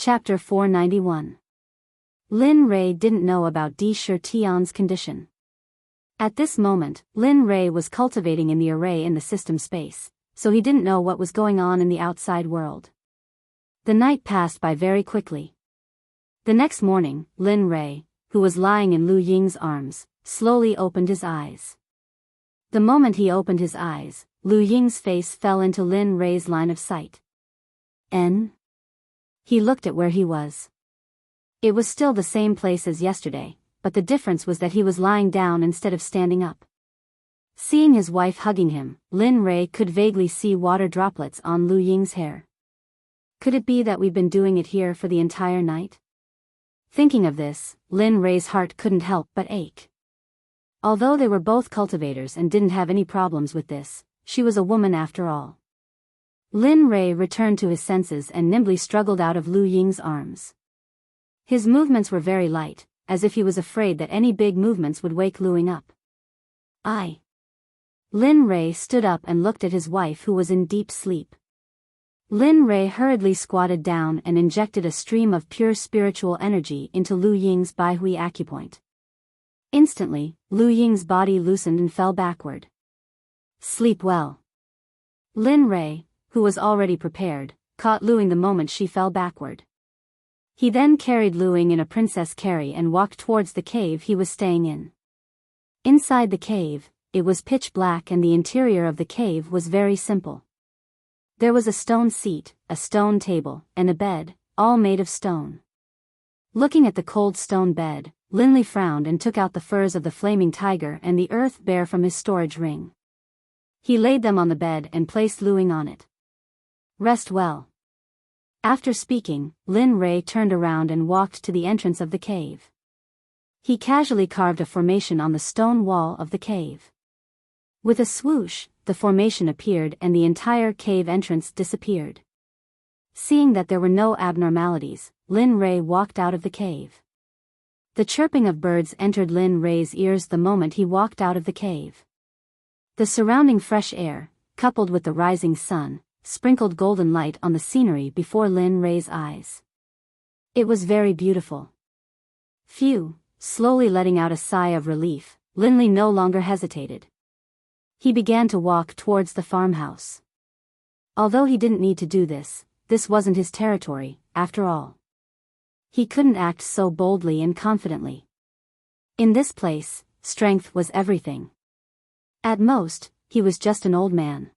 Chapter 491. Lin Ray didn't know about Di Tian's condition. At this moment, Lin Ray was cultivating in the array in the system space, so he didn't know what was going on in the outside world. The night passed by very quickly. The next morning, Lin Ray, who was lying in Lu Ying's arms, slowly opened his eyes. The moment he opened his eyes, Lu Ying's face fell into Lin Ray's line of sight. He looked at where he was. It was still the same place as yesterday, but the difference was that he was lying down instead of standing up. Seeing his wife hugging him, Lin Ray could vaguely see water droplets on Lu Ying's hair. Could it be that we've been doing it here for the entire night? Thinking of this, Lin Ray's heart couldn't help but ache. Although they were both cultivators and didn't have any problems with this, she was a woman after all. Lin Ray returned to his senses and nimbly struggled out of Lu Ying's arms. His movements were very light, as if he was afraid that any big movements would wake Lu Ying up. Lin Ray stood up and looked at his wife who was in deep sleep. Lin Ray hurriedly squatted down and injected a stream of pure spiritual energy into Lu Ying's Baihui acupoint. Instantly, Lu Ying's body loosened and fell backward. Sleep well. Lin Ray, who was already prepared, caught Lu Ying the moment she fell backward. He then carried Lu Ying in a princess carry and walked towards the cave he was staying in. Inside the cave, it was pitch black and the interior of the cave was very simple. There was a stone seat, a stone table, and a bed, all made of stone. Looking at the cold stone bed, Lin Li frowned and took out the furs of the flaming tiger and the earth bear from his storage ring. He laid them on the bed and placed Lu Ying on it. Rest well. After speaking, Lin Ray turned around and walked to the entrance of the cave. He casually carved a formation on the stone wall of the cave. With a swoosh, the formation appeared and the entire cave entrance disappeared. Seeing that there were no abnormalities, Lin Ray walked out of the cave. The chirping of birds entered Lin Ray's ears the moment he walked out of the cave. The surrounding fresh air, coupled with the rising sun, sprinkled golden light on the scenery before Lin Ray's eyes. It was very beautiful. Phew, slowly letting out a sigh of relief, Lin Li no longer hesitated. He began to walk towards the farmhouse. Although he didn't need to do this, this wasn't his territory, after all. He couldn't act so boldly and confidently. In this place, strength was everything. At most, he was just an old man.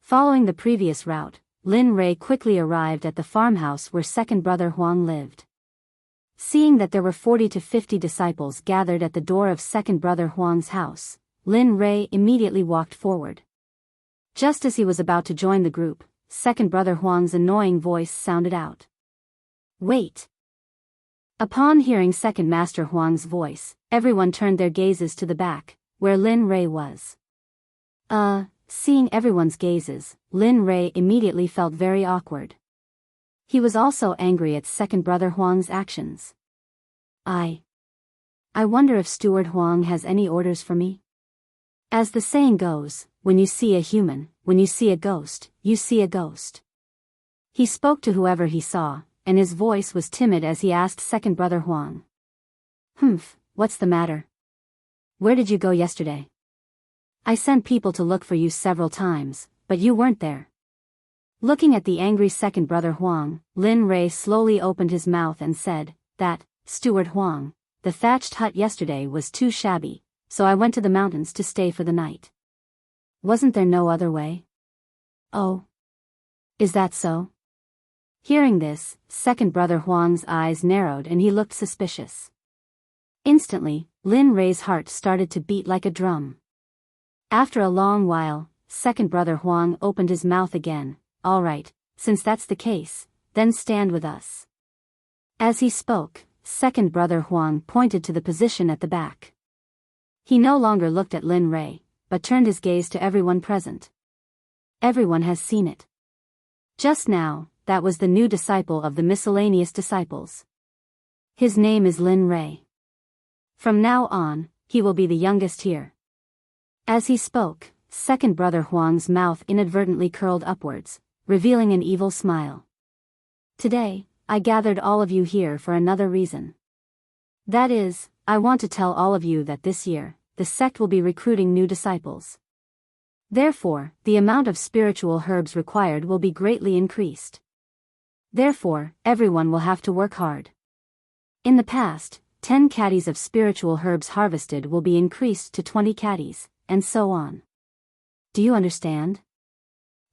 Following the previous route, Lin Ray quickly arrived at the farmhouse where second brother Huang lived. Seeing that there were 40 to 50 disciples gathered at the door of second brother Huang's house, Lin Ray immediately walked forward. Just as he was about to join the group, second brother Huang's annoying voice sounded out. Wait! Upon hearing second master Huang's voice, everyone turned their gazes to the back, where Lin Ray was. Seeing everyone's gazes, Lin Ray immediately felt very awkward. He was also angry at second brother Huang's actions. I wonder if Steward Huang has any orders for me? As the saying goes, when you see a human, when you see a ghost, you see a ghost. He spoke to whoever he saw, and his voice was timid as he asked second brother Huang. What's the matter? Where did you go yesterday? I sent people to look for you several times, but you weren't there. Looking at the angry second brother Huang, Lin Ray slowly opened his mouth and said, that, Steward Huang, the thatched hut yesterday was too shabby, so I went to the mountains to stay for the night. Wasn't there no other way? Oh. Is that so? Hearing this, second brother Huang's eyes narrowed and he looked suspicious. Instantly, Lin Ray's heart started to beat like a drum. After a long while, second brother Huang opened his mouth again. All right, since that's the case, then stand with us. As he spoke, second brother Huang pointed to the position at the back. He no longer looked at Lin Ray, but turned his gaze to everyone present. Everyone has seen it. Just now, that was the new disciple of the miscellaneous disciples. His name is Lin Ray. From now on, he will be the youngest here. As he spoke, second brother Huang's mouth inadvertently curled upwards, revealing an evil smile. Today, I gathered all of you here for another reason. That is, I want to tell all of you that this year, the sect will be recruiting new disciples. Therefore, the amount of spiritual herbs required will be greatly increased. Therefore, everyone will have to work hard. In the past, 10 caddies of spiritual herbs harvested will be increased to 20 caddies, and so on. Do you understand?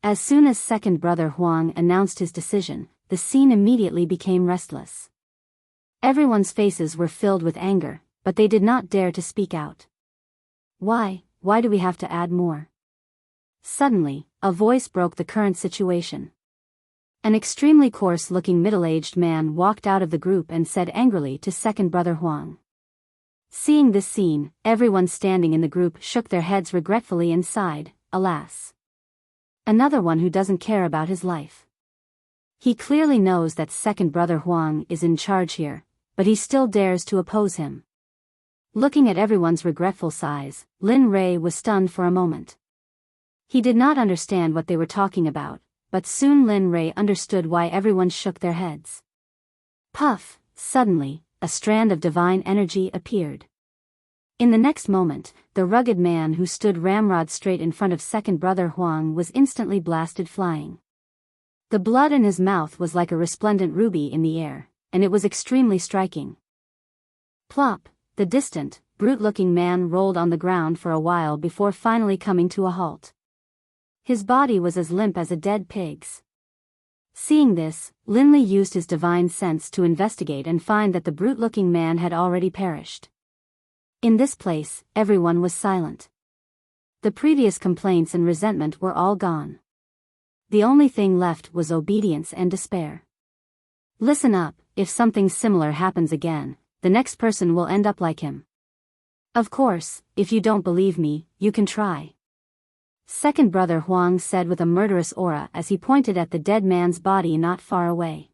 As soon as second brother Huang announced his decision, the scene immediately became restless. Everyone's faces were filled with anger, but they did not dare to speak out. Why do we have to add more? Suddenly, a voice broke the current situation. An extremely coarse-looking middle-aged man walked out of the group and said angrily to second brother Huang. Seeing this scene, everyone standing in the group shook their heads regretfully and sighed, alas. Another one who doesn't care about his life. He clearly knows that second brother Huang is in charge here, but he still dares to oppose him. Looking at everyone's regretful sighs, Lin Rei was stunned for a moment. He did not understand what they were talking about, but soon Lin Rei understood why everyone shook their heads. Puff! Suddenly, a strand of divine energy appeared. In the next moment, the rugged man who stood ramrod straight in front of second brother Huang was instantly blasted flying. The blood in his mouth was like a resplendent ruby in the air, and it was extremely striking. Plop! The distant, brute-looking man rolled on the ground for a while before finally coming to a halt. His body was as limp as a dead pig's. Seeing this, Lin Li used his divine sense to investigate and find that the brute-looking man had already perished. In this place, everyone was silent. The previous complaints and resentment were all gone. The only thing left was obedience and despair. Listen up, if something similar happens again, the next person will end up like him. Of course, if you don't believe me, you can try. Second brother Huang said with a murderous aura as he pointed at the dead man's body not far away.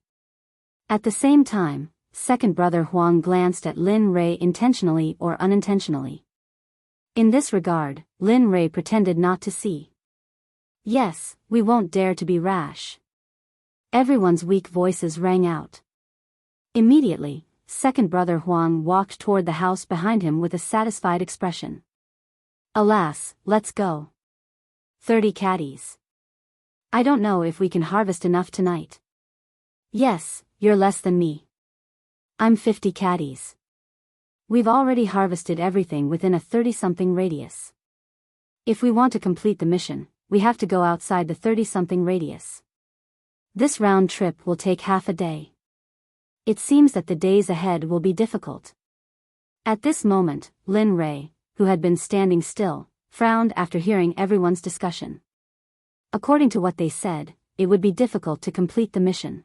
At the same time, second brother Huang glanced at Lin Rei intentionally or unintentionally. In this regard, Lin Rei pretended not to see. Yes, we won't dare to be rash. Everyone's weak voices rang out. Immediately, second brother Huang walked toward the house behind him with a satisfied expression. Alas, let's go. 30 caddies. I don't know if we can harvest enough tonight. Yes, you're less than me. I'm 50 caddies. We've already harvested everything within a 30-something radius. If we want to complete the mission, we have to go outside the 30-something radius. This round trip will take half a day. It seems that the days ahead will be difficult. At this moment, Lin Rei, who had been standing still, frowned after hearing everyone's discussion. According to what they said, it would be difficult to complete the mission.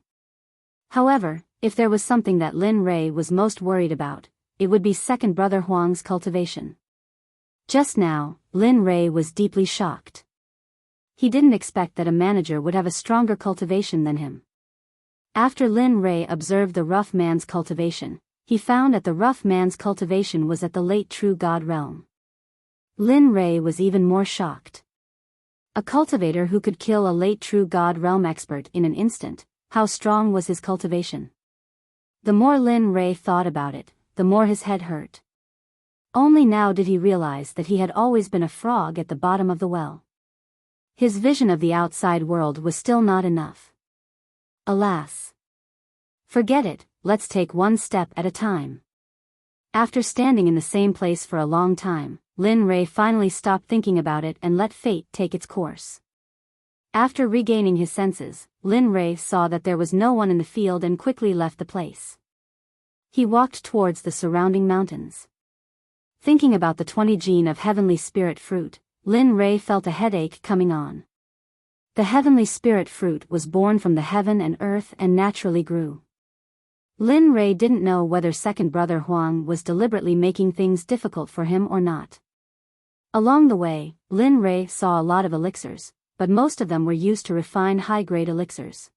However, if there was something that Lin Rei was most worried about, it would be second brother Huang's cultivation. Just now, Lin Rei was deeply shocked. He didn't expect that a manager would have a stronger cultivation than him. After Lin Rei observed the rough man's cultivation, he found that the rough man's cultivation was at the late true god realm. Lin Rei was even more shocked. A cultivator who could kill a late true god realm expert in an instant, how strong was his cultivation? The more Lin Rei thought about it, the more his head hurt. Only now did he realize that he had always been a frog at the bottom of the well. His vision of the outside world was still not enough. Alas. Forget it, let's take one step at a time. After standing in the same place for a long time, Lin Rei finally stopped thinking about it and let fate take its course. After regaining his senses, Lin Rei saw that there was no one in the field and quickly left the place. He walked towards the surrounding mountains. Thinking about the 20 gene of heavenly spirit fruit, Lin Rei felt a headache coming on. The heavenly spirit fruit was born from the heaven and earth and naturally grew. Lin Rei didn't know whether second brother Huang was deliberately making things difficult for him or not. Along the way, Lin Rei saw a lot of elixirs, but most of them were used to refine high-grade elixirs.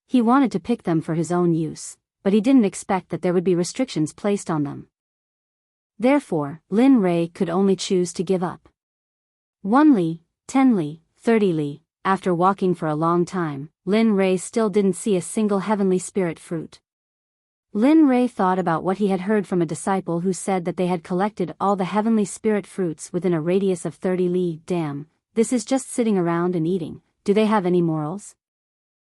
He wanted to pick them for his own use, but he didn't expect that there would be restrictions placed on them. Therefore, Lin Rei could only choose to give up. 1 li, 10 li, 30 li, after walking for a long time, Lin Rei still didn't see a single heavenly spirit fruit. Lin Rei thought about what he had heard from a disciple who said that they had collected all the heavenly spirit fruits within a radius of 30 li. Damn, this is just sitting around and eating. Do they have any morals?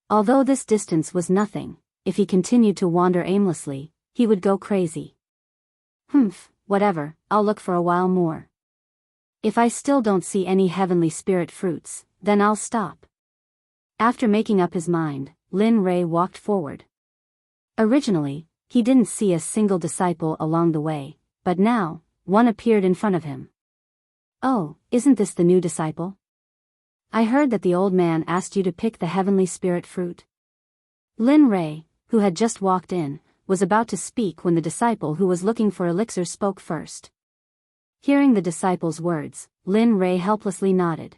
Although this distance was nothing, if he continued to wander aimlessly, he would go crazy. Whatever, I'll look for a while more. If I still don't see any heavenly spirit fruits, then I'll stop. After making up his mind, Lin Rei walked forward. Originally, he didn't see a single disciple along the way, but now, one appeared in front of him. Oh, isn't this the new disciple? I heard that the old man asked you to pick the heavenly spirit fruit. Lin Rei, who had just walked in, was about to speak when the disciple who was looking for elixir spoke first. Hearing the disciple's words, Lin Rei helplessly nodded.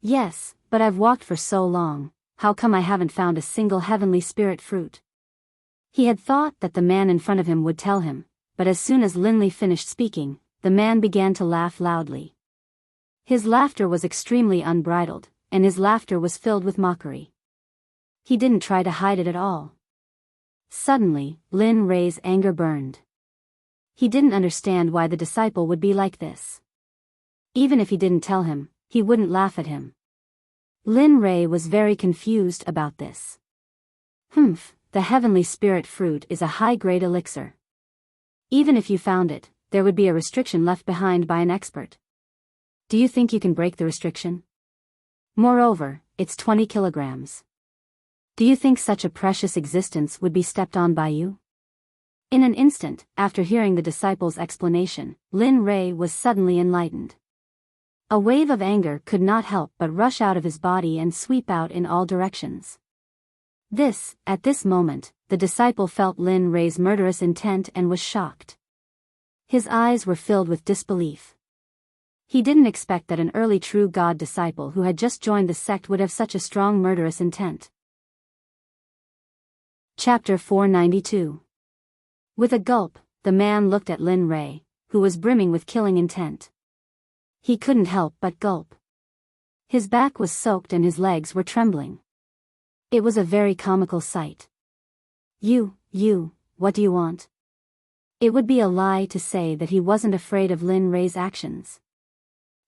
Yes, but I've walked for so long, how come I haven't found a single heavenly spirit fruit? He had thought that the man in front of him would tell him, but as soon as Lin Li finished speaking, the man began to laugh loudly. His laughter was extremely unbridled, and his laughter was filled with mockery. He didn't try to hide it at all. Suddenly, Lin Rei's anger burned. He didn't understand why the disciple would be like this. Even if he didn't tell him, he wouldn't laugh at him. Lin Rei was very confused about this. The heavenly spirit fruit is a high-grade elixir. Even if you found it, there would be a restriction left behind by an expert. Do you think you can break the restriction? Moreover, it's 20 kilograms. Do you think such a precious existence would be stepped on by you? In an instant, after hearing the disciple's explanation, Lin Rei was suddenly enlightened. A wave of anger could not help but rush out of his body and sweep out in all directions. At this moment, the disciple felt Lin Rei's murderous intent and was shocked. His eyes were filled with disbelief. He didn't expect that an early true God disciple who had just joined the sect would have such a strong murderous intent. Chapter 492. With a gulp, the man looked at Lin Rei, who was brimming with killing intent. He couldn't help but gulp. His back was soaked and his legs were trembling. It was a very comical sight. You, what do you want? It would be a lie to say that he wasn't afraid of Lin Rei's actions.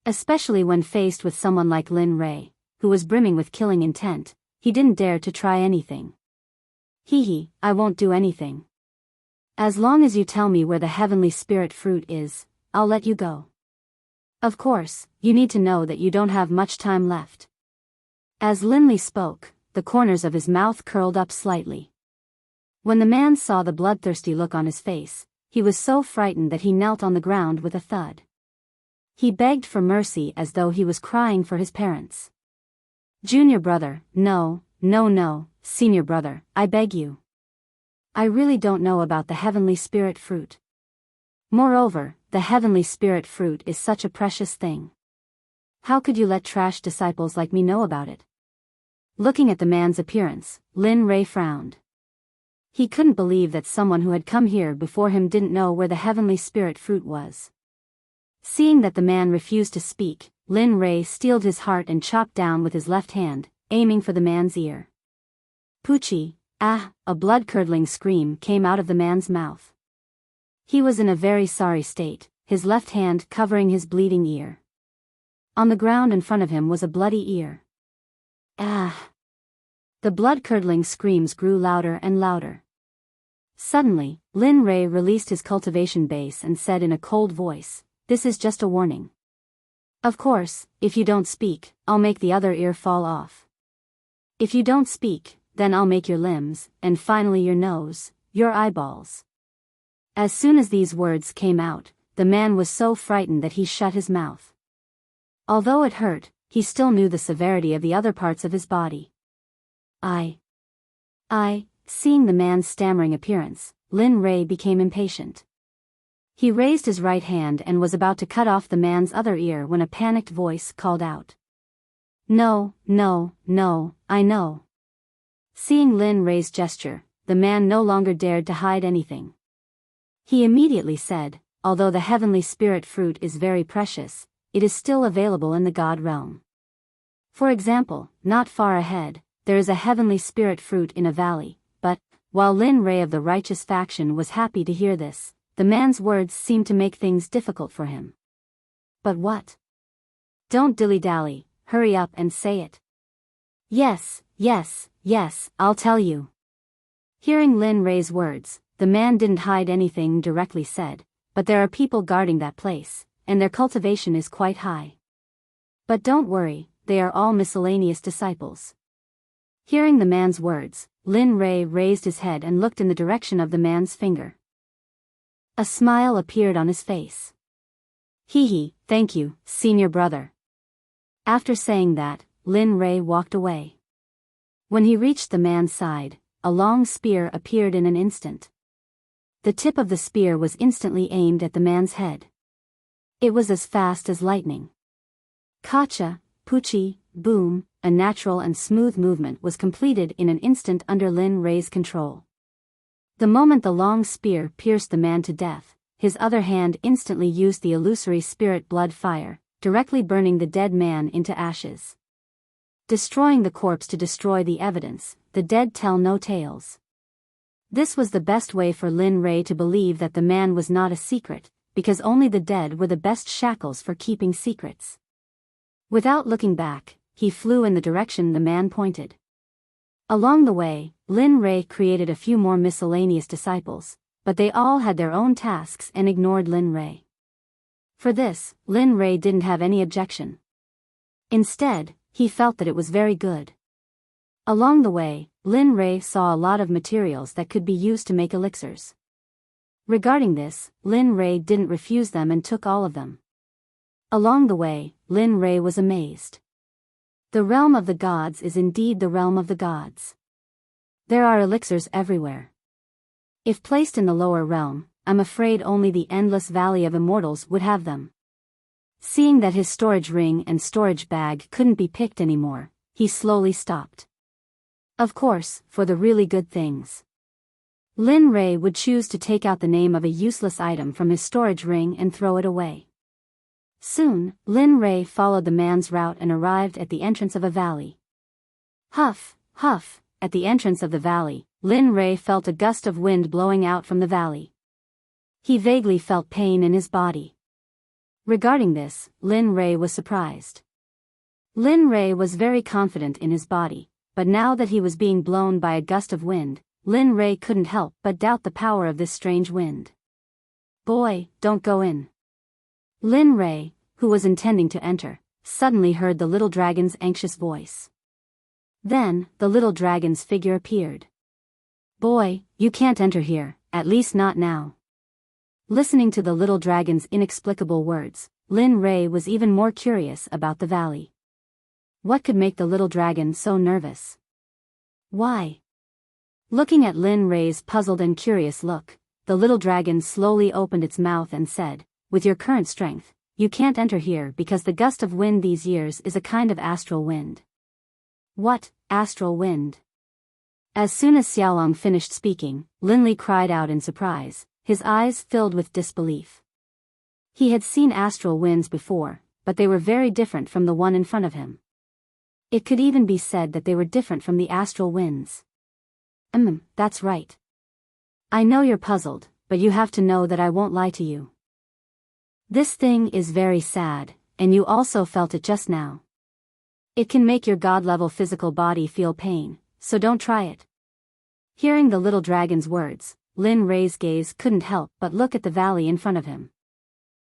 Especially when faced with someone like Lin Rei, who was brimming with killing intent, he didn't dare to try anything. I won't do anything. As long as you tell me where the heavenly spirit fruit is, I'll let you go. Of course, you need to know that you don't have much time left. As Lin Li spoke, the corners of his mouth curled up slightly. When the man saw the bloodthirsty look on his face, he was so frightened that he knelt on the ground with a thud. He begged for mercy as though he was crying for his parents. Junior brother, no, senior brother, I beg you. I really don't know about the heavenly spirit fruit. Moreover, the heavenly spirit fruit is such a precious thing. How could you let trash disciples like me know about it? Looking at the man's appearance, Lin Rei frowned. He couldn't believe that someone who had come here before him didn't know where the heavenly spirit fruit was. Seeing that the man refused to speak, Lin Rei steeled his heart and chopped down with his left hand, aiming for the man's ear. Poochie, a blood-curdling scream came out of the man's mouth. He was in a very sorry state, his left hand covering his bleeding ear. On the ground in front of him was a bloody ear. The blood-curdling screams grew louder and louder. Suddenly, Lin Rei released his cultivation base and said in a cold voice, "This is just a warning. Of course, if you don't speak, I'll make the other ear fall off. If you don't speak, then I'll make your limbs, and finally your nose, your eyeballs." As soon as these words came out, the man was so frightened that he shut his mouth. Although it hurt, he still knew the severity of the other parts of his body. Seeing the man's stammering appearance, Lin Rei became impatient. He raised his right hand and was about to cut off the man's other ear when a panicked voice called out. No, I know. Seeing Lin Rei's gesture, the man no longer dared to hide anything. He immediately said, although the heavenly spirit fruit is very precious, it is still available in the God realm. For example, not far ahead, there is a heavenly spirit fruit in a valley, but, while Lin Rei of the righteous faction was happy to hear this, the man's words seemed to make things difficult for him. But what? Don't dilly-dally, hurry up and say it. Yes, I'll tell you. Hearing Lin Rei's words, the man didn't hide anything directly said, but there are people guarding that place, and their cultivation is quite high. But don't worry, they are all miscellaneous disciples. Hearing the man's words, Lin Rei raised his head and looked in the direction of the man's finger. A smile appeared on his face. Hee, thank you, senior brother. After saying that, Lin Rei walked away. When he reached the man's side, a long spear appeared in an instant. The tip of the spear was instantly aimed at the man's head. It was as fast as lightning. Kacha, Puchi, boom, a natural and smooth movement was completed in an instant under Lin Rei's control. The moment the long spear pierced the man to death, his other hand instantly used the illusory spirit blood fire, directly burning the dead man into ashes. Destroying the corpse to destroy the evidence, the dead tell no tales. This was the best way for Lin Rei to believe that the man was not a secret, because only the dead were the best shackles for keeping secrets. Without looking back, he flew in the direction the man pointed. Along the way, Lin Rei created a few more miscellaneous disciples, but they all had their own tasks and ignored Lin Rei. For this, Lin Rei didn't have any objection. Instead, he felt that it was very good. Along the way, Lin Rei saw a lot of materials that could be used to make elixirs. Regarding this, Lin Rei didn't refuse them and took all of them. Along the way, Lin Rei was amazed. The realm of the gods is indeed the realm of the gods. There are elixirs everywhere. If placed in the lower realm, I'm afraid only the endless valley of immortals would have them. Seeing that his storage ring and storage bag couldn't be picked anymore, he slowly stopped. Of course, for the really good things. Lin Rei would choose to take out the name of a useless item from his storage ring and throw it away. Soon, Lin Rei followed the man's route and arrived at the entrance of a valley. Huff, huff, at the entrance of the valley, Lin Rei felt a gust of wind blowing out from the valley. He vaguely felt pain in his body. Regarding this, Lin Rei was surprised. Lin Rei was very confident in his body, but now that he was being blown by a gust of wind, Lin Rei couldn't help but doubt the power of this strange wind. Boy, don't go in. Lin Rei, who was intending to enter, suddenly heard the little dragon's anxious voice. Then, the little dragon's figure appeared. Boy, you can't enter here, at least not now. Listening to the little dragon's inexplicable words, Lin Rei was even more curious about the valley. What could make the little dragon so nervous? Why? Looking at Lin Rei's puzzled and curious look, the little dragon slowly opened its mouth and said, with your current strength, you can't enter here because the gust of wind these years is a kind of astral wind. What, astral wind? As soon as Xiaolong finished speaking, Lin Li cried out in surprise, his eyes filled with disbelief. He had seen astral winds before, but they were very different from the one in front of him. It could even be said that they were different from the astral winds. That's right. I know you're puzzled, but you have to know that I won't lie to you. This thing is very sad, and you also felt it just now. It can make your god-level physical body feel pain, so don't try it. Hearing the little dragon's words, Lin Rei's gaze couldn't help but look at the valley in front of him.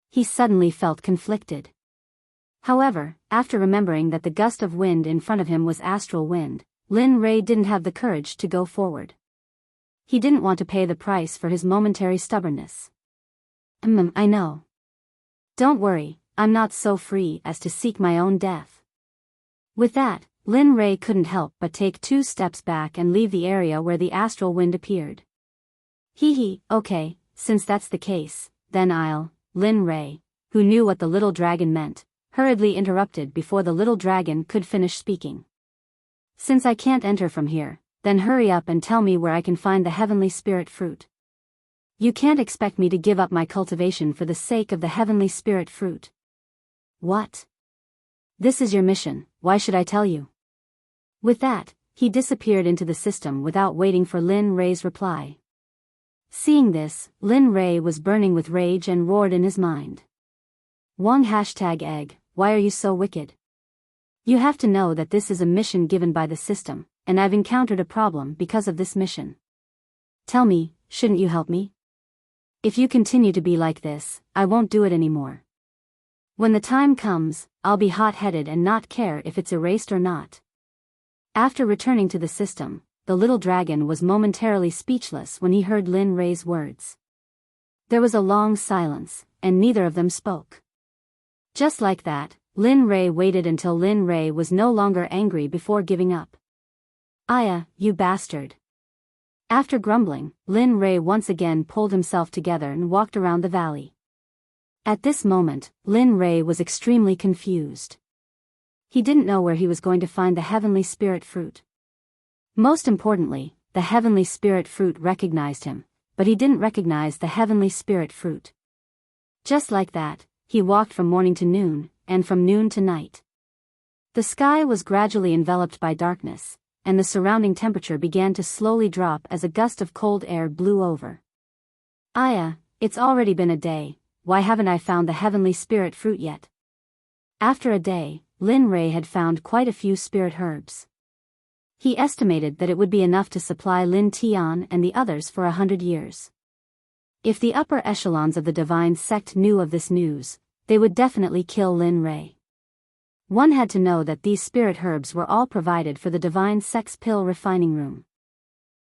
He suddenly felt conflicted. However, after remembering that the gust of wind in front of him was astral wind, Lin Rei didn't have the courage to go forward. He didn't want to pay the price for his momentary stubbornness. I know. Don't worry, I'm not so free as to seek my own death. With that, Lin Rei couldn't help but take 2 steps back and leave the area where the astral wind appeared. Okay, since that's the case, then Lin Rei, who knew what the little dragon meant, hurriedly interrupted before the little dragon could finish speaking. Since I can't enter from here, then hurry up and tell me where I can find the heavenly spirit fruit. You can't expect me to give up my cultivation for the sake of the heavenly spirit fruit. What? This is your mission, why should I tell you? With that, he disappeared into the system without waiting for Lin Rei's reply. Seeing this, Lin Rei was burning with rage and roared in his mind. Wong #egg, why are you so wicked? You have to know that this is a mission given by the system, and I've encountered a problem because of this mission. Tell me, shouldn't you help me? If you continue to be like this, I won't do it anymore. When the time comes, I'll be hot-headed and not care if it's erased or not. After returning to the system, the little dragon was momentarily speechless when he heard Lin Rei's words. There was a long silence, and neither of them spoke. Just like that, Lin Rei waited until Lin Rei was no longer angry before giving up. Aya, you bastard. After grumbling, Lin Rei once again pulled himself together and walked around the valley. At this moment, Lin Rei was extremely confused. He didn't know where he was going to find the heavenly spirit fruit. Most importantly, the heavenly spirit fruit recognized him, but he didn't recognize the heavenly spirit fruit. Just like that, he walked from morning to noon, and from noon to night. The sky was gradually enveloped by darkness, and the surrounding temperature began to slowly drop as a gust of cold air blew over. Aya, it's already been a day, why haven't I found the heavenly spirit fruit yet? After a day, Lin Rei had found quite a few spirit herbs. He estimated that it would be enough to supply Lin Tian and the others for 100 years. If the upper echelons of the divine sect knew of this news, they would definitely kill Lin Rei. One had to know that these spirit herbs were all provided for the divine sect's pill refining room.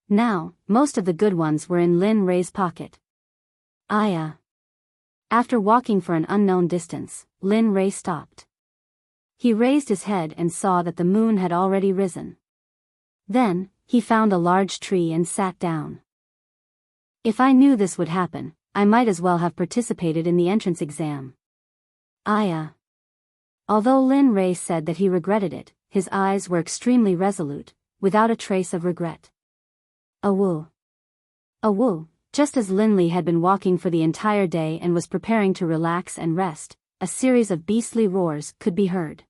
Now, most of the good ones were in Lin Rei's pocket. Aya. After walking for an unknown distance, Lin Rei stopped. He raised his head and saw that the moon had already risen. Then, he found a large tree and sat down. If I knew this would happen, I might as well have participated in the entrance exam. Aya. Although Lin Rei said that he regretted it, his eyes were extremely resolute, without a trace of regret. Awoo. Awoo. Just as Lin Li had been walking for the entire day and was preparing to relax and rest, a series of beastly roars could be heard.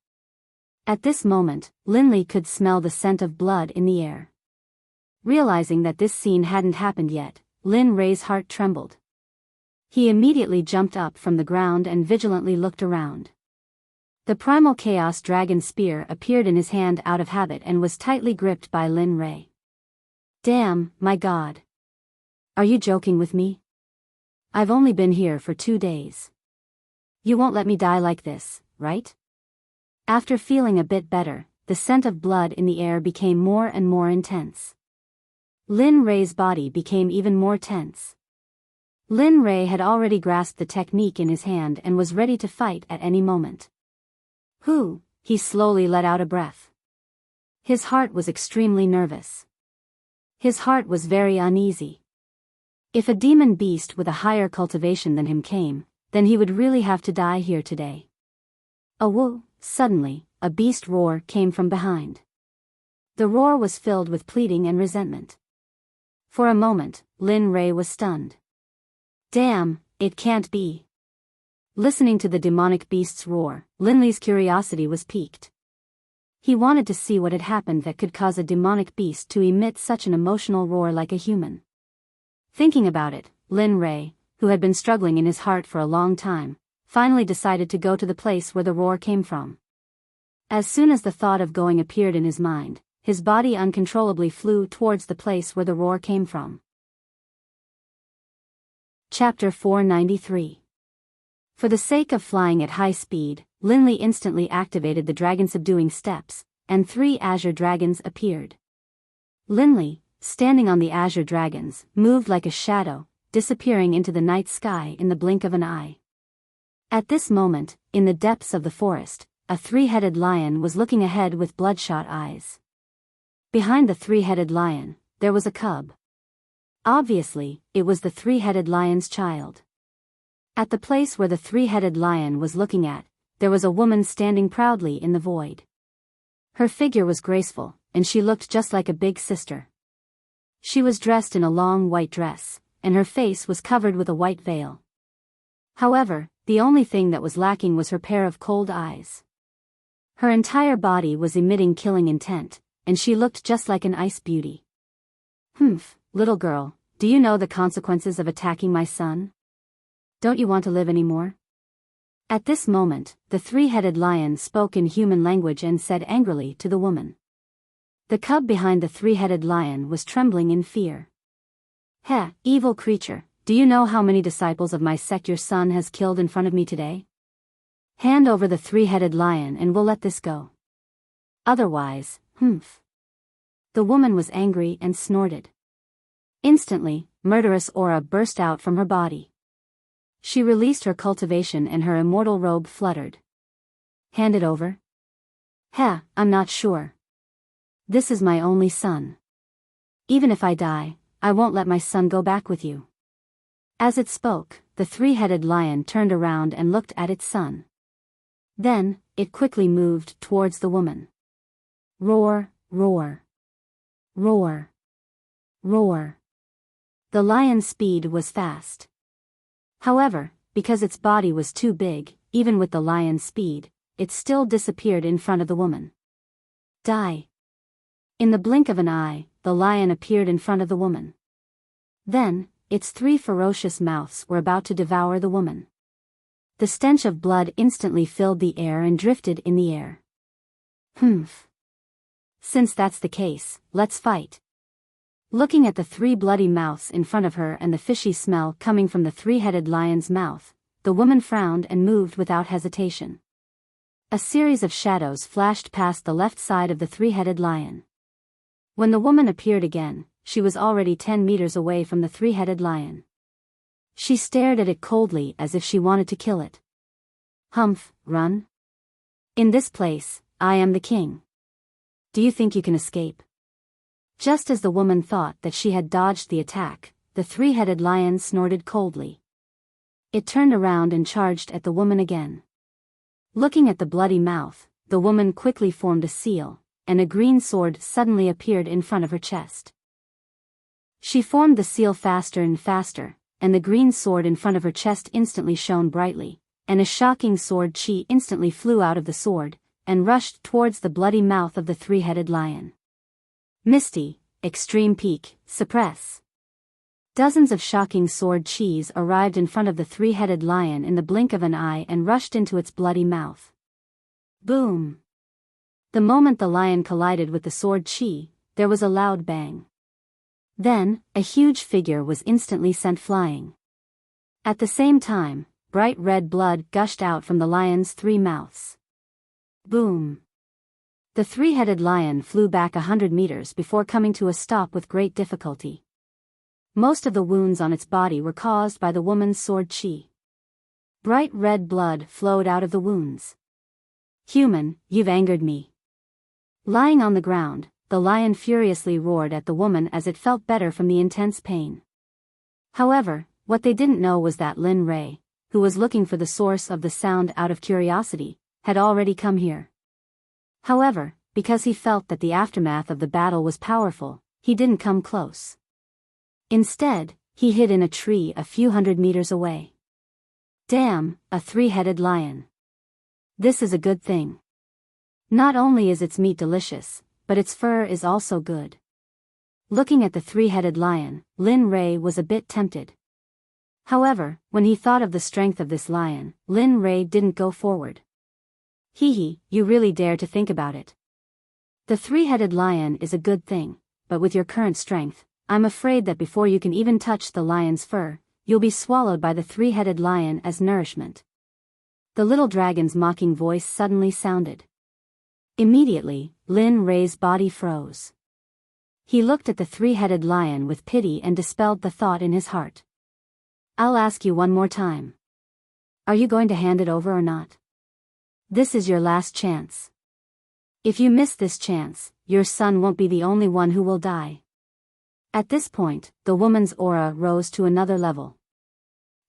At this moment, Lin Li could smell the scent of blood in the air. Realizing that this scene hadn't happened yet, Lin Rei's heart trembled. He immediately jumped up from the ground and vigilantly looked around. The primal chaos dragon spear appeared in his hand out of habit and was tightly gripped by Lin Rei. Damn, my god. Are you joking with me? I've only been here for 2 days. You won't let me die like this, right? After feeling a bit better, the scent of blood in the air became more and more intense. Lin Rei's body became even more tense. Lin Rei had already grasped the technique in his hand and was ready to fight at any moment. He slowly let out a breath. His heart was extremely nervous. His heart was very uneasy. If a demon beast with a higher cultivation than him came, then he would really have to die here today. Awoo! Suddenly, a beast roar came from behind. The roar was filled with pleading and resentment. For a moment, Lin Rei was stunned. Damn, it can't be. Listening to the demonic beast's roar, Lin Li's curiosity was piqued. He wanted to see what had happened that could cause a demonic beast to emit such an emotional roar like a human. Thinking about it, Lin Rei, who had been struggling in his heart for a long time, finally decided to go to the place where the roar came from. As soon as the thought of going appeared in his mind, his body uncontrollably flew towards the place where the roar came from. Chapter 493. For the sake of flying at high speed, Lin Li instantly activated the dragon-subduing steps, and 3 azure dragons appeared. Lin Li, standing on the azure dragons, moved like a shadow, disappearing into the night sky in the blink of an eye. At this moment, in the depths of the forest, a 3-headed lion was looking ahead with bloodshot eyes. Behind the 3-headed lion, there was a cub. Obviously, it was the 3-headed lion's child. At the place where the 3-headed lion was looking at, there was a woman standing proudly in the void. Her figure was graceful, and she looked just like a big sister. She was dressed in a long white dress, and her face was covered with a white veil. However, the only thing that was lacking was her pair of cold eyes. Her entire body was emitting killing intent, and she looked just like an ice beauty. "Humph, little girl, do you know the consequences of attacking my son? Don't you want to live anymore?" At this moment, the three-headed lion spoke in human language and said angrily to the woman. The cub behind the three-headed lion was trembling in fear. "Heh, evil creature, do you know how many disciples of my sect your son has killed in front of me today? Hand over the three-headed lion and we'll let this go. Otherwise, humph." The woman was angry and snorted. Instantly, murderous aura burst out from her body. She released her cultivation and her immortal robe fluttered. "Hand it over?" "Heh, I'm not sure. This is my only son. Even if I die, I won't let my son go back with you." As it spoke, the three-headed lion turned around and looked at its son. Then, it quickly moved towards the woman. Roar, roar. Roar. Roar. The lion's speed was fast. However, because its body was too big, even with the lion's speed, it still disappeared in front of the woman. Die. In the blink of an eye, the lion appeared in front of the woman. Then, its three ferocious mouths were about to devour the woman. The stench of blood instantly filled the air and drifted in the air. "Humph. Since that's the case, let's fight." Looking at the three bloody mouths in front of her and the fishy smell coming from the three-headed lion's mouth, the woman frowned and moved without hesitation. A series of shadows flashed past the left side of the three-headed lion. When the woman appeared again, she was already 10 meters away from the three-headed lion. She stared at it coldly as if she wanted to kill it. "Humph, run. In this place, I am the king. Do you think you can escape?" Just as the woman thought that she had dodged the attack, the three-headed lion snorted coldly. It turned around and charged at the woman again. Looking at the bloody mouth, the woman quickly formed a seal, and a green sword suddenly appeared in front of her chest. She formed the seal faster and faster, and the green sword in front of her chest instantly shone brightly, and a shocking sword chi instantly flew out of the sword, and rushed towards the bloody mouth of the three-headed lion. Misty, extreme peak, suppress. Dozens of shocking sword chis arrived in front of the three-headed lion in the blink of an eye and rushed into its bloody mouth. Boom! The moment the lion collided with the sword chi, there was a loud bang. Then, a huge figure was instantly sent flying. At the same time, bright red blood gushed out from the lion's three mouths. Boom! The three-headed lion flew back 100 meters before coming to a stop with great difficulty. Most of the wounds on its body were caused by the woman's sword chi. Bright red blood flowed out of the wounds. "Human, you've angered me." Lying on the ground, the lion furiously roared at the woman as it felt better from the intense pain. However, what they didn't know was that Lin Ray, who was looking for the source of the sound out of curiosity, had already come here. However, because he felt that the aftermath of the battle was powerful, he didn't come close. Instead, he hid in a tree a few 100 meters away. Damn, a three-headed lion. This is a good thing. Not only is its meat delicious, but its fur is also good. Looking at the three-headed lion, Lin Ray was a bit tempted. However, when he thought of the strength of this lion, Lin Ray didn't go forward. Hee, you really dare to think about it. The three-headed lion is a good thing, but with your current strength, I'm afraid that before you can even touch the lion's fur, you'll be swallowed by the three-headed lion as nourishment. The little dragon's mocking voice suddenly sounded. Immediately, Lin Ray's body froze. He looked at the three-headed lion with pity and dispelled the thought in his heart. "I'll ask you one more time. Are you going to hand it over or not? This is your last chance. If you miss this chance, your son won't be the only one who will die." At this point, the woman's aura rose to another level.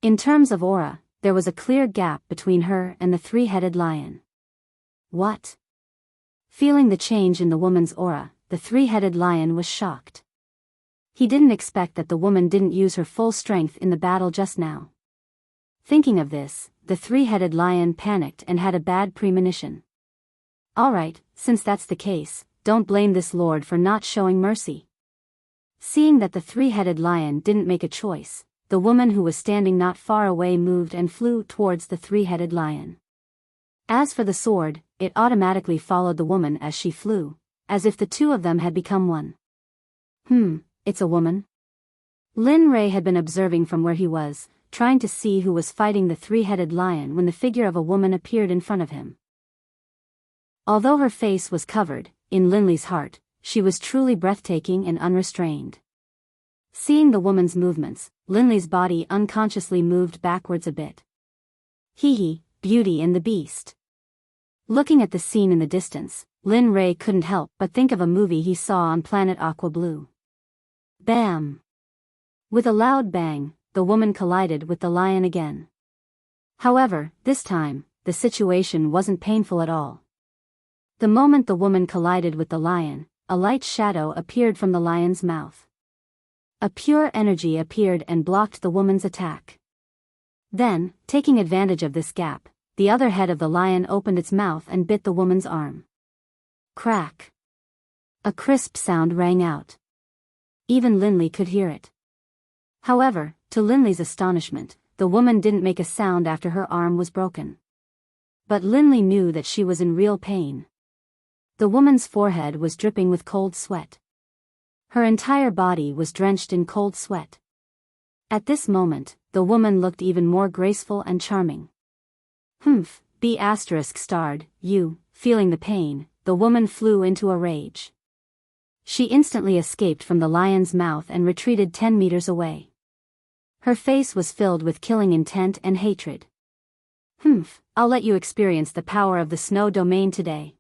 In terms of aura, there was a clear gap between her and the three-headed lion. What? Feeling the change in the woman's aura, the three-headed lion was shocked. He didn't expect that the woman didn't use her full strength in the battle just now. Thinking of this, the three-headed lion panicked and had a bad premonition. Alright, since that's the case, don't blame this lord for not showing mercy. Seeing that the three-headed lion didn't make a choice, the woman who was standing not far away moved and flew towards the three-headed lion. As for the sword, it automatically followed the woman as she flew, as if the two of them had become one. It's a woman? Lin Rei had been observing from where he was, trying to see who was fighting the three-headed lion when the figure of a woman appeared in front of him. Although her face was covered, in Linley's heart, she was truly breathtaking and unrestrained. Seeing the woman's movements, Linley's body unconsciously moved backwards a bit. Beauty and the Beast. Looking at the scene in the distance, Lin Rei couldn't help but think of a movie he saw on Planet Aqua Blue. Bam! With a loud bang, the woman collided with the lion again. However, this time, the situation wasn't painful at all. The moment the woman collided with the lion, a light shadow appeared from the lion's mouth. A pure energy appeared and blocked the woman's attack. Then, taking advantage of this gap, the other head of the lion opened its mouth and bit the woman's arm. Crack! A crisp sound rang out. Even Linley could hear it. However, to Linley's astonishment, the woman didn't make a sound after her arm was broken. But Linley knew that she was in real pain. The woman's forehead was dripping with cold sweat. Her entire body was drenched in cold sweat. At this moment, the woman looked even more graceful and charming. Feeling the pain, the woman flew into a rage. She instantly escaped from the lion's mouth and retreated 10 meters away. Her face was filled with killing intent and hatred. I'll let you experience the power of the snow domain today.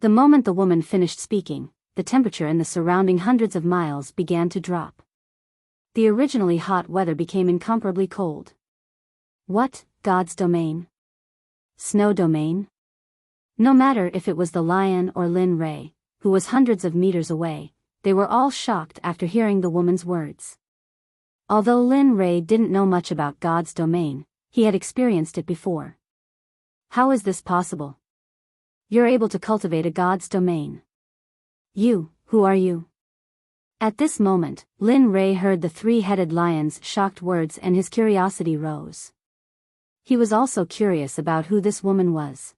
The moment the woman finished speaking, the temperature in the surrounding hundreds of miles began to drop. The originally hot weather became incomparably cold. What, God's domain? Snow domain? No matter if it was the lion or Lin Rei, who was hundreds of meters away, they were all shocked after hearing the woman's words. Although Lin Rei didn't know much about God's domain, he had experienced it before. How is this possible? You're able to cultivate a God's domain. Who are you? At this moment, Lin Rei heard the three-headed lion's shocked words and his curiosity rose. He was also curious about who this woman was.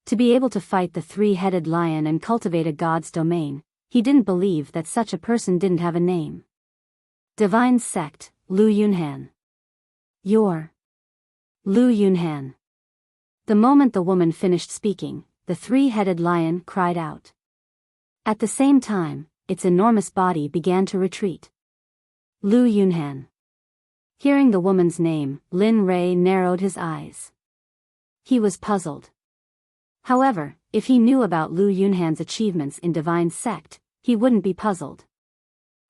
To be able to fight the three-headed lion and cultivate a God's domain, he didn't believe that such a person didn't have a name. Divine Sect, Lu Yunhan. You're Lu Yunhan. The moment the woman finished speaking, the three-headed lion cried out. At the same time, its enormous body began to retreat. Lu Yunhan. Hearing the woman's name, Lin Rei narrowed his eyes. He was puzzled. However, if he knew about Lu Yunhan's achievements in Divine Sect, he wouldn't be puzzled.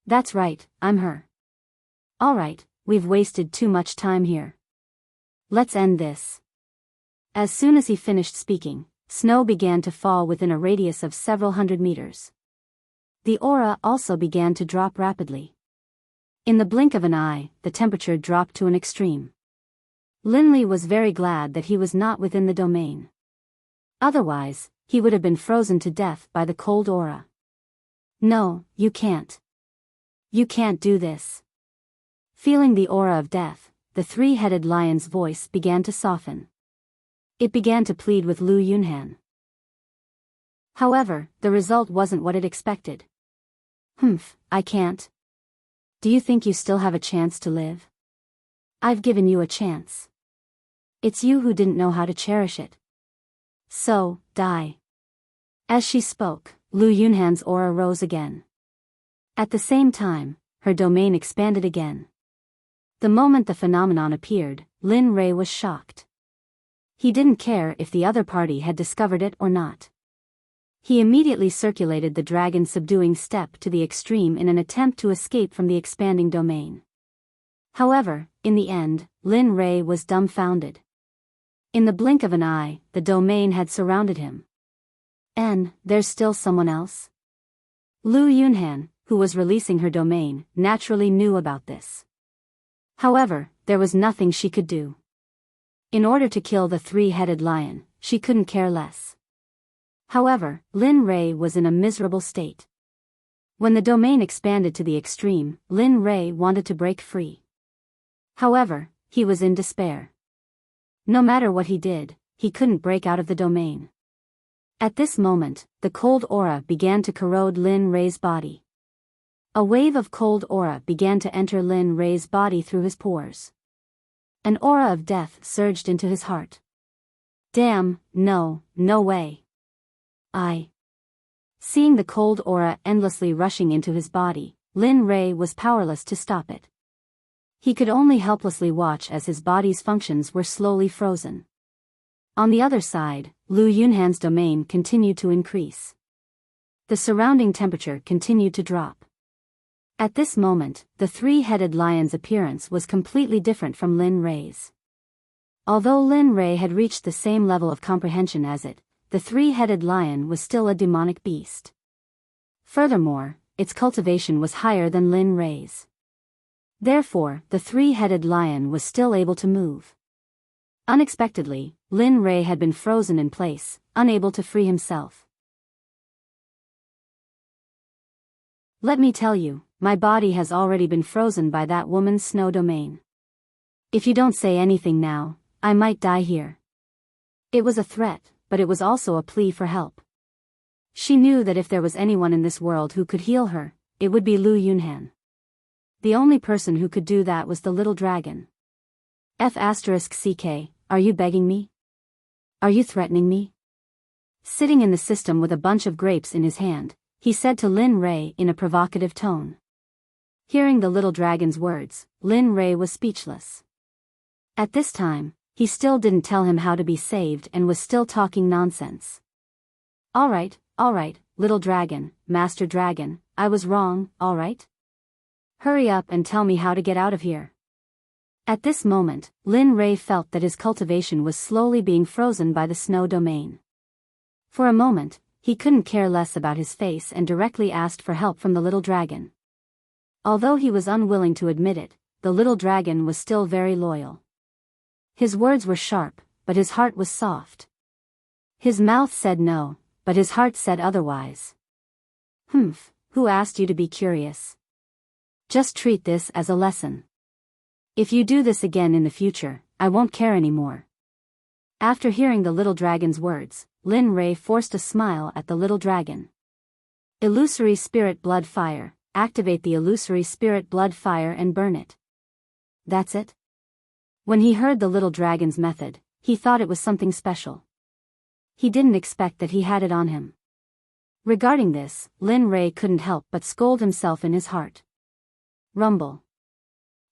That's right, I'm her. Alright, we've wasted too much time here. Let's end this. As soon as he finished speaking, snow began to fall within a radius of several hundred meters. The aura also began to drop rapidly. In the blink of an eye, the temperature dropped to an extreme. Linley was very glad that he was not within the domain. Otherwise, he would have been frozen to death by the cold aura. No, you can't. You can't do this. Feeling the aura of death, the three-headed lion's voice began to soften. It began to plead with Lu Yunhan. However, the result wasn't what it expected. I can't. Do you think you still have a chance to live? I've given you a chance. It's you who didn't know how to cherish it. So, die. As she spoke, Lu Yunhan's aura rose again. At the same time, her domain expanded again. The moment the phenomenon appeared, Lin Rei was shocked. He didn't care if the other party had discovered it or not. He immediately circulated the dragon subduing step to the extreme in an attempt to escape from the expanding domain. However, in the end, Lin Rei was dumbfounded. In the blink of an eye, the domain had surrounded him. And there's still someone else? Lu Yunhan, who was releasing her domain, naturally knew about this. However, there was nothing she could do. In order to kill the three-headed lion, she couldn't care less. However, Lin Rei was in a miserable state. When the domain expanded to the extreme, Lin Rei wanted to break free. However, he was in despair. No matter what he did, he couldn't break out of the domain. At this moment, the cold aura began to corrode Lin Rei's body. A wave of cold aura began to enter Lin Rei's body through his pores. An aura of death surged into his heart. Damn, no way. Seeing the cold aura endlessly rushing into his body, Lin Rei was powerless to stop it. He could only helplessly watch as his body's functions were slowly frozen. On the other side, Lu Yunhan's domain continued to increase. The surrounding temperature continued to drop. At this moment, the three-headed lion's appearance was completely different from Lin Rei's. Although Lin Rei had reached the same level of comprehension as it, the three-headed lion was still a demonic beast. Furthermore, its cultivation was higher than Lin Rei's. Therefore, the three-headed lion was still able to move. Unexpectedly, Lin Rei had been frozen in place, unable to free himself. Let me tell you, my body has already been frozen by that woman's snow domain. If you don't say anything now, I might die here. It was a threat, but it was also a plea for help. She knew that if there was anyone in this world who could heal her, it would be Lu Yunhan. The only person who could do that was the little dragon. F***ck, are you begging me? Are you threatening me? Sitting in the system with a bunch of grapes in his hand, he said to Lin Rei in a provocative tone. Hearing the little dragon's words, Lin Rei was speechless. At this time, he still didn't tell him how to be saved and was still talking nonsense. Alright, little dragon, master dragon, I was wrong, alright? Hurry up and tell me how to get out of here. At this moment, Lin Rei felt that his cultivation was slowly being frozen by the snow domain. For a moment, he couldn't care less about his face and directly asked for help from the little dragon. Although he was unwilling to admit it, the little dragon was still very loyal. His words were sharp, but his heart was soft. His mouth said no, but his heart said otherwise. Who asked you to be curious? Just treat this as a lesson. If you do this again in the future, I won't care anymore. After hearing the little dragon's words, Lin Rei forced a smile at the little dragon. Illusory Spirit Blood Fire, activate the Illusory Spirit Blood Fire and burn it. That's it? When he heard the little dragon's method, he thought it was something special. He didn't expect that he had it on him. Regarding this, Lin Rei couldn't help but scold himself in his heart. Rumble.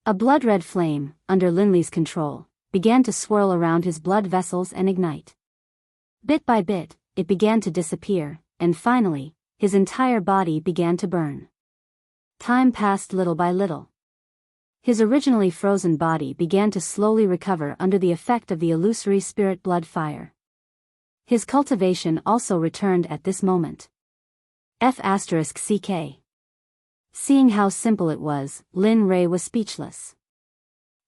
A blood-red flame, under Linley's control, began to swirl around his blood vessels and ignite. Bit by bit, it began to disappear, and finally, his entire body began to burn. Time passed little by little. His originally frozen body began to slowly recover under the effect of the illusory spirit blood fire. His cultivation also returned at this moment. F***ck. Seeing how simple it was, Lin Rei was speechless.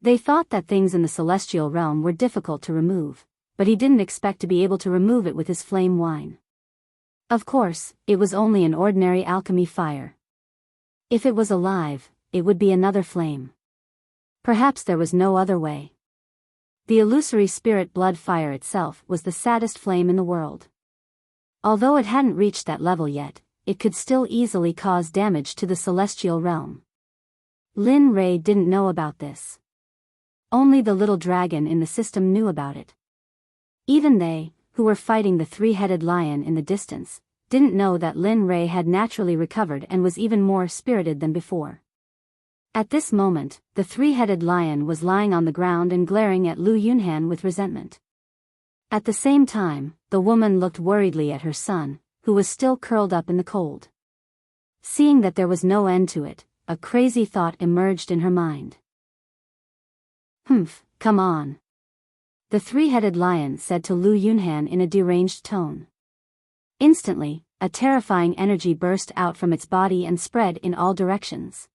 They thought that things in the celestial realm were difficult to remove, but he didn't expect to be able to remove it with his flame wine. Of course, it was only an ordinary alchemy fire. If it was alive, it would be another flame. Perhaps there was no other way. The illusory spirit blood fire itself was the saddest flame in the world. Although it hadn't reached that level yet, it could still easily cause damage to the celestial realm. Lin Rei didn't know about this. Only the little dragon in the system knew about it. Even they, who were fighting the three-headed lion in the distance, didn't know that Lin Rei had naturally recovered and was even more spirited than before. At this moment, the three-headed lion was lying on the ground and glaring at Lu Yunhan with resentment. At the same time, the woman looked worriedly at her son, who was still curled up in the cold. Seeing that there was no end to it, a crazy thought emerged in her mind. Come on. The three-headed lion said to Lu Yunhan in a deranged tone. Instantly, a terrifying energy burst out from its body and spread in all directions.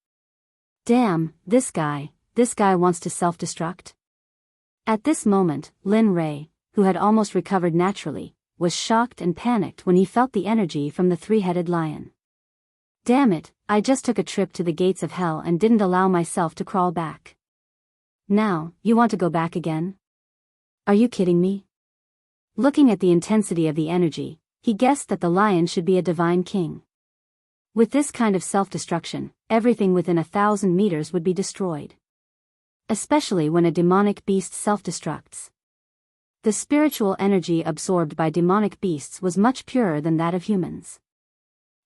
Damn, this guy wants to self-destruct? At this moment, Lin Rei, who had almost recovered naturally, was shocked and panicked when he felt the energy from the three-headed lion. Damn it, I just took a trip to the gates of hell and didn't allow myself to crawl back. Now, you want to go back again? Are you kidding me? Looking at the intensity of the energy, he guessed that the lion should be a divine king. With this kind of self-destruction, everything within 1,000 meters would be destroyed. Especially when a demonic beast self-destructs. The spiritual energy absorbed by demonic beasts was much purer than that of humans.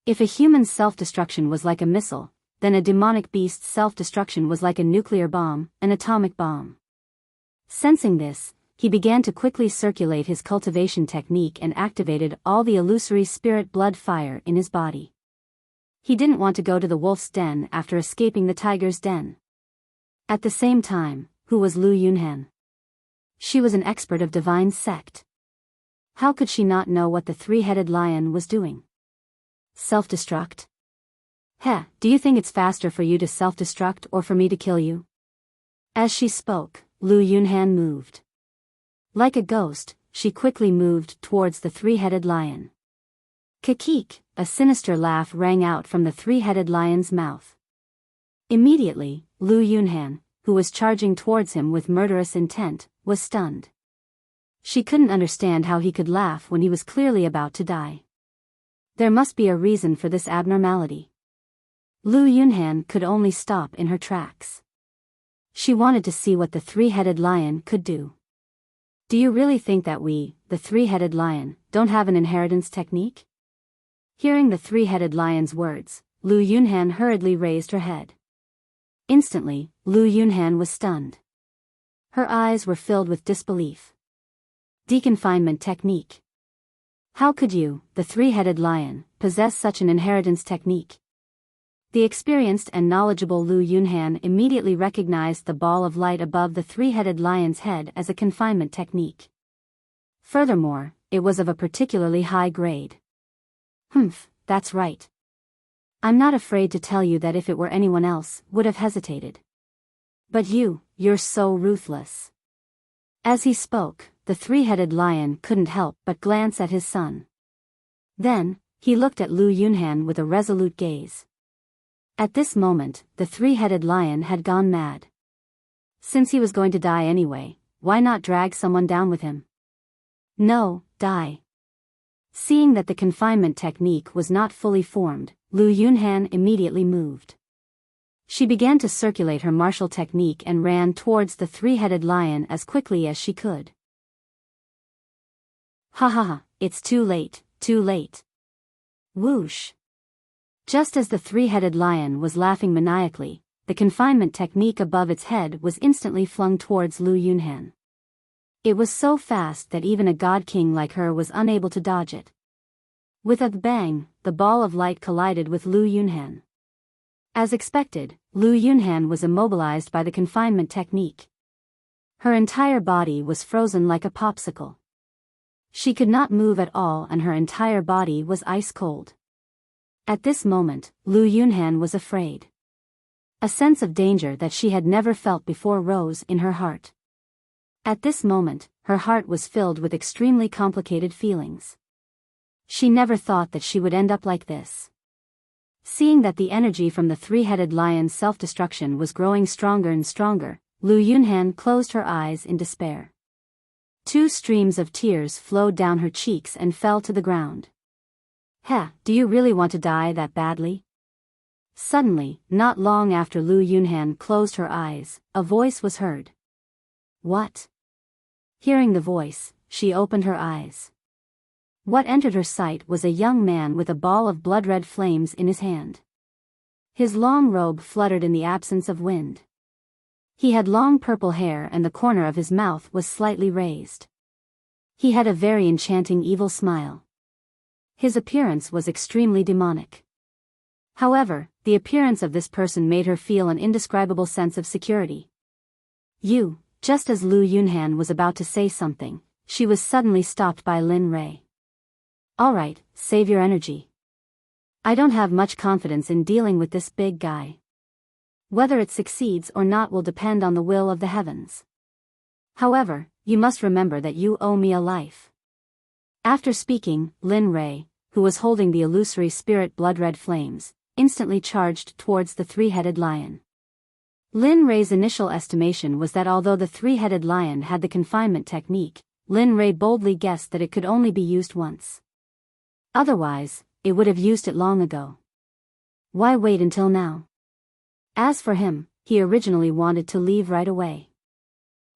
If a human's self-destruction was like a missile, then a demonic beast's self-destruction was like a nuclear bomb, an atomic bomb. Sensing this, he began to quickly circulate his cultivation technique and activated all the illusory spirit blood fire in his body. He didn't want to go to the wolf's den after escaping the tiger's den. At the same time, who was Lu Yunhan? She was an expert of divine Sect. How could she not know what the three-headed lion was doing? Self-destruct? Heh, do you think it's faster for you to self-destruct or for me to kill you? As she spoke, Lu Yunhan moved. Like a ghost, she quickly moved towards the three-headed lion. Kikik, a sinister laugh rang out from the three-headed lion's mouth. Immediately, Lu Yunhan, who was charging towards him with murderous intent, was stunned. She couldn't understand how he could laugh when he was clearly about to die. There must be a reason for this abnormality. Lu Yunhan could only stop in her tracks. She wanted to see what the three-headed lion could do. Do you really think that we, the three-headed lion, don't have an inheritance technique? Hearing the three-headed lion's words, Lu Yunhan hurriedly raised her head. Instantly, Lu Yunhan was stunned. Her eyes were filled with disbelief. Deconfinement technique. How could you, the three-headed lion, possess such an inheritance technique? The experienced and knowledgeable Lu Yunhan immediately recognized the ball of light above the three-headed lion's head as a confinement technique. Furthermore, it was of a particularly high grade. That's right. I'm not afraid to tell you that if it were anyone else, would have hesitated. But you're so ruthless. As he spoke, the three-headed lion couldn't help but glance at his son. Then, he looked at Lu Yunhan with a resolute gaze. At this moment, the three-headed lion had gone mad. Since he was going to die anyway, why not drag someone down with him? No, die. Seeing that the confinement technique was not fully formed, Lu Yunhan immediately moved. She began to circulate her martial technique and ran towards the three-headed lion as quickly as she could. Ha ha ha, it's too late, too late. Whoosh. Just as the three-headed lion was laughing maniacally, the confinement technique above its head was instantly flung towards Lu Yunhan. It was so fast that even a god king like her was unable to dodge it. With a bang, the ball of light collided with Lu Yunhan. As expected, Lu Yunhan was immobilized by the confinement technique. Her entire body was frozen like a popsicle. She could not move at all and her entire body was ice cold. At this moment, Lu Yunhan was afraid. A sense of danger that she had never felt before rose in her heart. At this moment, her heart was filled with extremely complicated feelings. She never thought that she would end up like this. Seeing that the energy from the three-headed lion's self-destruction was growing stronger and stronger, Lu Yunhan closed her eyes in despair. 2 streams of tears flowed down her cheeks and fell to the ground. Do you really want to die that badly? Suddenly, not long after Lu Yunhan closed her eyes, a voice was heard. What? Hearing the voice, she opened her eyes. What entered her sight was a young man with a ball of blood-red flames in his hand. His long robe fluttered in the absence of wind. He had long purple hair and the corner of his mouth was slightly raised. He had a very enchanting evil smile. His appearance was extremely demonic. However, the appearance of this person made her feel an indescribable sense of security. Just as Lu Yunhan was about to say something, she was suddenly stopped by Lin Rei. Alright, save your energy. I don't have much confidence in dealing with this big guy. Whether it succeeds or not will depend on the will of the heavens. However, you must remember that you owe me a life. After speaking, Lin Rei, who was holding the illusory spirit blood-red flames, instantly charged towards the three-headed lion. Lin Rei's initial estimation was that although the three-headed lion had the confinement technique, Lin Rei boldly guessed that it could only be used once. Otherwise, it would have used it long ago. Why wait until now? As for him, he originally wanted to leave right away.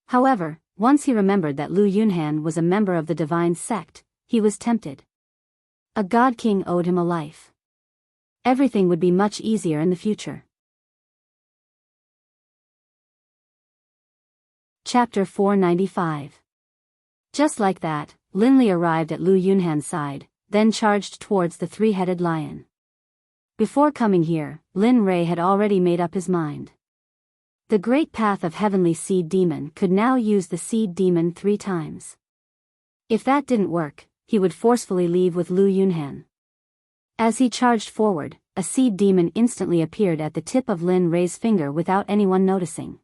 However, once he remembered that Lu Yunhan was a member of the divine sect, he was tempted. A god king owed him a life. Everything would be much easier in the future. Chapter 495. Just like that, Lin Li arrived at Lu Yunhan's side, then charged towards the three-headed lion. Before coming here, Lin Rei had already made up his mind. The great path of heavenly seed demon could now use the seed demon 3 times. If that didn't work, he would forcefully leave with Lu Yunhan. As he charged forward, a seed demon instantly appeared at the tip of Lin Rei's finger without anyone noticing.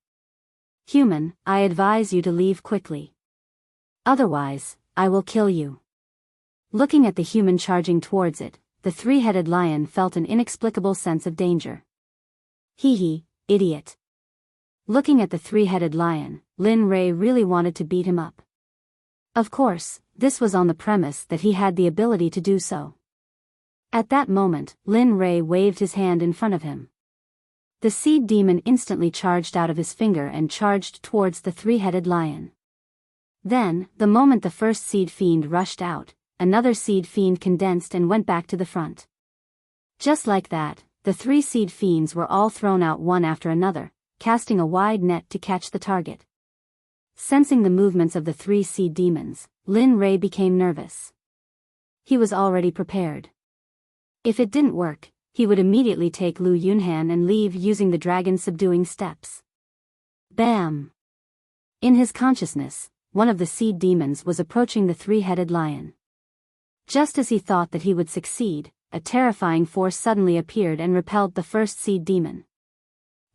Human, I advise you to leave quickly. Otherwise, I will kill you. Looking at the human charging towards it, the three-headed lion felt an inexplicable sense of danger. Hee, idiot. Looking at the three-headed lion, Lin Rei really wanted to beat him up. Of course, this was on the premise that he had the ability to do so. At that moment, Lin Rei waved his hand in front of him. The seed demon instantly charged out of his finger and charged towards the three-headed lion. Then, the moment the first seed fiend rushed out, another seed fiend condensed and went back to the front. Just like that, the 3 seed fiends were all thrown out one after another, casting a wide net to catch the target. Sensing the movements of the 3 seed demons, Lin Rei became nervous. He was already prepared. If it didn't work, he would immediately take Lu Yunhan and leave using the dragon subduing steps. Bam! In his consciousness, one of the seed demons was approaching the three-headed lion. Just as he thought that he would succeed, a terrifying force suddenly appeared and repelled the first seed demon.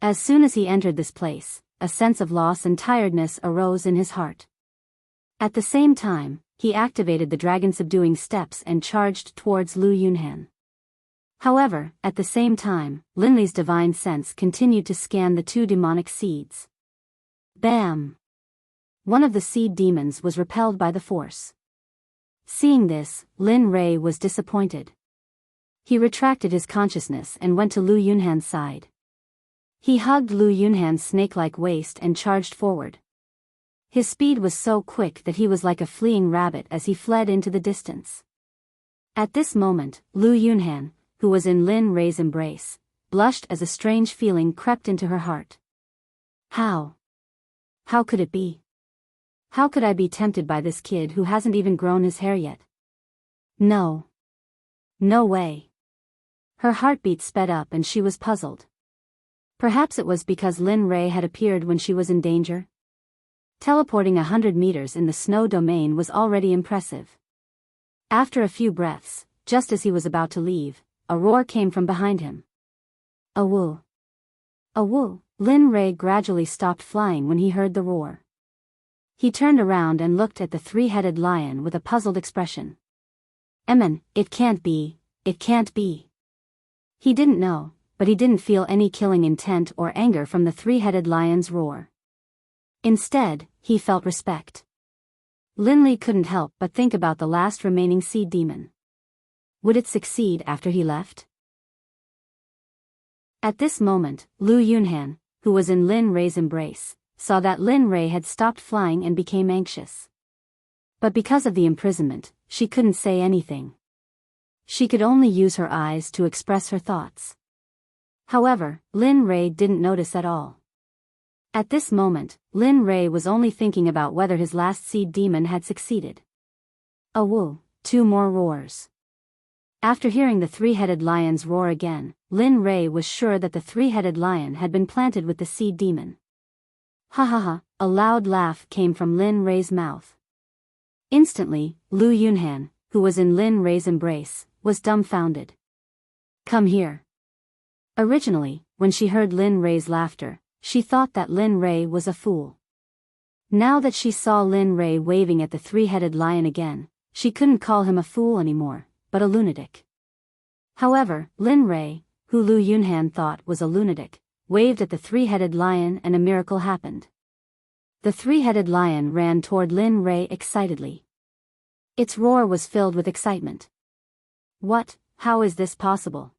As soon as he entered this place, a sense of loss and tiredness arose in his heart. At the same time, he activated the dragon subduing steps and charged towards Lu Yunhan. However, at the same time, Lin Li's divine sense continued to scan the 2 demonic seeds. Bam! One of the seed demons was repelled by the force. Seeing this, Lin Rei was disappointed. He retracted his consciousness and went to Lu Yunhan's side. He hugged Lu Yunhan's snake-like waist and charged forward. His speed was so quick that he was like a fleeing rabbit as he fled into the distance. At this moment, Lu Yunhan, who was in Lin Rei's embrace, blushed as a strange feeling crept into her heart. How could it be? How could I be tempted by this kid who hasn't even grown his hair yet? No way. Her heartbeat sped up and she was puzzled. Perhaps it was because Lin Rei had appeared when she was in danger? Teleporting 100 meters in the snow domain was already impressive. After a few breaths, just as he was about to leave, a roar came from behind him. Awoo! Awoo! Lin Rei gradually stopped flying when he heard the roar. He turned around and looked at the three-headed lion with a puzzled expression. It can't be. He didn't know, but he didn't feel any killing intent or anger from the three-headed lion's roar. Instead, he felt respect. Lin Li couldn't help but think about the last remaining seed demon. Would it succeed after he left? At this moment, Lu Yunhan, who was in Lin Rei's embrace, saw that Lin Rei had stopped flying and became anxious. But because of the imprisonment, she couldn't say anything. She could only use her eyes to express her thoughts. However, Lin Rei didn't notice at all. At this moment, Lin Rei was only thinking about whether his last seed demon had succeeded. Awoo! 2 more roars. After hearing the three-headed lion's roar again, Lin Rei was sure that the three-headed lion had been planted with the seed demon. Ha ha ha! A loud laugh came from Lin Rei's mouth. Instantly, Lu Yunhan, who was in Lin Rei's embrace, was dumbfounded. Come here. Originally, when she heard Lin Rei's laughter, she thought that Lin Rei was a fool. Now that she saw Lin Rei waving at the three-headed lion again, She couldn't call him a fool anymore, but a lunatic. However, Lin Rei, who Lu Yunhan thought was a lunatic, waved at the three-headed lion and a miracle happened. The three-headed lion ran toward Lin Rei excitedly. Its roar was filled with excitement. What? How is this possible?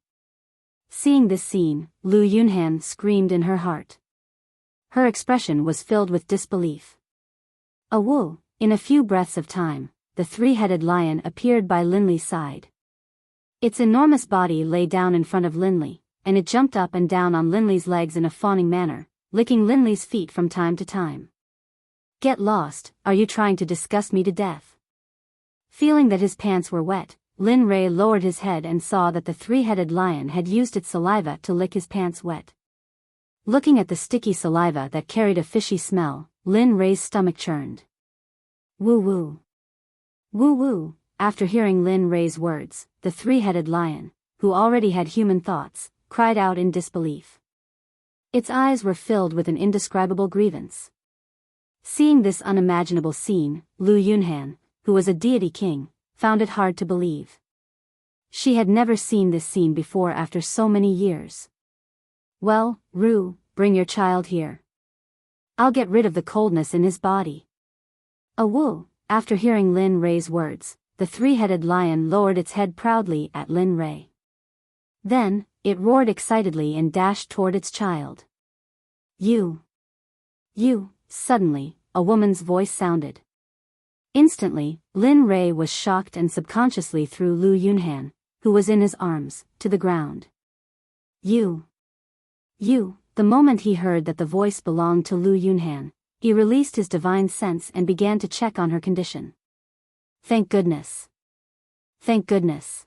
Seeing this scene, Lu Yunhan screamed in her heart. Her expression was filled with disbelief. Awoo! In a few breaths of time, the three-headed lion appeared by Linley's side. Its enormous body lay down in front of Linley, and it jumped up and down on Linley's legs in a fawning manner, licking Linley's feet from time to time. Get lost, are you trying to disgust me to death? Feeling that his pants were wet, Lin Rei lowered his head and saw that the three-headed lion had used its saliva to lick his pants wet. Looking at the sticky saliva that carried a fishy smell, Lin Rei's stomach churned. Woo woo. Woo woo. After hearing Lin Rei's words, the three-headed lion, who already had human thoughts, cried out in disbelief. Its eyes were filled with an indescribable grievance. Seeing this unimaginable scene, Lu Yunhan, who was a deity king, found it hard to believe. She had never seen this scene before after so many years. Well, Ru, bring your child here. I'll get rid of the coldness in his body. Awoo! After hearing Lin Rei's words, the three-headed lion lowered its head proudly at Lin Rei. Then, it roared excitedly and dashed toward its child. You! Suddenly, a woman's voice sounded. Instantly, Lin Rei was shocked and subconsciously threw Lu Yunhan, who was in his arms, to the ground. You! The moment he heard that the voice belonged to Lu Yunhan, he released his divine sense and began to check on her condition. Thank goodness. Thank goodness.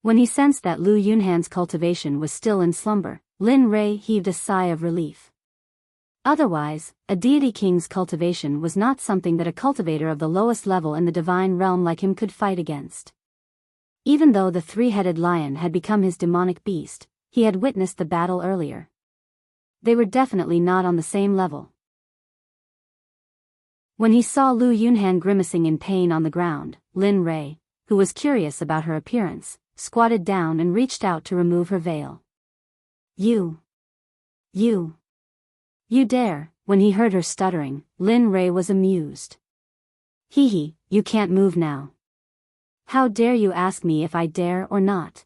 When he sensed that Lu Yunhan's cultivation was still in slumber, Lin Rei heaved a sigh of relief. Otherwise, a deity king's cultivation was not something that a cultivator of the lowest level in the divine realm like him could fight against. Even though the three-headed lion had become his demonic beast, he had witnessed the battle earlier. They were definitely not on the same level. When he saw Lu Yunhan grimacing in pain on the ground, Lin Rei, who was curious about her appearance, squatted down and reached out to remove her veil. You dare! When he heard her stuttering, Lin Rei was amused. Hee, you can't move now. How dare you ask me if I dare or not?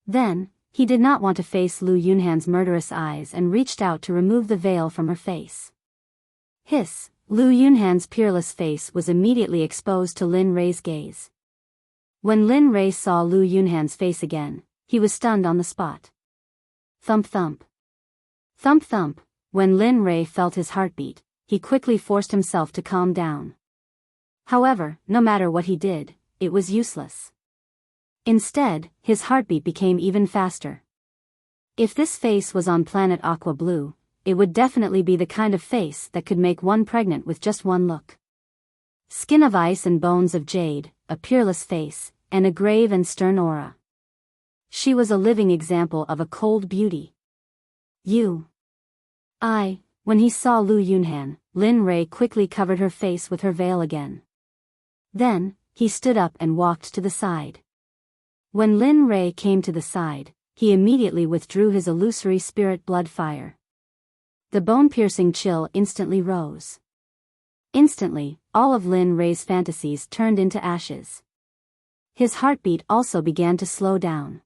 Then, he did not want to face Lu Yunhan's murderous eyes and reached out to remove the veil from her face. Hiss! Lu Yunhan's peerless face was immediately exposed to Lin Rei's gaze. When Lin Rei saw Lu Yunhan's face again, he was stunned on the spot. Thump thump. Thump thump. When Lin Rei felt his heartbeat, he quickly forced himself to calm down. However, no matter what he did, it was useless. Instead, his heartbeat became even faster. If this face was on planet Aqua Blue, it would definitely be the kind of face that could make one pregnant with just one look. Skin of ice and bones of jade, a peerless face, and a grave and stern aura. She was a living example of a cold beauty. When he saw Lu Yunhan, Lin Rei quickly covered her face with her veil again. Then, he stood up and walked to the side. When Lin Rei came to the side, he immediately withdrew his illusory spirit blood fire. The bone-piercing chill instantly rose. Instantly, all of Lin Rei's fantasies turned into ashes. His heartbeat also began to slow down.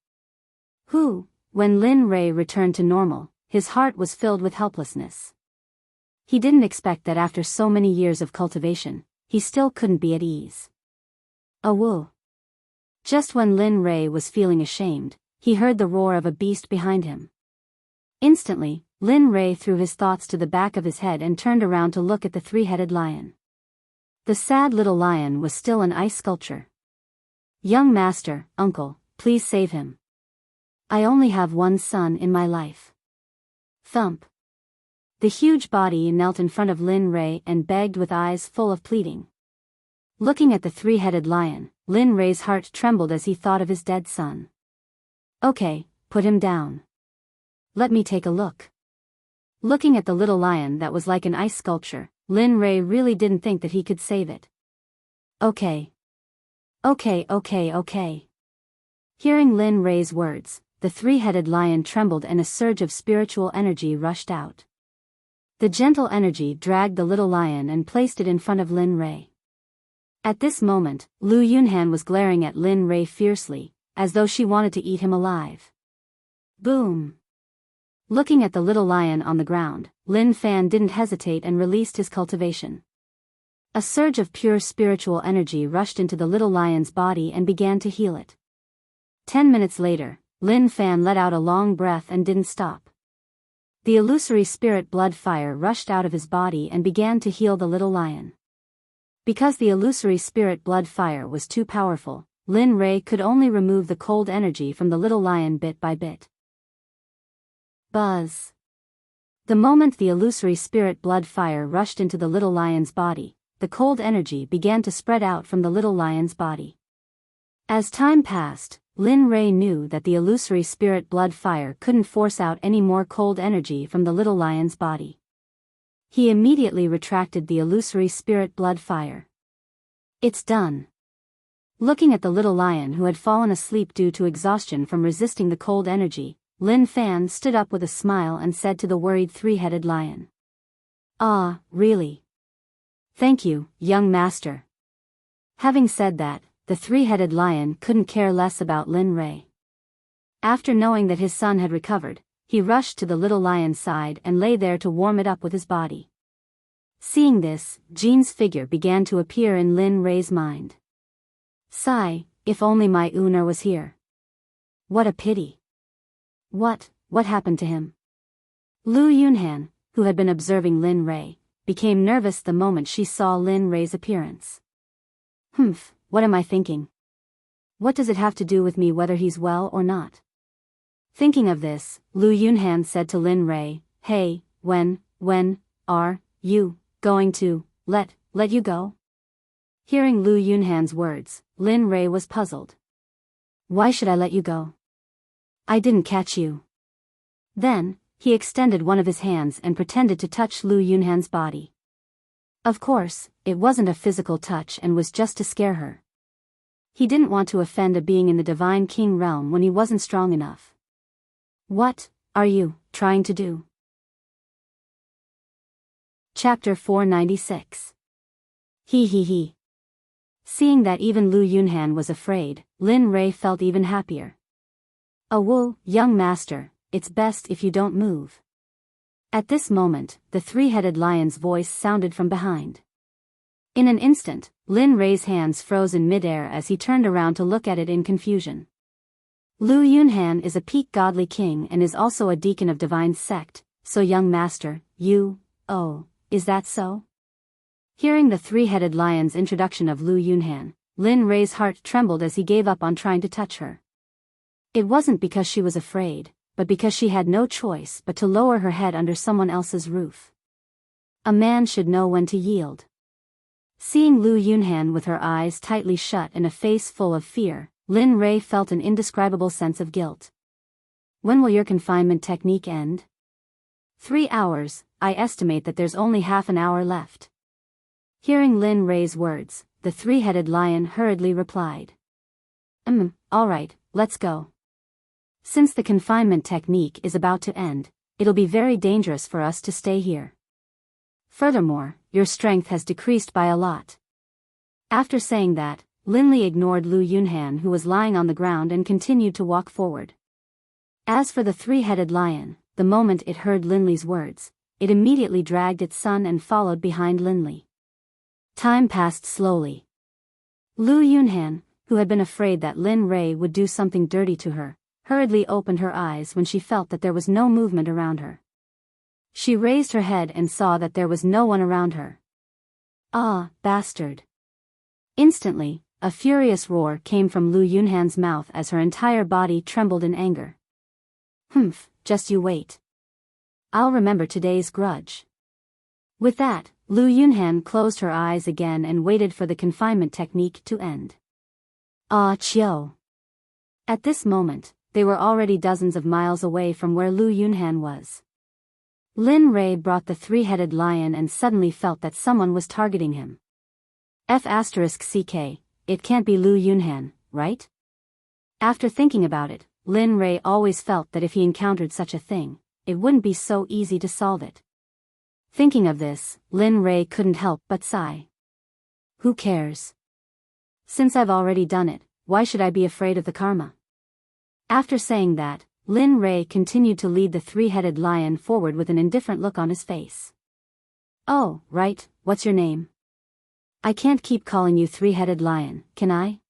When Lin Rei returned to normal, his heart was filled with helplessness. He didn't expect that after so many years of cultivation, he still couldn't be at ease. Awoo! Just when Lin Rei was feeling ashamed, he heard the roar of a beast behind him. Instantly, Lin Rei threw his thoughts to the back of his head and turned around to look at the three-headed lion. The sad little lion was still an ice sculpture. Young master, uncle, please save him. I only have one son in my life. Thump. The huge body knelt in front of Lin Rei and begged with eyes full of pleading. Looking at the three-headed lion, Lin Rei's heart trembled as he thought of his dead son. Okay, put him down. Let me take a look. Looking at the little lion that was like an ice sculpture, Lin Rei really didn't think that he could save it. Okay. Okay, okay, okay. Hearing Lin Ray's words, the three-headed lion trembled and a surge of spiritual energy rushed out. The gentle energy dragged the little lion and placed it in front of Lin Ray. At this moment, Lu Yunhan was glaring at Lin Ray fiercely, as though she wanted to eat him alive. Boom! Looking at the little lion on the ground, Lin Fan didn't hesitate and released his cultivation. A surge of pure spiritual energy rushed into the little lion's body and began to heal it. 10 minutes later, Lin Fan let out a long breath and didn't stop. The illusory spirit blood fire rushed out of his body and began to heal the little lion. Because the illusory spirit blood fire was too powerful, Lin Ray could only remove the cold energy from the little lion bit by bit. Buzz. The moment the illusory spirit blood fire rushed into the little lion's body, the cold energy began to spread out from the little lion's body. As time passed, Lin Ray knew that the illusory spirit blood fire couldn't force out any more cold energy from the little lion's body. He immediately retracted the illusory spirit blood fire. It's done. Looking at the little lion who had fallen asleep due to exhaustion from resisting the cold energy, Lin Fan stood up with a smile and said to the worried three-headed lion. Ah, really? Thank you, young master. Having said that, the three-headed lion couldn't care less about Lin Ray. After knowing that his son had recovered, he rushed to the little lion's side and lay there to warm it up with his body. Seeing this, Jean's figure began to appear in Lin Ray's mind. Sigh, if only my owner was here. What a pity. What happened to him? Lu Yunhan, who had been observing Lin Ray, became nervous the moment she saw Lin Ray's appearance. What am I thinking? What does it have to do with me whether he's well or not? Thinking of this, Lu Yunhan said to Lin Ray, Hey, when are you going to let you go? Hearing Lu Yunhan's words, Lin Ray was puzzled. Why should I let you go? I didn't catch you. Then, he extended one of his hands and pretended to touch Lu Yunhan's body. Of course, it wasn't a physical touch and was just to scare her. He didn't want to offend a being in the Divine King realm when he wasn't strong enough. What are you trying to do? Chapter 496. He. Seeing that even Lu Yunhan was afraid, Lin Ray felt even happier. Whoa, young master, it's best if you don't move. At this moment, the three-headed lion's voice sounded from behind. In an instant, Lin Ray's hands froze in midair as he turned around to look at it in confusion. Lu Yunhan is a peak godly king and is also a deacon of divine sect, so young master, is that so? Hearing the three-headed lion's introduction of Lu Yunhan, Lin Ray's heart trembled as he gave up on trying to touch her. It wasn't because she was afraid, but because she had no choice but to lower her head under someone else's roof. A man should know when to yield. Seeing Lu Yunhan with her eyes tightly shut and a face full of fear, Lin Ray felt an indescribable sense of guilt. When will your confinement technique end? 3 hours, I estimate that there's only half an hour left. Hearing Lin Ray's words, the three-headed lion hurriedly replied. All right, let's go. Since the confinement technique is about to end, it'll be very dangerous for us to stay here. Furthermore, your strength has decreased by a lot. After saying that, Linli ignored Lu Yunhan who was lying on the ground and continued to walk forward. As for the three-headed lion, the moment it heard Linli's words, it immediately dragged its son and followed behind Linli. Time passed slowly. Lu Yunhan, who had been afraid that Lin Ray would do something dirty to her, hurriedly opened her eyes when she felt that there was no movement around her. She raised her head and saw that there was no one around her. Ah, bastard. Instantly, a furious roar came from Lu Yunhan's mouth as her entire body trembled in anger. Just you wait. I'll remember today's grudge. With that, Lu Yunhan closed her eyes again and waited for the confinement technique to end. Ah, Chiao. At this moment, they were already dozens of miles away from where Lu Yunhan was. Lin Ray brought the three-headed lion and suddenly felt that someone was targeting him. F***ck, it can't be Lu Yunhan, right? After thinking about it, Lin Rei always felt that if he encountered such a thing, it wouldn't be so easy to solve it. Thinking of this, Lin Rei couldn't help but sigh. Who cares? Since I've already done it, why should I be afraid of the karma? After saying that, Lin Rei continued to lead the three-headed lion forward with an indifferent look on his face. Oh, right, what's your name? I can't keep calling you three-headed lion, can I?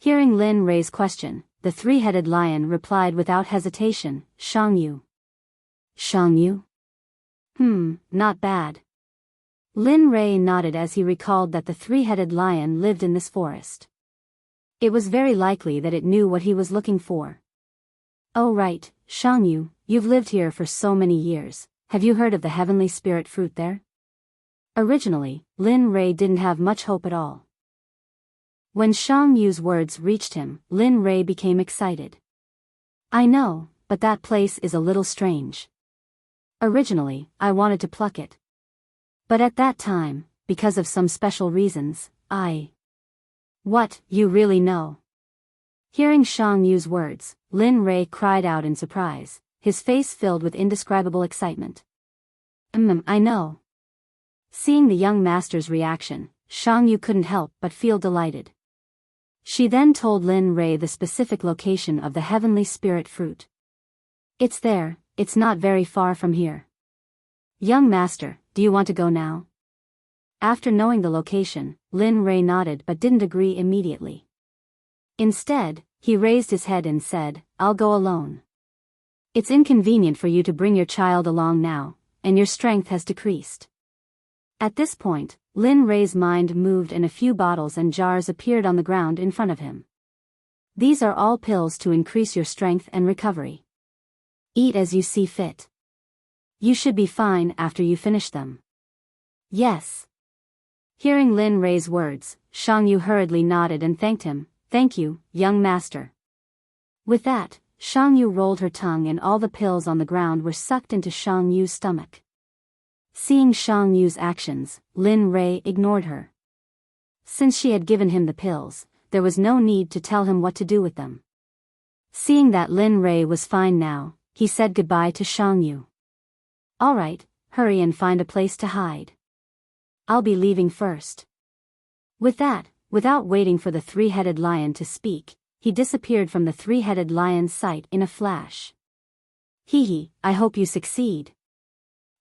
Hearing Lin Rei's question, the three-headed lion replied without hesitation, Shang Yu. Shang Yu? Not bad. Lin Rei nodded as he recalled that the three-headed lion lived in this forest. It was very likely that it knew what he was looking for. Oh right, Shang Yu, you've lived here for so many years, have you heard of the heavenly spirit fruit there? Originally, Lin Rei didn't have much hope at all. When Shang Yu's words reached him, Lin Rei became excited. I know, but that place is a little strange. Originally, I wanted to pluck it. But at that time, because of some special reasons, What, you really know? Hearing Shang Yu's words, Lin Rei cried out in surprise, his face filled with indescribable excitement. I know. Seeing the young master's reaction, Shang Yu couldn't help but feel delighted. She then told Lin Rei the specific location of the heavenly spirit fruit. It's there, it's not very far from here. Young master, do you want to go now? After knowing the location, Lin Rei nodded but didn't agree immediately. Instead, he raised his head and said, I'll go alone. It's inconvenient for you to bring your child along now, and your strength has decreased. At this point, Lin Rei's mind moved and a few bottles and jars appeared on the ground in front of him. These are all pills to increase your strength and recovery. Eat as you see fit. You should be fine after you finish them. Yes. Hearing Lin Rei's words, Shang Yu hurriedly nodded and thanked him. Thank you, young master. With that, Shang Yu rolled her tongue and all the pills on the ground were sucked into Shang Yu's stomach. Seeing Shang Yu's actions, Lin Rei ignored her. Since she had given him the pills, there was no need to tell him what to do with them. Seeing that Lin Rei was fine now, he said goodbye to Shang Yu. All right, hurry and find a place to hide. I'll be leaving first. With that, without waiting for the three-headed lion to speak, he disappeared from the three-headed lion's sight in a flash. Hee, I hope you succeed.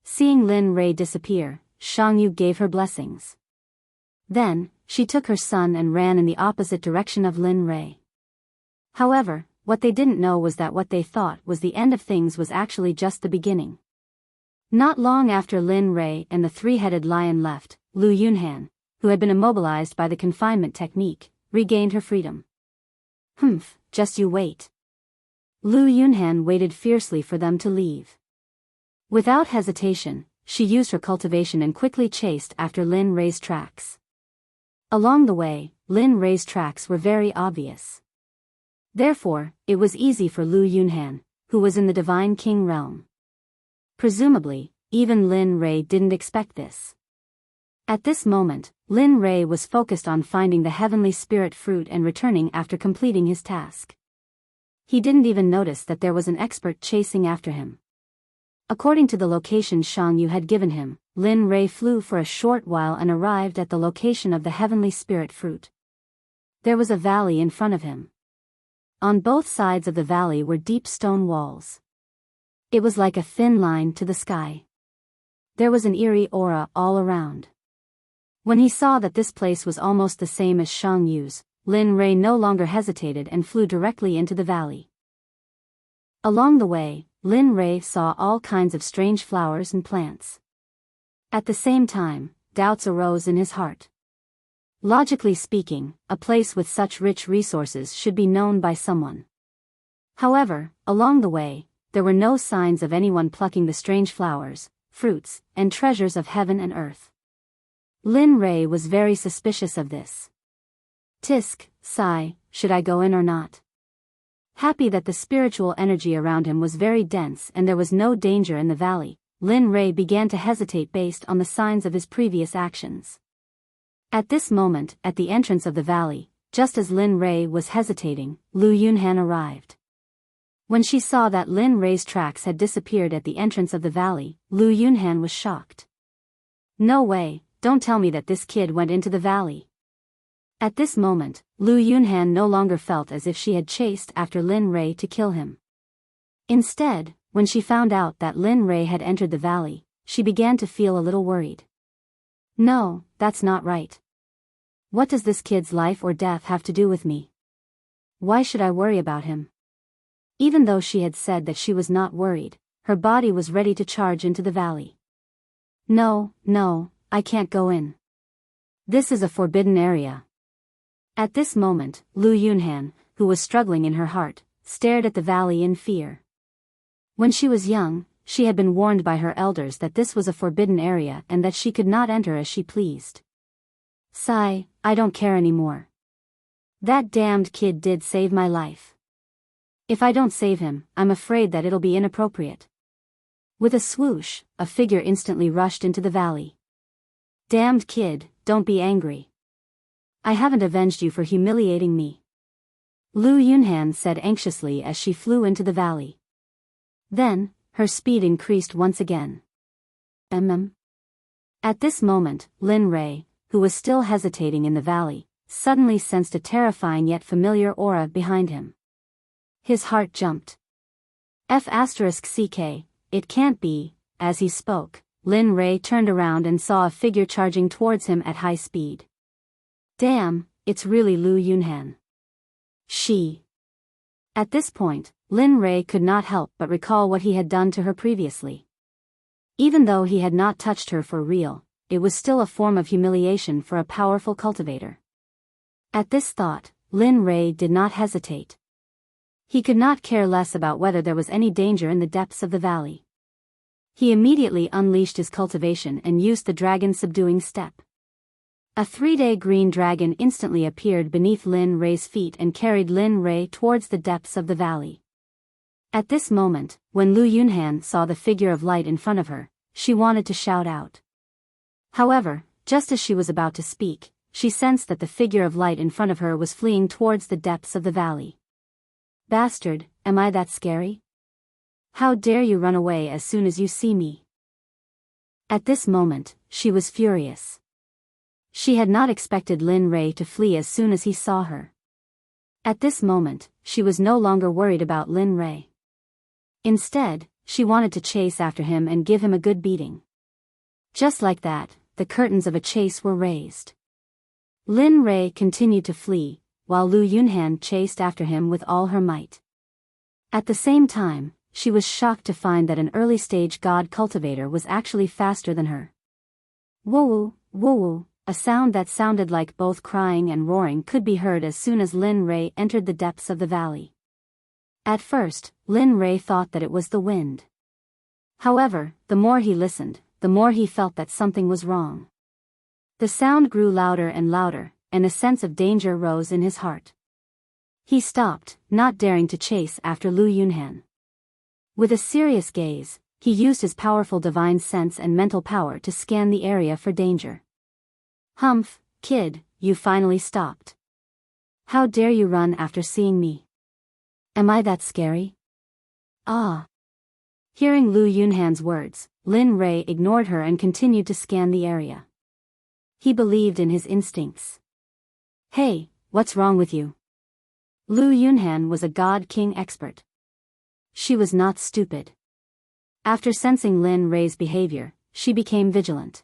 Seeing Lin Rei disappear, Shang Yu gave her blessings. Then, she took her son and ran in the opposite direction of Lin Rei. However, what they didn't know was that what they thought was the end of things was actually just the beginning. Not long after Lin Rei and the three-headed lion left, Lu Yunhan, who had been immobilized by the confinement technique, regained her freedom. Just you wait. Lu Yunhan waited fiercely for them to leave. Without hesitation, she used her cultivation and quickly chased after Lin Rei's tracks. Along the way, Lin Rei's tracks were very obvious. Therefore, it was easy for Lu Yunhan, who was in the Divine King realm. Presumably, even Lin Rei didn't expect this. At this moment, Lin Rei was focused on finding the heavenly spirit fruit and returning after completing his task. He didn't even notice that there was an expert chasing after him. According to the location Shang Yu had given him, Lin Rei flew for a short while and arrived at the location of the heavenly spirit fruit. There was a valley in front of him. On both sides of the valley were deep stone walls. It was like a thin line to the sky. There was an eerie aura all around. When he saw that this place was almost the same as Shang Yu's, Lin Rei no longer hesitated and flew directly into the valley. Along the way, Lin Rei saw all kinds of strange flowers and plants. At the same time, doubts arose in his heart. Logically speaking, a place with such rich resources should be known by someone. However, along the way, there were no signs of anyone plucking the strange flowers, fruits, and treasures of heaven and earth. Lin Rei was very suspicious of this. Tisk, sigh, should I go in or not? Happy that the spiritual energy around him was very dense and there was no danger in the valley, Lin Rei began to hesitate based on the signs of his previous actions. At this moment, at the entrance of the valley, just as Lin Rei was hesitating, Lu Yunhan arrived. When she saw that Lin Rei's tracks had disappeared at the entrance of the valley, Lu Yunhan was shocked. No way, don't tell me that this kid went into the valley. At this moment, Lu Yunhan no longer felt as if she had chased after Lin Rei to kill him. Instead, when she found out that Lin Rei had entered the valley, she began to feel a little worried. No, that's not right. What does this kid's life or death have to do with me? Why should I worry about him? Even though she had said that she was not worried, her body was ready to charge into the valley. No, I can't go in. This is a forbidden area. At this moment, Lu Yunhan, who was struggling in her heart, stared at the valley in fear. When she was young, she had been warned by her elders that this was a forbidden area and that she could not enter as she pleased. Sigh, I don't care anymore. That damned kid did save my life. If I don't save him, I'm afraid that it'll be inappropriate. With a swoosh, a figure instantly rushed into the valley. Damned kid, don't be angry. I haven't avenged you for humiliating me. Lu Yunhan said anxiously as she flew into the valley. Then, her speed increased once again. At this moment, Lin Rei, who was still hesitating in the valley, suddenly sensed a terrifying yet familiar aura behind him. His heart jumped. F***ck, it can't be. As he spoke, Lin Rei turned around and saw a figure charging towards him at high speed. Damn, it's really Lu Yunhan. At this point, Lin Rei could not help but recall what he had done to her previously. Even though he had not touched her for real, it was still a form of humiliation for a powerful cultivator. At this thought, Lin Rei did not hesitate. He could not care less about whether there was any danger in the depths of the valley. He immediately unleashed his cultivation and used the dragon subduing step. A 3-day green dragon instantly appeared beneath Lin Rei's feet and carried Lin Rei towards the depths of the valley. At this moment, when Lu Yunhan saw the figure of light in front of her, she wanted to shout out. However, just as she was about to speak, she sensed that the figure of light in front of her was fleeing towards the depths of the valley. Bastard, am I that scary? How dare you run away as soon as you see me? At this moment, she was furious. She had not expected Lin Rei to flee as soon as he saw her. At this moment, she was no longer worried about Lin Rei. Instead, she wanted to chase after him and give him a good beating. Just like that, the curtains of a chase were raised. Lin Rei continued to flee, while Lu Yunhan chased after him with all her might. At the same time, she was shocked to find that an early-stage god cultivator was actually faster than her. Woo woo, a sound that sounded like both crying and roaring could be heard as soon as Lin Rei entered the depths of the valley. At first, Lin Rei thought that it was the wind. However, the more he listened, the more he felt that something was wrong. The sound grew louder and louder, and a sense of danger rose in his heart. He stopped, not daring to chase after Lu Yunhan. With a serious gaze, he used his powerful divine sense and mental power to scan the area for danger. Humph, kid, you finally stopped. How dare you run after seeing me? Am I that scary? Ah. Hearing Lu Yunhan's words, Lin Rei ignored her and continued to scan the area. He believed in his instincts. Hey, what's wrong with you? Lu Yunhan was a God King expert. She was not stupid. After sensing Lin Rei's behavior, she became vigilant.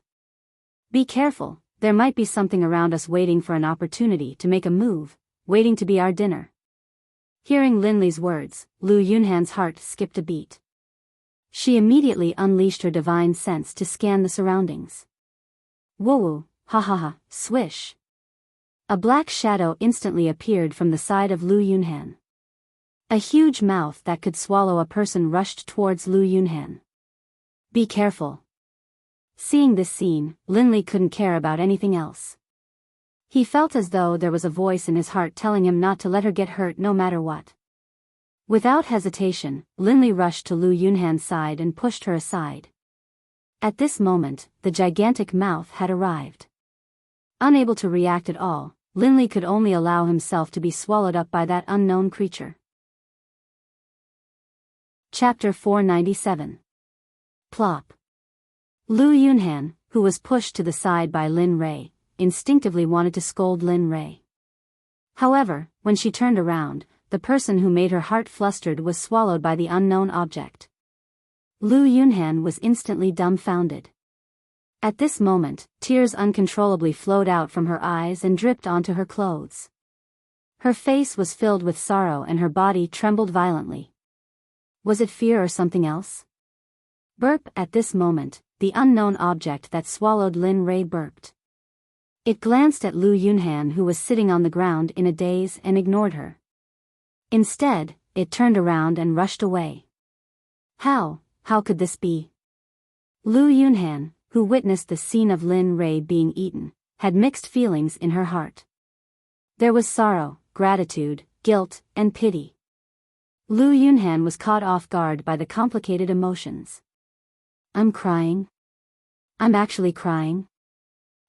Be careful, there might be something around us waiting for an opportunity to make a move, waiting to be our dinner. Hearing Lin Li's words, Lu Yunhan's heart skipped a beat. She immediately unleashed her divine sense to scan the surroundings. Woo, ha, swish. A black shadow instantly appeared from the side of Lu Yunhan. A huge mouth that could swallow a person rushed towards Lu Yunhan. Be careful. Seeing this scene, Lin Li couldn't care about anything else. He felt as though there was a voice in his heart telling him not to let her get hurt no matter what. Without hesitation, Lin Li rushed to Lu Yunhan's side and pushed her aside. At this moment, the gigantic mouth had arrived. Unable to react at all, Linley could only allow himself to be swallowed up by that unknown creature. Chapter 497. Plop. Lu Yunhan, who was pushed to the side by Lin Rei, instinctively wanted to scold Lin Rei. However, when she turned around, the person who made her heart flustered was swallowed by the unknown object. Lu Yunhan was instantly dumbfounded. At this moment, tears uncontrollably flowed out from her eyes and dripped onto her clothes. Her face was filled with sorrow and her body trembled violently. Was it fear or something else? Burp. At this moment, the unknown object that swallowed Lin Rei burped. It glanced at Lu Yunhan, who was sitting on the ground in a daze, and ignored her. Instead, it turned around and rushed away. How could this be? Lu Yunhan, who witnessed the scene of Lin Rei being eaten, had mixed feelings in her heart. There was sorrow, gratitude, guilt, and pity. Lu Yunhan was caught off guard by the complicated emotions. I'm crying. I'm actually crying.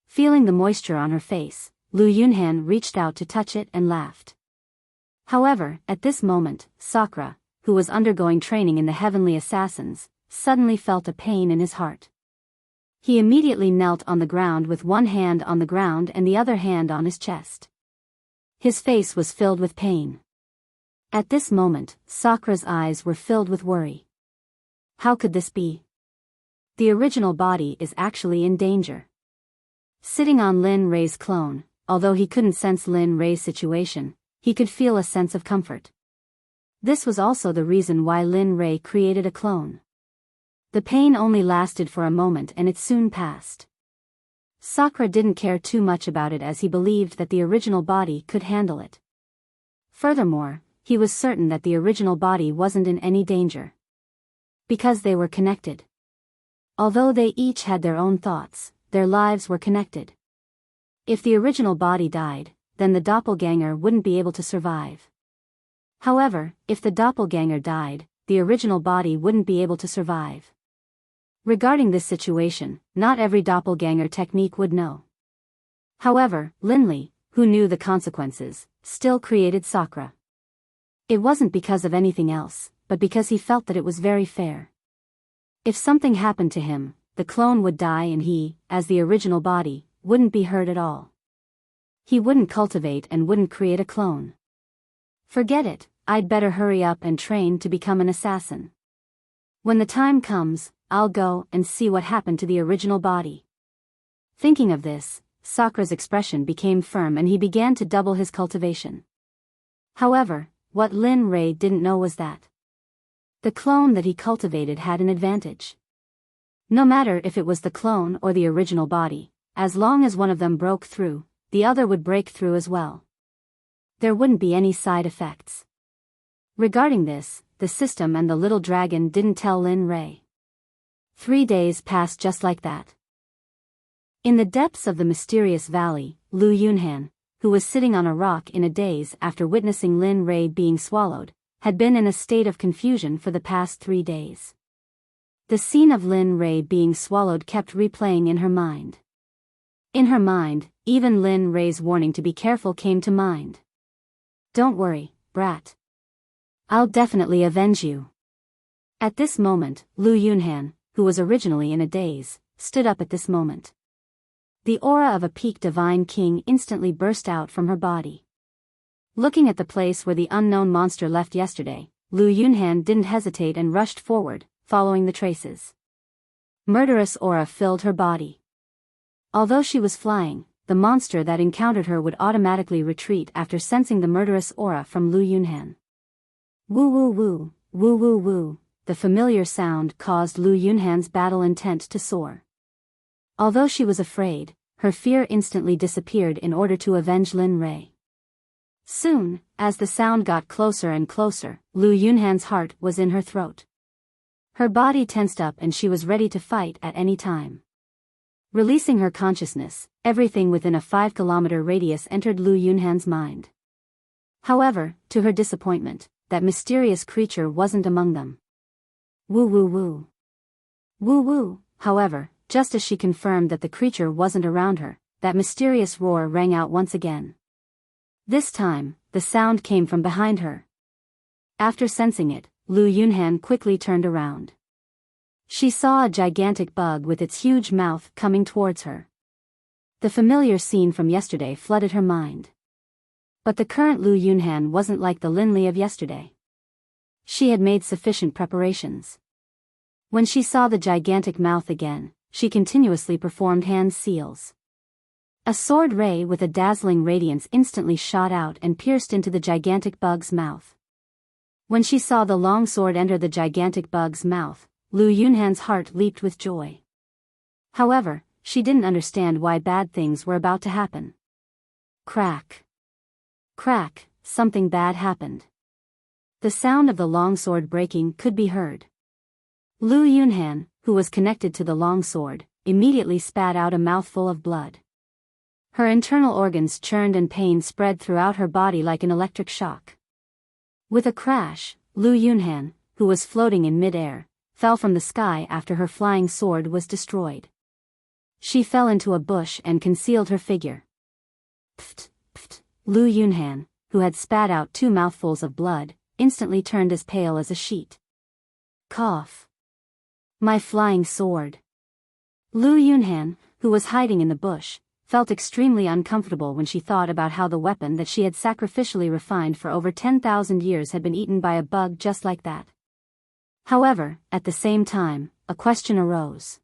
Feeling the moisture on her face, Lu Yunhan reached out to touch it and laughed. However, at this moment, Sakura, who was undergoing training in the Heavenly Assassins, suddenly felt a pain in his heart. He immediately knelt on the ground with one hand on the ground and the other hand on his chest. His face was filled with pain. At this moment, Sakura's eyes were filled with worry. How could this be? The original body is actually in danger. Sitting on Lin Rei's clone, although he couldn't sense Lin Rei's situation, he could feel a sense of comfort. This was also the reason why Lin Rei created a clone. The pain only lasted for a moment and it soon passed. Sakura didn't care too much about it as he believed that the original body could handle it. Furthermore, he was certain that the original body wasn't in any danger. Because they were connected. Although they each had their own thoughts, their lives were connected. If the original body died, then the doppelganger wouldn't be able to survive. However, if the doppelganger died, the original body wouldn't be able to survive. Regarding this situation, not every doppelganger technique would know. However, Linley, who knew the consequences, still created Sakura. It wasn't because of anything else, but because he felt that it was very fair. If something happened to him, the clone would die and he, as the original body, wouldn't be hurt at all. He wouldn't cultivate and wouldn't create a clone. Forget it, I'd better hurry up and train to become an assassin. When the time comes, I'll go and see what happened to the original body. Thinking of this, Sakura's expression became firm and he began to double his cultivation. However, what Lin Rei didn't know was that the clone that he cultivated had an advantage. No matter if it was the clone or the original body, as long as one of them broke through, the other would break through as well. There wouldn't be any side effects. Regarding this, the system and the little dragon didn't tell Lin Rei. 3 days passed just like that. In the depths of the mysterious valley, Lu Yunhan, who was sitting on a rock in a daze after witnessing Lin Rei being swallowed, had been in a state of confusion for the past 3 days. The scene of Lin Rei being swallowed kept replaying in her mind. In her mind, even Lin Rei's warning to be careful came to mind. Don't worry, brat. I'll definitely avenge you. At this moment, Lu Yunhan, who was originally in a daze, stood up at this moment. The aura of a peak divine king instantly burst out from her body. Looking at the place where the unknown monster left yesterday, Lu Yunhan didn't hesitate and rushed forward, following the traces. Murderous aura filled her body. Although she was flying, the monster that encountered her would automatically retreat after sensing the murderous aura from Lu Yunhan. Woo woo woo, woo woo woo, the familiar sound caused Lu Yunhan's battle intent to soar. Although she was afraid, her fear instantly disappeared in order to avenge Lin Rei. Soon, as the sound got closer and closer, Lu Yunhan's heart was in her throat. Her body tensed up and she was ready to fight at any time. Releasing her consciousness, everything within a 5-kilometer radius entered Lu Yunhan's mind. However, to her disappointment, that mysterious creature wasn't among them. Woo woo woo. Woo woo, however, just as she confirmed that the creature wasn't around her, that mysterious roar rang out once again. This time, the sound came from behind her. After sensing it, Lu Yunhan quickly turned around. She saw a gigantic bug with its huge mouth coming towards her. The familiar scene from yesterday flooded her mind. But the current Lu Yunhan wasn't like the Lin Li of yesterday. She had made sufficient preparations. When she saw the gigantic mouth again, she continuously performed hand seals. A sword ray with a dazzling radiance instantly shot out and pierced into the gigantic bug's mouth. When she saw the long sword enter the gigantic bug's mouth, Lu Yunhan's heart leaped with joy. However, she didn't understand why bad things were about to happen. Crack. Crack, something bad happened. The sound of the longsword breaking could be heard. Lu Yunhan, who was connected to the longsword, immediately spat out a mouthful of blood. Her internal organs churned and pain spread throughout her body like an electric shock. With a crash, Lu Yunhan, who was floating in mid-air, fell from the sky after her flying sword was destroyed. She fell into a bush and concealed her figure. Pft, pft. Lu Yunhan, who had spat out 2 mouthfuls of blood, instantly turned as pale as a sheet. Cough. My flying sword. Lu Yunhan, who was hiding in the bush, felt extremely uncomfortable when she thought about how the weapon that she had sacrificially refined for over 10,000 years had been eaten by a bug just like that. However, at the same time, a question arose.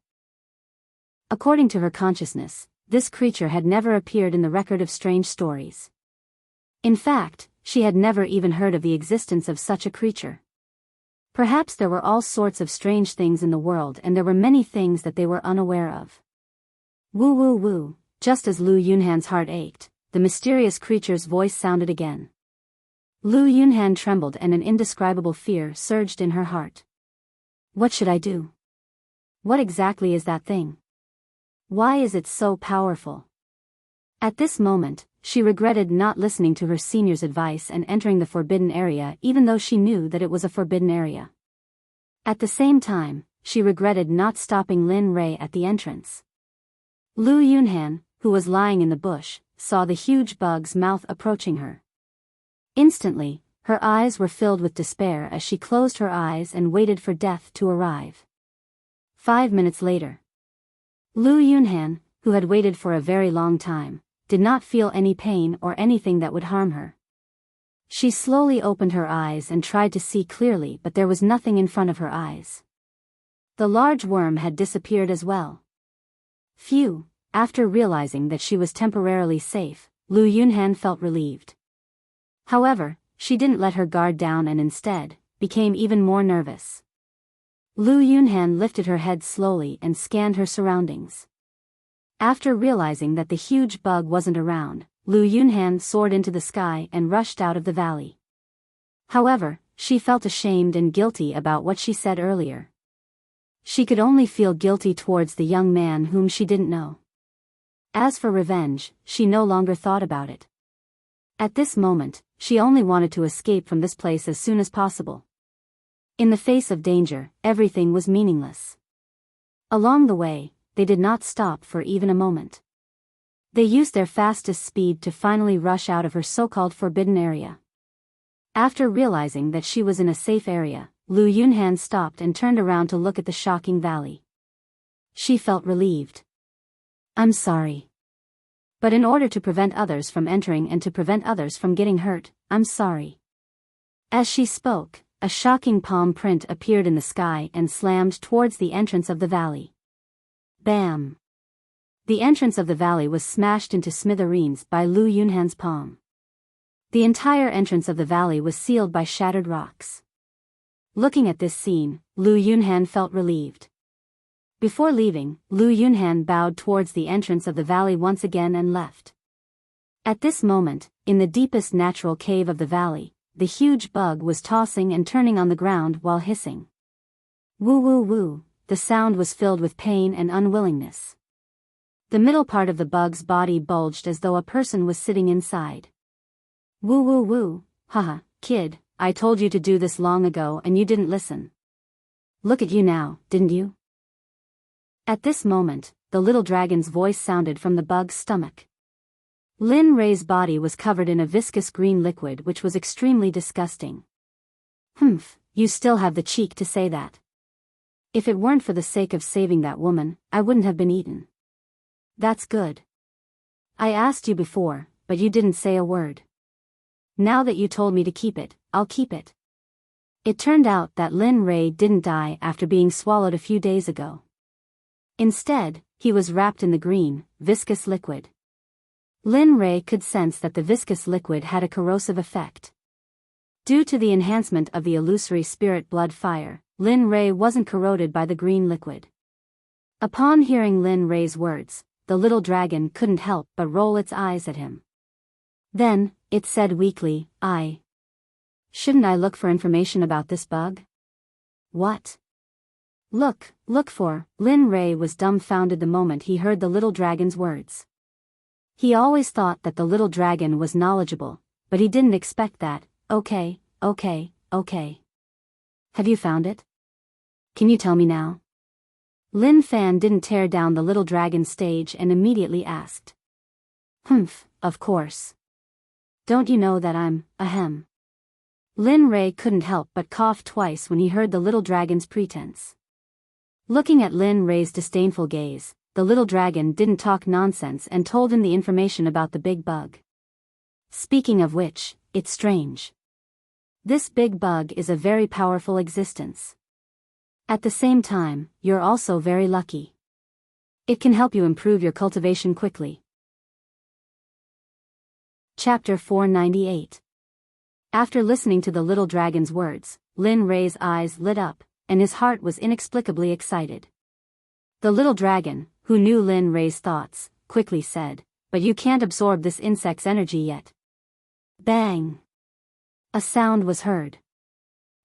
According to her consciousness, this creature had never appeared in the record of strange stories. In fact, she had never even heard of the existence of such a creature. Perhaps there were all sorts of strange things in the world and there were many things that they were unaware of. Woo woo woo, just as Lu Yunhan's heart ached, the mysterious creature's voice sounded again. Lu Yunhan trembled and an indescribable fear surged in her heart. What should I do? What exactly is that thing? Why is it so powerful? At this moment, she regretted not listening to her senior's advice and entering the forbidden area even though she knew that it was a forbidden area. At the same time, she regretted not stopping Lin Ray at the entrance. Lu Yunhan, who was lying in the bush, saw the huge bug's mouth approaching her. Instantly, her eyes were filled with despair as she closed her eyes and waited for death to arrive. 5 minutes later. Lu Yunhan, who had waited for a very long time, did not feel any pain or anything that would harm her. She slowly opened her eyes and tried to see clearly, but there was nothing in front of her eyes. The large worm had disappeared as well. Phew, after realizing that she was temporarily safe, Lu Yunhan felt relieved. However, she didn't let her guard down and instead, became even more nervous. Lu Yunhan lifted her head slowly and scanned her surroundings. After realizing that the huge bug wasn't around, Lu Yunhan soared into the sky and rushed out of the valley. However, she felt ashamed and guilty about what she said earlier. She could only feel guilty towards the young man whom she didn't know. As for revenge, she no longer thought about it. At this moment, she only wanted to escape from this place as soon as possible. In the face of danger, everything was meaningless. Along the way, they did not stop for even a moment. They used their fastest speed to finally rush out of her so-called forbidden area. After realizing that she was in a safe area, Lu Yunhan stopped and turned around to look at the shocking valley. She felt relieved. I'm sorry. But in order to prevent others from entering and to prevent others from getting hurt, I'm sorry. As she spoke, a shocking palm print appeared in the sky and slammed towards the entrance of the valley. Bam! The entrance of the valley was smashed into smithereens by Lu Yunhan's palm. The entire entrance of the valley was sealed by shattered rocks. Looking at this scene, Lu Yunhan felt relieved. Before leaving, Lu Yunhan bowed towards the entrance of the valley once again and left. At this moment, in the deepest natural cave of the valley, the huge bug was tossing and turning on the ground while hissing. Woo woo woo, the sound was filled with pain and unwillingness. The middle part of the bug's body bulged as though a person was sitting inside. Woo woo woo, haha, kid, I told you to do this long ago and you didn't listen. Look at you now, didn't you? At this moment, the little dragon's voice sounded from the bug's stomach. Lin Rei's body was covered in a viscous green liquid which was extremely disgusting. Humph, you still have the cheek to say that. If it weren't for the sake of saving that woman, I wouldn't have been eaten. That's good. I asked you before, but you didn't say a word. Now that you told me to keep it, I'll keep it. It turned out that Lin Rei didn't die after being swallowed a few days ago. Instead, he was wrapped in the green, viscous liquid. Lin Rei could sense that the viscous liquid had a corrosive effect. Due to the enhancement of the illusory spirit blood fire, Lin Rei wasn't corroded by the green liquid. Upon hearing Lin Rei's words, the little dragon couldn't help but roll its eyes at him. Then, it said weakly, Shouldn't I look for information about this bug? What? Look for, Lin Rei was dumbfounded the moment he heard the little dragon's words. He always thought that the little dragon was knowledgeable, but he didn't expect that. Okay. Have you found it? Can you tell me now? Lin Fan didn't tear down the little dragon's stage and immediately asked. Humph, of course. Don't you know that I'm, ahem. Lin Rei couldn't help but cough twice when he heard the little dragon's pretense. Looking at Lin Rei's disdainful gaze, the little dragon didn't talk nonsense and told him the information about the big bug. Speaking of which, it's strange. This big bug is a very powerful existence. At the same time, you're also very lucky. It can help you improve your cultivation quickly. Chapter 498. After listening to the little dragon's words, Lin Rei's eyes lit up, and his heart was inexplicably excited. The little dragon, who knew Lin Rei's thoughts, quickly said, But you can't absorb this insect's energy yet. Bang! A sound was heard.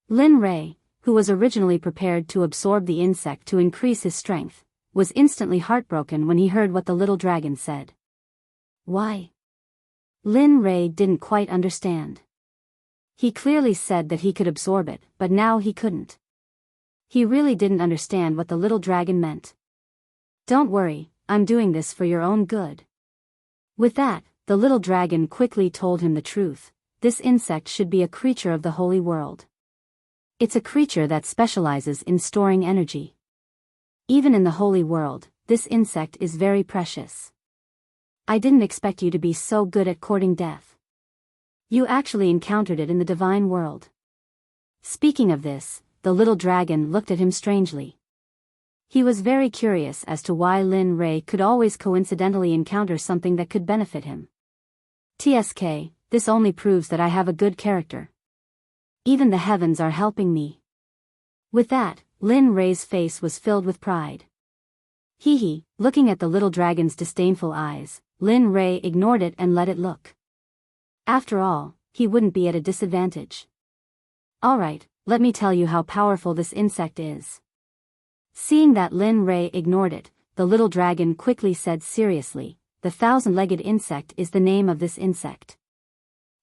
Lin Rei, who was originally prepared to absorb the insect to increase his strength, was instantly heartbroken when he heard what the little dragon said. Why? Lin Rei didn't quite understand. He clearly said that he could absorb it, but now he couldn't. He really didn't understand what the little dragon meant. Don't worry, I'm doing this for your own good. With that, the little dragon quickly told him the truth. This insect should be a creature of the holy world. It's a creature that specializes in storing energy. Even in the holy world, this insect is very precious. I didn't expect you to be so good at courting death. You actually encountered it in the divine world. Speaking of this, the little dragon looked at him strangely. He was very curious as to why Lin Rei could always coincidentally encounter something that could benefit him. TSK, this only proves that I have a good character. Even the heavens are helping me. With that, Lin Rei's face was filled with pride. Looking at the little dragon's disdainful eyes, Lin Rei ignored it and let it look. After all, he wouldn't be at a disadvantage. Alright, let me tell you how powerful this insect is. Seeing that Lin Rei ignored it, the little dragon quickly said seriously, The 1,000-legged insect is the name of this insect.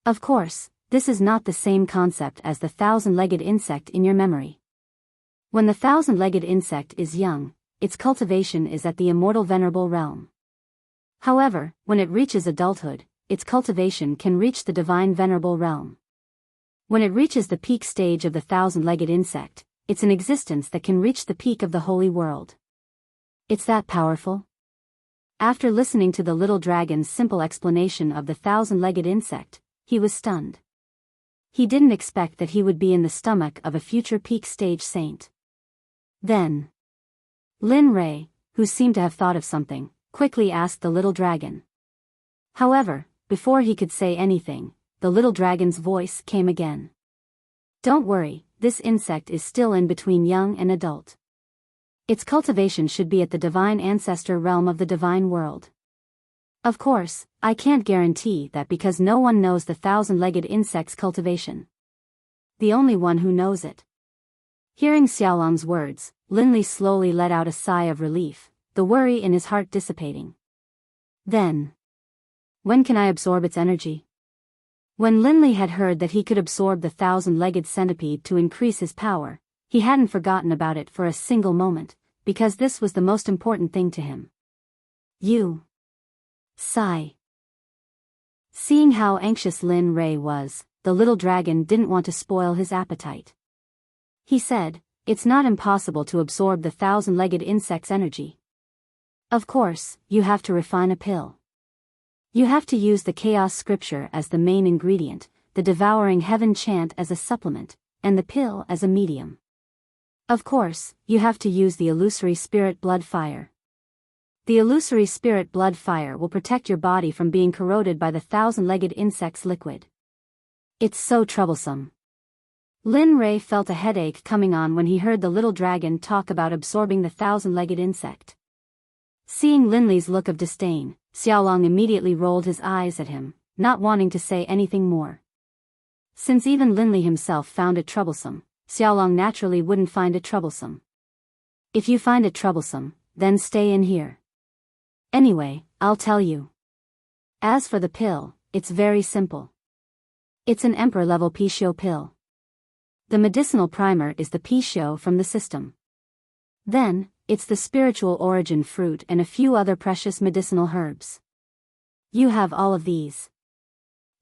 Of course, this is not the same concept as the 1,000-legged insect in your memory. When the 1,000-legged insect is young, its cultivation is at the immortal venerable realm. However, when it reaches adulthood, its cultivation can reach the divine venerable realm. When it reaches the peak stage of the 1,000-legged insect, it's an existence that can reach the peak of the holy world. It's that powerful? After listening to the little dragon's simple explanation of the 1,000-legged insect, he was stunned. He didn't expect that he would be in the stomach of a future peak stage saint. Then, Lin Rei, who seemed to have thought of something, quickly asked the little dragon. However, before he could say anything, the little dragon's voice came again. Don't worry, this insect is still in between young and adult. Its cultivation should be at the divine ancestor realm of the divine world. Of course, I can't guarantee that because no one knows the 1,000-legged insect's cultivation. The only one who knows it. Hearing Xiaolong's words, Lin Li slowly let out a sigh of relief, the worry in his heart dissipating. Then, when can I absorb its energy? When Lin Li had heard that he could absorb the 1,000-legged centipede to increase his power, he hadn't forgotten about it for a single moment, because this was the most important thing to him. You. Sigh. Seeing how anxious Lin Ray was, the little dragon didn't want to spoil his appetite. He said, "It's not impossible to absorb the 1,000-legged insect's energy. Of course, you have to refine a pill. You have to use the chaos scripture as the main ingredient, the devouring heaven chant as a supplement, and the pill as a medium. Of course, you have to use the illusory spirit blood fire. The illusory spirit blood fire will protect your body from being corroded by the 1,000-legged insect's liquid. It's so troublesome." Lin Ray felt a headache coming on when he heard the little dragon talk about absorbing the 1,000-legged insect. Seeing Linley's look of disdain, Xiaolong immediately rolled his eyes at him, not wanting to say anything more. Since even Linley himself found it troublesome, Xiaolong naturally wouldn't find it troublesome. "If you find it troublesome, then stay in here. Anyway, I'll tell you. As for the pill, it's very simple. It's an emperor-level Pixiu pill. The medicinal primer is the Pixiu from the system. Then, it's the spiritual origin fruit and a few other precious medicinal herbs. You have all of these."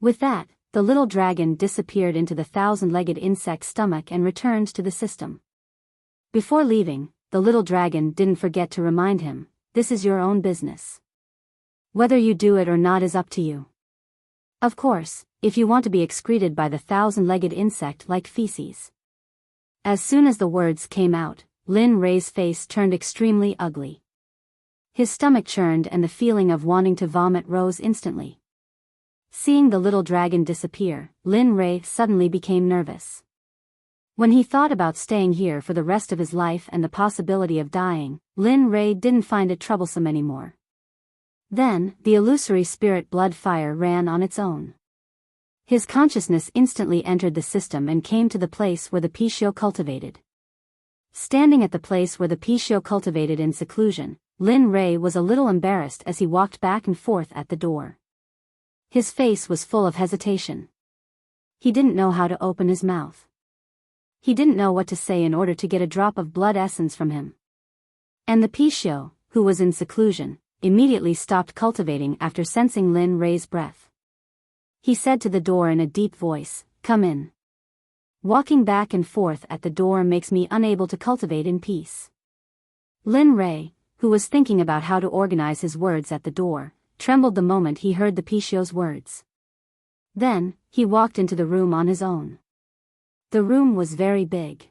With that, the little dragon disappeared into the 1,000-legged insect's stomach and returned to the system. Before leaving, the little dragon didn't forget to remind him, "This is your own business. Whether you do it or not is up to you. Of course, if you want to be excreted by the 1,000-legged insect like feces." As soon as the words came out, Lin Ray's face turned extremely ugly. His stomach churned and the feeling of wanting to vomit rose instantly. Seeing the little dragon disappear, Lin Ray suddenly became nervous. When he thought about staying here for the rest of his life and the possibility of dying, Lin Ray didn't find it troublesome anymore. Then, the illusory spirit blood fire ran on its own. His consciousness instantly entered the system and came to the place where the Pixiu cultivated. Standing at the place where the Pixiu cultivated in seclusion, Lin Ray was a little embarrassed as he walked back and forth at the door. His face was full of hesitation. He didn't know how to open his mouth. He didn't know what to say in order to get a drop of blood essence from him. And the Pixiu, who was in seclusion, immediately stopped cultivating after sensing Lin Ray's breath. He said to the door in a deep voice, "Come in. Walking back and forth at the door makes me unable to cultivate in peace." Lin Ray, who was thinking about how to organize his words at the door, trembled the moment he heard the Pixiu's words. Then, he walked into the room on his own. The room was very big.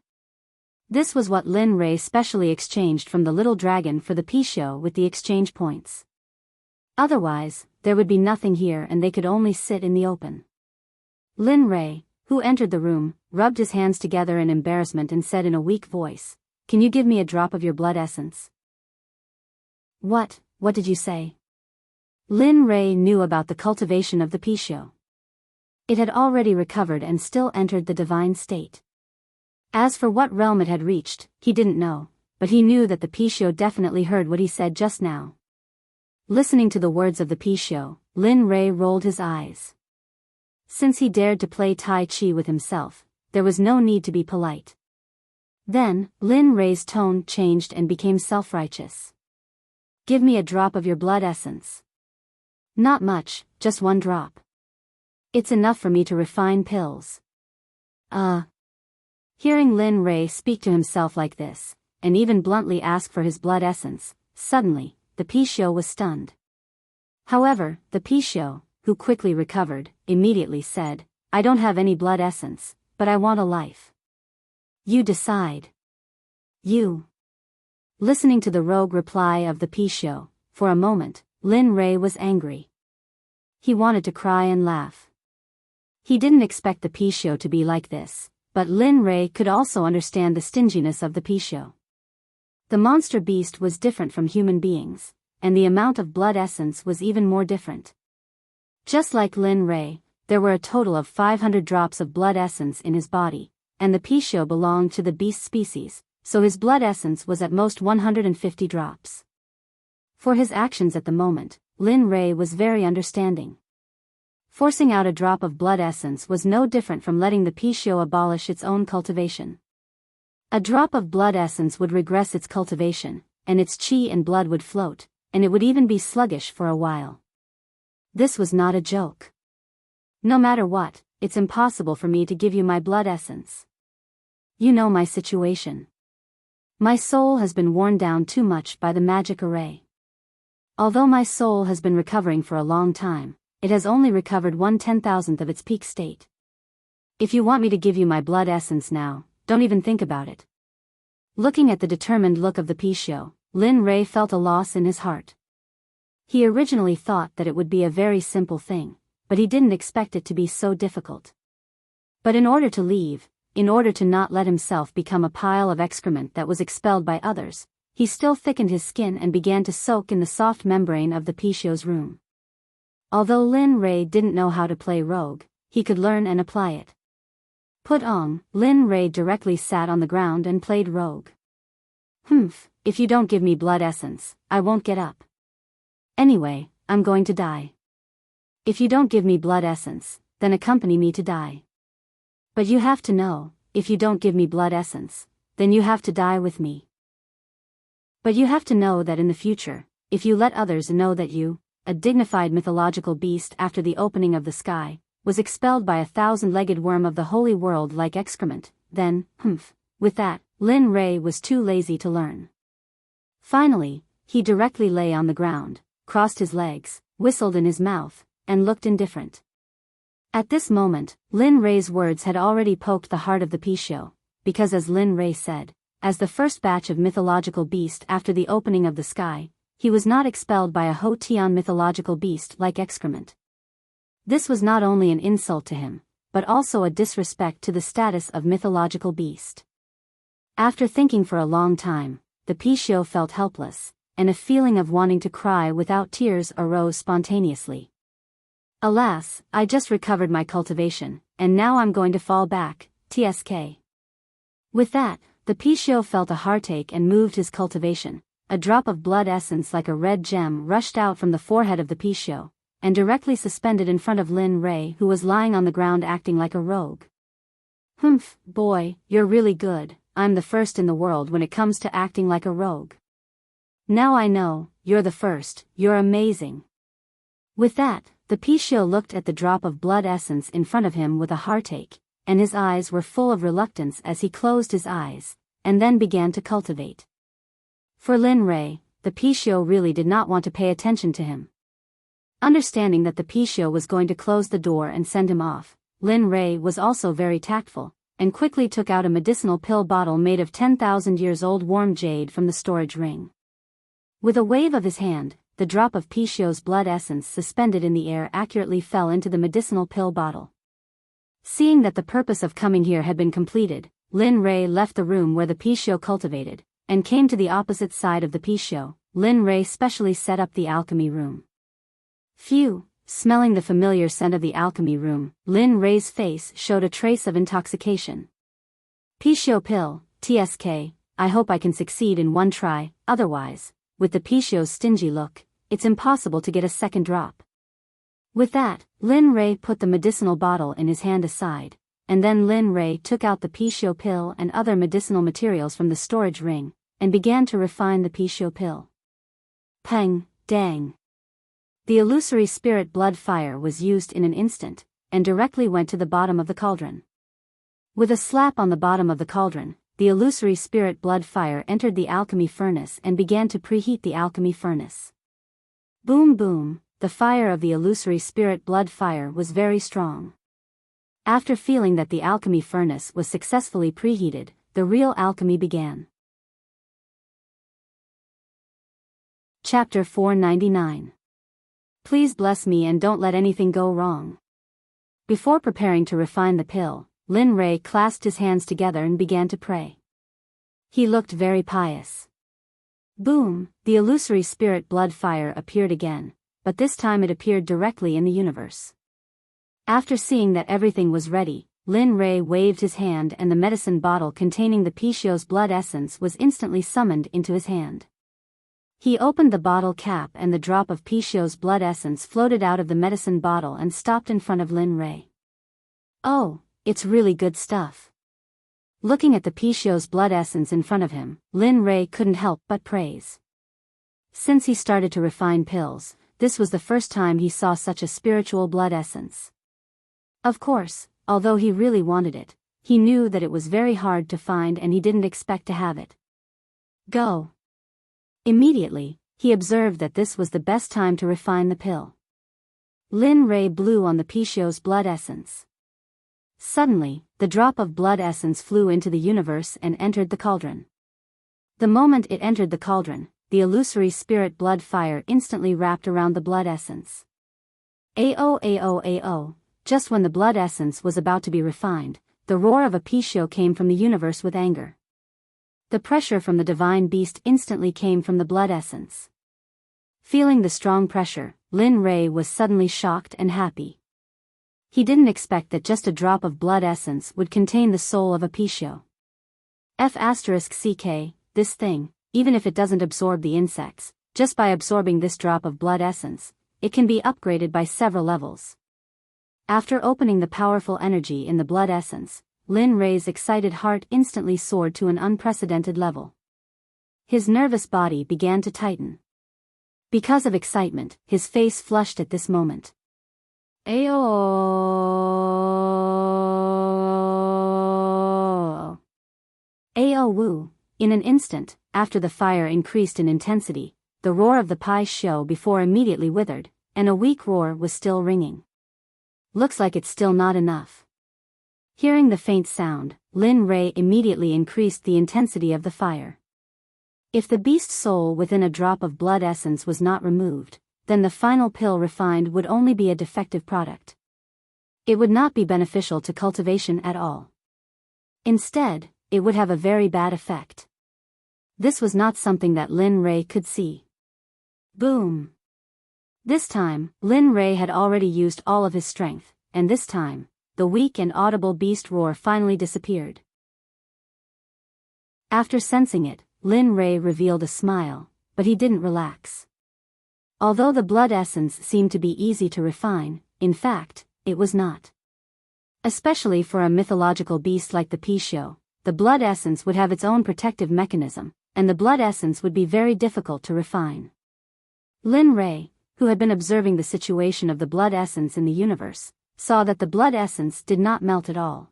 This was what Lin Ray specially exchanged from the little dragon for the Pixiu with the exchange points. Otherwise, there would be nothing here and they could only sit in the open. Lin Ray, who entered the room, rubbed his hands together in embarrassment and said in a weak voice, "Can you give me a drop of your blood essence?" What did you say?" Lin Ray knew about the cultivation of the Pixiu. It had already recovered and still entered the divine state. As for what realm it had reached, he didn't know, but he knew that the Pixiu definitely heard what he said just now. Listening to the words of the Pixiu, Lin Ray rolled his eyes. Since he dared to play Tai Chi with himself, there was no need to be polite. Then, Lin Ray's tone changed and became self-righteous. "Give me a drop of your blood essence." "Not much, just 1 drop. It's enough for me to refine pills." Hearing Lin Ray speak to himself like this, and even bluntly ask for his blood essence, suddenly, the Pixiu was stunned. However, the Pixiu, who quickly recovered, immediately said, "I don't have any blood essence, but I want a life." "You decide." "You." Listening to the rogue reply of the Pixiu, for a moment, Lin Ray was angry. He wanted to cry and laugh. He didn't expect the Pixiu to be like this, but Lin Ray could also understand the stinginess of the Pixiu. The monster beast was different from human beings, and the amount of blood essence was even more different. Just like Lin Ray, there were a total of 500 drops of blood essence in his body, and the Pixiu belonged to the beast species, so his blood essence was at most 150 drops. For his actions at the moment, Lin Ray was very understanding. Forcing out a drop of blood essence was no different from letting the Pixiu abolish its own cultivation. A drop of blood essence would regress its cultivation, and its qi and blood would float, and it would even be sluggish for a while. This was not a joke. No matter what, it's impossible for me to give you my blood essence. You know my situation. My soul has been worn down too much by the magic array. Although my soul has been recovering for a long time, it has only recovered 1/10,000th of its peak state. If you want me to give you my blood essence now, don't even think about it. Looking at the determined look of the Pishio, Lin Rei felt a loss in his heart. He originally thought that it would be a very simple thing, but he didn't expect it to be so difficult. But in order to leave, in order to not let himself become a pile of excrement that was expelled by others, he still thickened his skin and began to soak in the soft membrane of the Pishio's room. Although Lin Rei didn't know how to play rogue, he could learn and apply it. Put on, Lin Rei directly sat on the ground and played rogue. If you don't give me blood essence, I won't get up. Anyway, I'm going to die. If you don't give me blood essence, then accompany me to die. But you have to know, if you don't give me blood essence, then you have to die with me. But you have to know that in the future, if you let others know that you, a dignified mythological beast after the opening of the sky, was expelled by a 1,000-legged worm of the holy world like excrement, then, with that, Lin Rei was too lazy to learn. Finally, he directly lay on the ground, crossed his legs, whistled in his mouth, and looked indifferent. At this moment, Lin Rei's words had already poked the heart of the Pishio, because as Lin Rei said, as the first batch of mythological beast after the opening of the sky, he was not expelled by a Hotian mythological beast like excrement. This was not only an insult to him, but also a disrespect to the status of mythological beast. After thinking for a long time, the Pishio felt helpless, and a feeling of wanting to cry without tears arose spontaneously. Alas, I just recovered my cultivation, and now I'm going to fall back, tsk. With that, the Pishio felt a heartache and moved his cultivation. A drop of blood essence like a red gem rushed out from the forehead of the Pishio, and directly suspended in front of Lin Rei, who was lying on the ground acting like a rogue. Boy, you're really good. I'm the first in the world when it comes to acting like a rogue. Now I know, you're the first, you're amazing. With that, the Pishio looked at the drop of blood essence in front of him with a heartache, and his eyes were full of reluctance as he closed his eyes, and then began to cultivate. For Lin Rei, the Pishio really did not want to pay attention to him. Understanding that the Pishio was going to close the door and send him off, Lin Rei was also very tactful, and quickly took out a medicinal pill bottle made of 10,000 years old warm jade from the storage ring. With a wave of his hand, the drop of Pishio's blood essence suspended in the air accurately fell into the medicinal pill bottle. Seeing that the purpose of coming here had been completed, Lin Rei left the room where the Pishio cultivated, and came to the opposite side of the Pishio. Lin Rei specially set up the alchemy room. Phew, smelling the familiar scent of the alchemy room, Lin Rei's face showed a trace of intoxication. Pishio pill, tsk, I hope I can succeed in one try, otherwise, with the Pishio's stingy look, it's impossible to get a second drop. With that, Lin Rei put the medicinal bottle in his hand aside, and then Lin Rei took out the Pishio pill and other medicinal materials from the storage ring, and began to refine the Pishio pill. Peng, dang. The illusory spirit blood fire was used in an instant, and directly went to the bottom of the cauldron. With a slap on the bottom of the cauldron, the illusory spirit blood fire entered the alchemy furnace and began to preheat the alchemy furnace. Boom boom, the fire of the illusory spirit blood fire was very strong. After feeling that the alchemy furnace was successfully preheated, the real alchemy began. Chapter 499. Please bless me and don't let anything go wrong. Before preparing to refine the pill, Lin Rei clasped his hands together and began to pray. He looked very pious. Boom, the illusory spirit blood fire appeared again, but this time it appeared directly in the universe. After seeing that everything was ready, Lin Rei waved his hand and the medicine bottle containing the Pishio's blood essence was instantly summoned into his hand. He opened the bottle cap and the drop of Pishio's blood essence floated out of the medicine bottle and stopped in front of Lin Rei. Oh, it's really good stuff. Looking at the Pishio's blood essence in front of him, Lin Rei couldn't help but praise. Since he started to refine pills, this was the first time he saw such a spiritual blood essence. Of course, although he really wanted it, he knew that it was very hard to find and he didn't expect to have it. Go. Immediately, he observed that this was the best time to refine the pill. Lin Ray blew on the Pishio's blood essence. Suddenly, the drop of blood essence flew into the universe and entered the cauldron. The moment it entered the cauldron, the illusory spirit blood fire instantly wrapped around the blood essence. Ao, just when the blood essence was about to be refined, the roar of a Pishio came from the universe with anger. The pressure from the divine beast instantly came from the blood essence. Feeling the strong pressure, Lin Ray was suddenly shocked and happy. He didn't expect that just a drop of blood essence would contain the soul of a Pishio. F***ck, this thing, even if it doesn't absorb the insects, just by absorbing this drop of blood essence, it can be upgraded by several levels. After opening the powerful energy in the blood essence, Lin Ray's excited heart instantly soared to an unprecedented level. His nervous body began to tighten. Because of excitement, his face flushed at this moment. Ao woo. In an instant, after the fire increased in intensity, the roar of the pie show before immediately withered, and a weak roar was still ringing. Looks like it's still not enough. Hearing the faint sound, Lin Ray immediately increased the intensity of the fire. If the beast soul within a drop of blood essence was not removed, then the final pill refined would only be a defective product. It would not be beneficial to cultivation at all. Instead, it would have a very bad effect. This was not something that Lin Ray could see. Boom! This time, Lin Ray had already used all of his strength, and this time, the weak and audible beast roar finally disappeared. After sensing it, Lin Ray revealed a smile, but he didn't relax. Although the blood essence seemed to be easy to refine, in fact, it was not. Especially for a mythological beast like the Pishio, the blood essence would have its own protective mechanism, and the blood essence would be very difficult to refine. Lin Ray, who had been observing the situation of the blood essence in the universe, saw that the blood essence did not melt at all.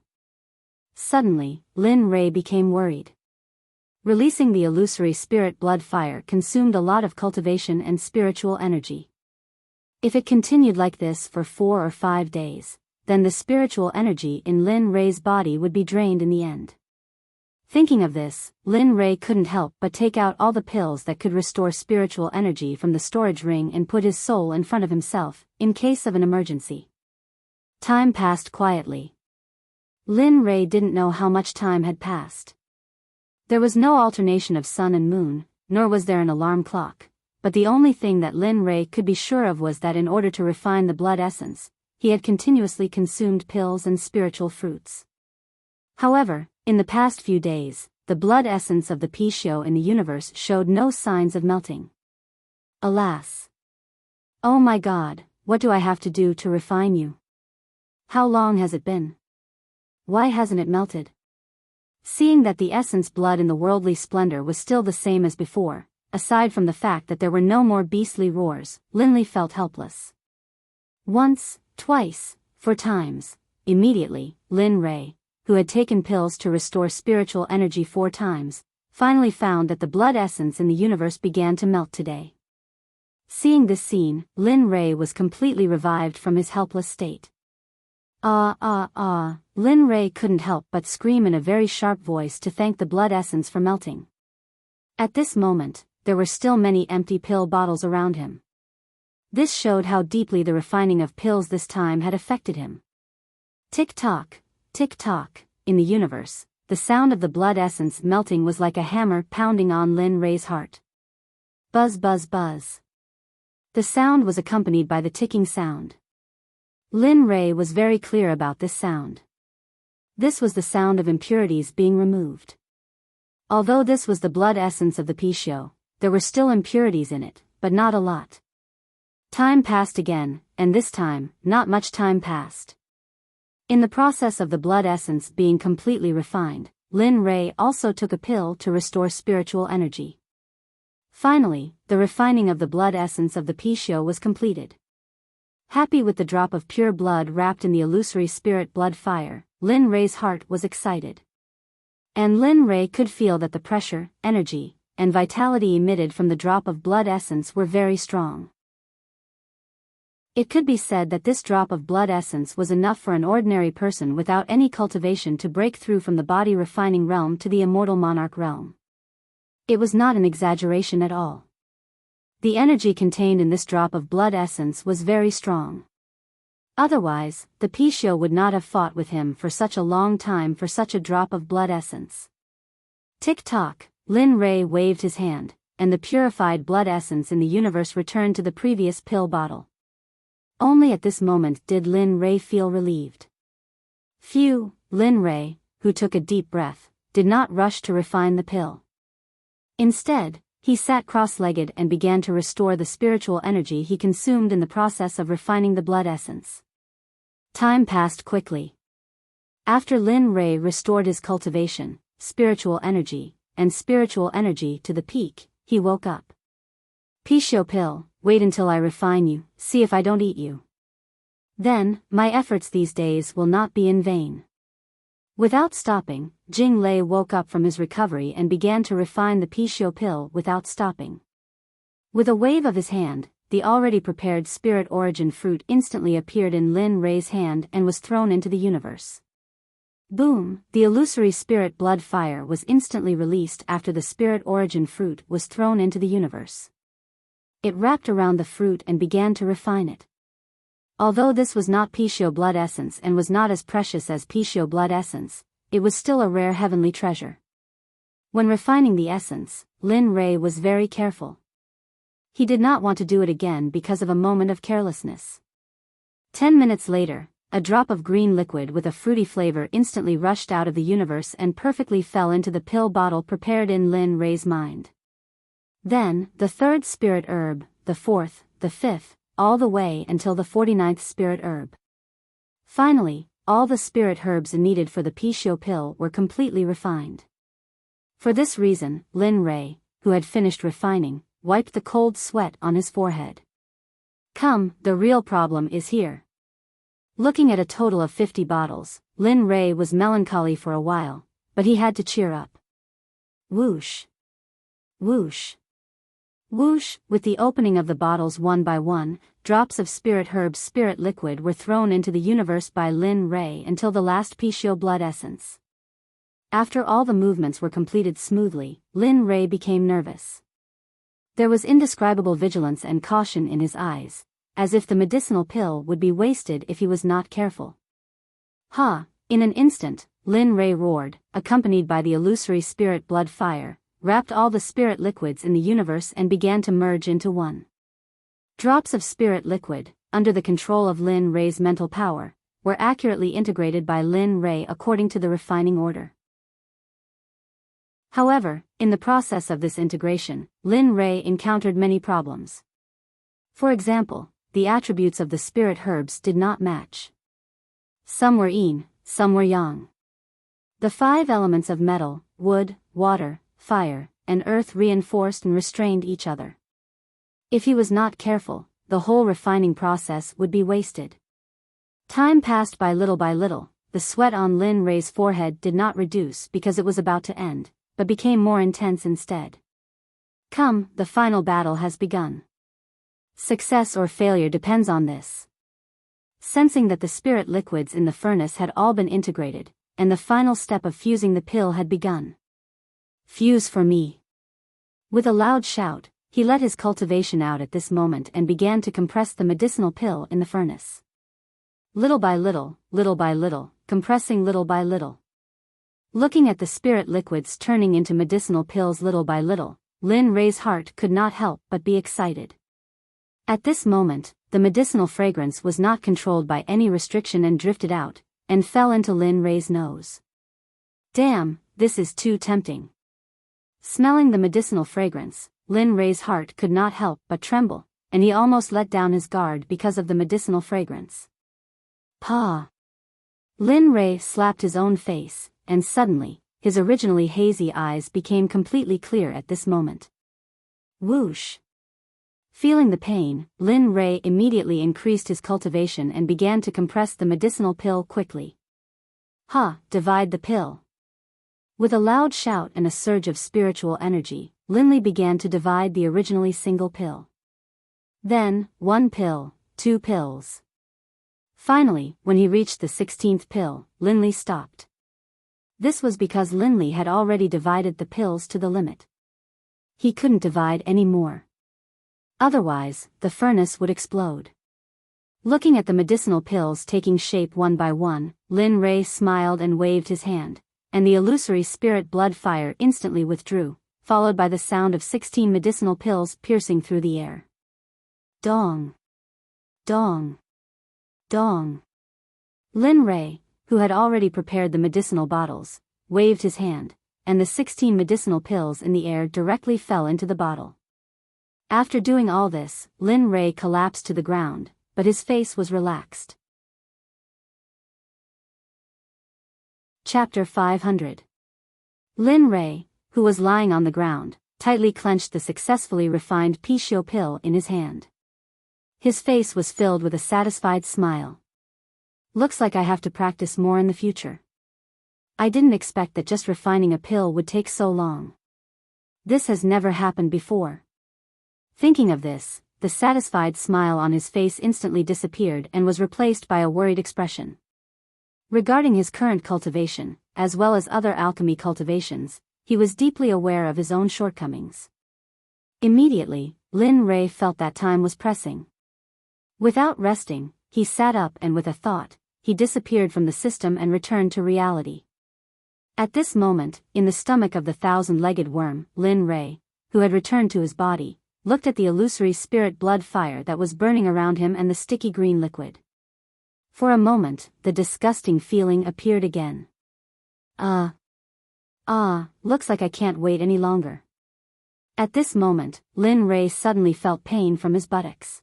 Suddenly, Lin Ray became worried. Releasing the illusory spirit blood fire consumed a lot of cultivation and spiritual energy. If it continued like this for 4 or 5 days, then the spiritual energy in Lin Ray's body would be drained in the end. Thinking of this, Lin Ray couldn't help but take out all the pills that could restore spiritual energy from the storage ring and put his soul in front of himself, in case of an emergency. Time passed quietly. Lin Ray didn't know how much time had passed. There was no alternation of sun and moon, nor was there an alarm clock, but the only thing that Lin Ray could be sure of was that in order to refine the blood essence, he had continuously consumed pills and spiritual fruits. However, in the past few days, the blood essence of the Pishio in the universe showed no signs of melting. Alas! Oh my God, what do I have to do to refine you? How long has it been? Why hasn't it melted? Seeing that the essence blood in the worldly splendor was still the same as before, aside from the fact that there were no more beastly roars, Linley felt helpless. Once, twice, 4 times, immediately, Lin Ray, who had taken pills to restore spiritual energy 4 times, finally found that the blood essence in the universe began to melt today. Seeing this scene, Lin Ray was completely revived from his helpless state. Lin Ray couldn't help but scream in a very sharp voice to thank the blood essence for melting. At this moment, there were still many empty pill bottles around him. This showed how deeply the refining of pills this time had affected him. Tick-tock, in the universe, the sound of the blood essence melting was like a hammer pounding on Lin Ray's heart. Buzz buzz buzz. The sound was accompanied by the ticking sound. Lin Ray was very clear about this sound. This was the sound of impurities being removed. Although this was the blood essence of the Pishio, there were still impurities in it, but not a lot. Time passed again, and this time, not much time passed. In the process of the blood essence being completely refined, Lin Ray also took a pill to restore spiritual energy. Finally, the refining of the blood essence of the Pishio was completed. Happy with the drop of pure blood wrapped in the illusory spirit blood fire, Lin Rei's heart was excited. And Lin Rei could feel that the pressure, energy, and vitality emitted from the drop of blood essence were very strong. It could be said that this drop of blood essence was enough for an ordinary person without any cultivation to break through from the body refining realm to the immortal monarch realm. It was not an exaggeration at all. The energy contained in this drop of blood essence was very strong. Otherwise, the Pishio would not have fought with him for such a long time for such a drop of blood essence. Tick-tock, Lin Rei waved his hand, and the purified blood essence in the universe returned to the previous pill bottle. Only at this moment did Lin Rei feel relieved. Phew, Lin Rei, who took a deep breath, did not rush to refine the pill. Instead, he sat cross-legged and began to restore the spiritual energy he consumed in the process of refining the blood essence. Time passed quickly. After Lin Rei restored his cultivation, spiritual energy to the peak, he woke up. Pishio pill, wait until I refine you, see if I don't eat you. Then, my efforts these days will not be in vain. Without stopping, Jing Lei woke up from his recovery and began to refine the Pishio pill without stopping. With a wave of his hand, the already prepared spirit origin fruit instantly appeared in Lin Rei's hand and was thrown into the universe. Boom, the illusory spirit blood fire was instantly released after the spirit origin fruit was thrown into the universe. It wrapped around the fruit and began to refine it. Although this was not Pishio blood essence and was not as precious as Pishio blood essence, it was still a rare heavenly treasure. When refining the essence, Lin Rei was very careful. He did not want to do it again because of a moment of carelessness. 10 minutes later, a drop of green liquid with a fruity flavor instantly rushed out of the universe and perfectly fell into the pill bottle prepared in Lin Rei's mind. Then, the third spirit herb, the fourth, the fifth, all the way until the 49th spirit herb. Finally, all the spirit herbs needed for the Pishio pill were completely refined. For this reason, Lin Rei, who had finished refining, wiped the cold sweat on his forehead. Come, the real problem is here. Looking at a total of 50 bottles, Lin Rei was melancholy for a while, but he had to cheer up. Whoosh! Whoosh! Whoosh, with the opening of the bottles one by one, drops of spirit herb's spirit liquid were thrown into the universe by Lin Rei until the last Pishio blood essence. After all the movements were completed smoothly, Lin Rei became nervous. There was indescribable vigilance and caution in his eyes, as if the medicinal pill would be wasted if he was not careful. Ha! In an instant, Lin Rei roared, accompanied by the illusory spirit blood fire, wrapped all the spirit liquids in the universe and began to merge into one. Drops of spirit liquid, under the control of Lin Rei's mental power, were accurately integrated by Lin Rei according to the refining order. However, in the process of this integration, Lin Rei encountered many problems. For example, the attributes of the spirit herbs did not match. Some were yin, some were yang. The 5 elements of metal, wood, water, fire, and earth reinforced and restrained each other. If he was not careful, the whole refining process would be wasted. Time passed by little, the sweat on Lin Rei's forehead did not reduce because it was about to end, but became more intense instead. Come, the final battle has begun. Success or failure depends on this. Sensing that the spirit liquids in the furnace had all been integrated, and the final step of fusing the pill had begun. Fuse for me. With a loud shout, he let his cultivation out at this moment and began to compress the medicinal pill in the furnace. Little by little, compressing little by little. Looking at the spirit liquids turning into medicinal pills little by little, Lin Rei's heart could not help but be excited. At this moment, the medicinal fragrance was not controlled by any restriction and drifted out, and fell into Lin Rei's nose. Damn, this is too tempting. Smelling the medicinal fragrance, Lin Rei's heart could not help but tremble, and he almost let down his guard because of the medicinal fragrance. Pah! Lin Rei slapped his own face, and suddenly, his originally hazy eyes became completely clear at this moment. Whoosh. Feeling the pain, Lin Rei immediately increased his cultivation and began to compress the medicinal pill quickly. Divide the pill. With a loud shout and a surge of spiritual energy, Linley began to divide the originally single pill. Then, 1 pill, 2 pills. Finally, when he reached the 16th pill, Linley stopped. This was because Linley had already divided the pills to the limit. He couldn't divide any more. Otherwise, the furnace would explode. Looking at the medicinal pills taking shape one by one, Lin Rei smiled and waved his hand, and the illusory spirit blood fire instantly withdrew, followed by the sound of 16 medicinal pills piercing through the air. Dong. Dong. Dong. Lin Rei, who had already prepared the medicinal bottles, waved his hand, and the 16 medicinal pills in the air directly fell into the bottle. After doing all this, Lin Rei collapsed to the ground, but his face was relaxed. Chapter 500. Lin Rei, who was lying on the ground, tightly clenched the successfully refined Pishio pill in his hand. His face was filled with a satisfied smile. Looks like I have to practice more in the future. I didn't expect that just refining a pill would take so long. This has never happened before. Thinking of this, the satisfied smile on his face instantly disappeared and was replaced by a worried expression. Regarding his current cultivation, as well as other alchemy cultivations, he was deeply aware of his own shortcomings. Immediately, Lin Rei felt that time was pressing. Without resting, he sat up and with a thought, he disappeared from the system and returned to reality. At this moment, in the stomach of the 1,000-legged worm, Lin Rei, who had returned to his body, looked at the illusory spirit blood fire that was burning around him and the sticky green liquid. For a moment, the disgusting feeling appeared again. Looks like I can't wait any longer. At this moment, Lin Rei suddenly felt pain from his buttocks.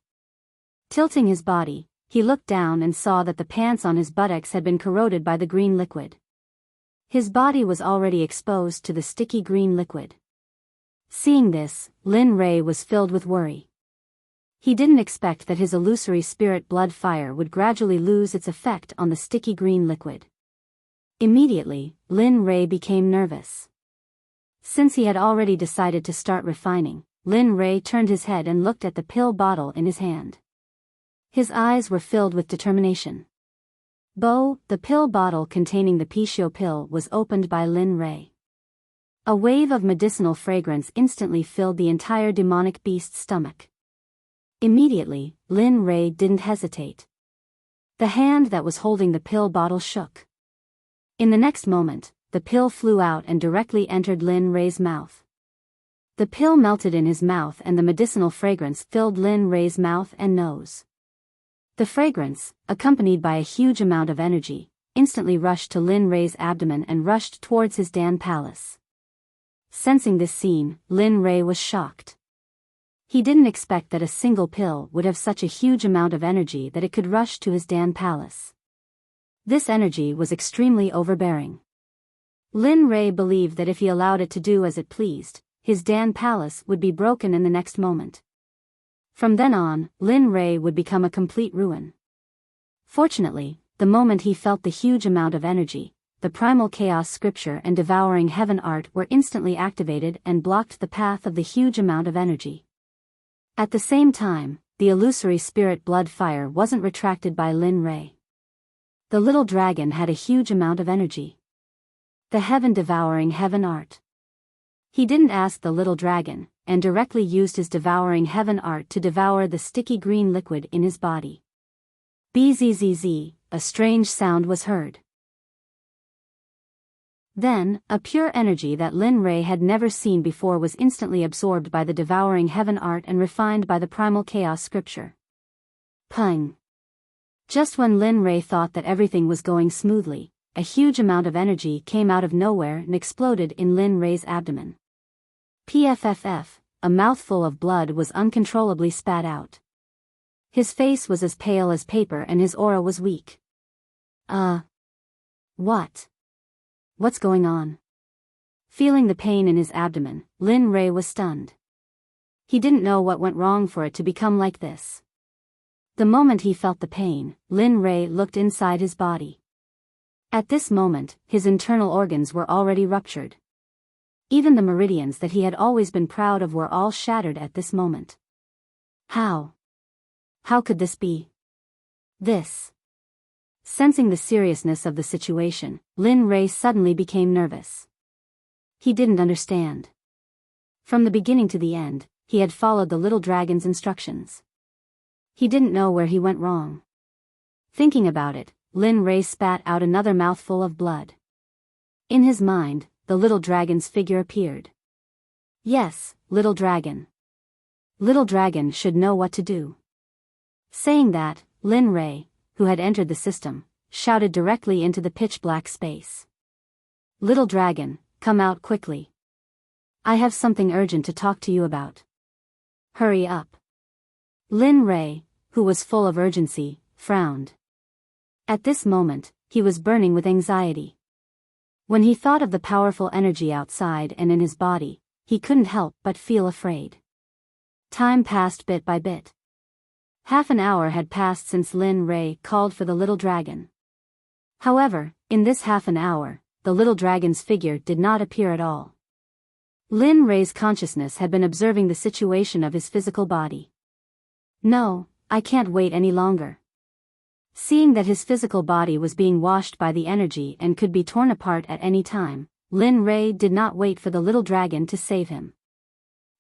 Tilting his body, he looked down and saw that the pants on his buttocks had been corroded by the green liquid. His body was already exposed to the sticky green liquid. Seeing this, Lin Rei was filled with worry. He didn't expect that his illusory spirit blood fire would gradually lose its effect on the sticky green liquid. Immediately, Lin Rei became nervous. Since he had already decided to start refining, Lin Rei turned his head and looked at the pill bottle in his hand. His eyes were filled with determination. The pill bottle containing the Pishio pill was opened by Lin Rei. A wave of medicinal fragrance instantly filled the entire demonic beast's stomach. Immediately, Lin Rei didn't hesitate. The hand that was holding the pill bottle shook. In the next moment, the pill flew out and directly entered Lin Rei's mouth. The pill melted in his mouth and the medicinal fragrance filled Lin Rei's mouth and nose. The fragrance, accompanied by a huge amount of energy, instantly rushed to Lin Rei's abdomen and rushed towards his Dan palace. Sensing this scene, Lin Rei was shocked. He didn't expect that a single pill would have such a huge amount of energy that it could rush to his Dan palace. This energy was extremely overbearing. Lin Rei believed that if he allowed it to do as it pleased, his Dan palace would be broken in the next moment. From then on, Lin Rei would become a complete ruin. Fortunately, the moment he felt the huge amount of energy, the primal chaos scripture and devouring heaven art were instantly activated and blocked the path of the huge amount of energy. At the same time, the illusory spirit blood fire wasn't retracted by Lin Rei. The little dragon had a huge amount of energy. The heaven-devouring heaven art. He didn't ask the little dragon, and directly used his devouring heaven art to devour the sticky green liquid in his body. Bzzz, a strange sound was heard. Then, a pure energy that Lin Rei had never seen before was instantly absorbed by the devouring heaven art and refined by the primal chaos scripture. Pung! Just when Lin Rei thought that everything was going smoothly, a huge amount of energy came out of nowhere and exploded in Lin Rei's abdomen. Pfff, a mouthful of blood was uncontrollably spat out. His face was as pale as paper and his aura was weak. What? What's going on? Feeling the pain in his abdomen, Lin Rei was stunned. He didn't know what went wrong for it to become like this. The moment he felt the pain, Lin Rei looked inside his body. At this moment, his internal organs were already ruptured. Even the meridians that he had always been proud of were all shattered at this moment. How? How could this be? This. Sensing the seriousness of the situation, Lin Rei suddenly became nervous. He didn't understand. From the beginning to the end, he had followed the little dragon's instructions. He didn't know where he went wrong. Thinking about it, Lin Rei spat out another mouthful of blood. In his mind, the little dragon's figure appeared. Yes, little dragon. Little dragon should know what to do. Saying that, Lin Rei, who had entered the system, shouted directly into the pitch-black space. Little dragon, come out quickly. I have something urgent to talk to you about. Hurry up. Lin Rei, who was full of urgency, frowned. At this moment, he was burning with anxiety. When he thought of the powerful energy outside and in his body, he couldn't help but feel afraid. Time passed bit by bit. Half an hour had passed since Lin Rei called for the little dragon. However, in this half an hour, the little dragon's figure did not appear at all. Lin Rei's consciousness had been observing the situation of his physical body. No, I can't wait any longer. Seeing that his physical body was being washed by the energy and could be torn apart at any time, Lin Rei did not wait for the little dragon to save him.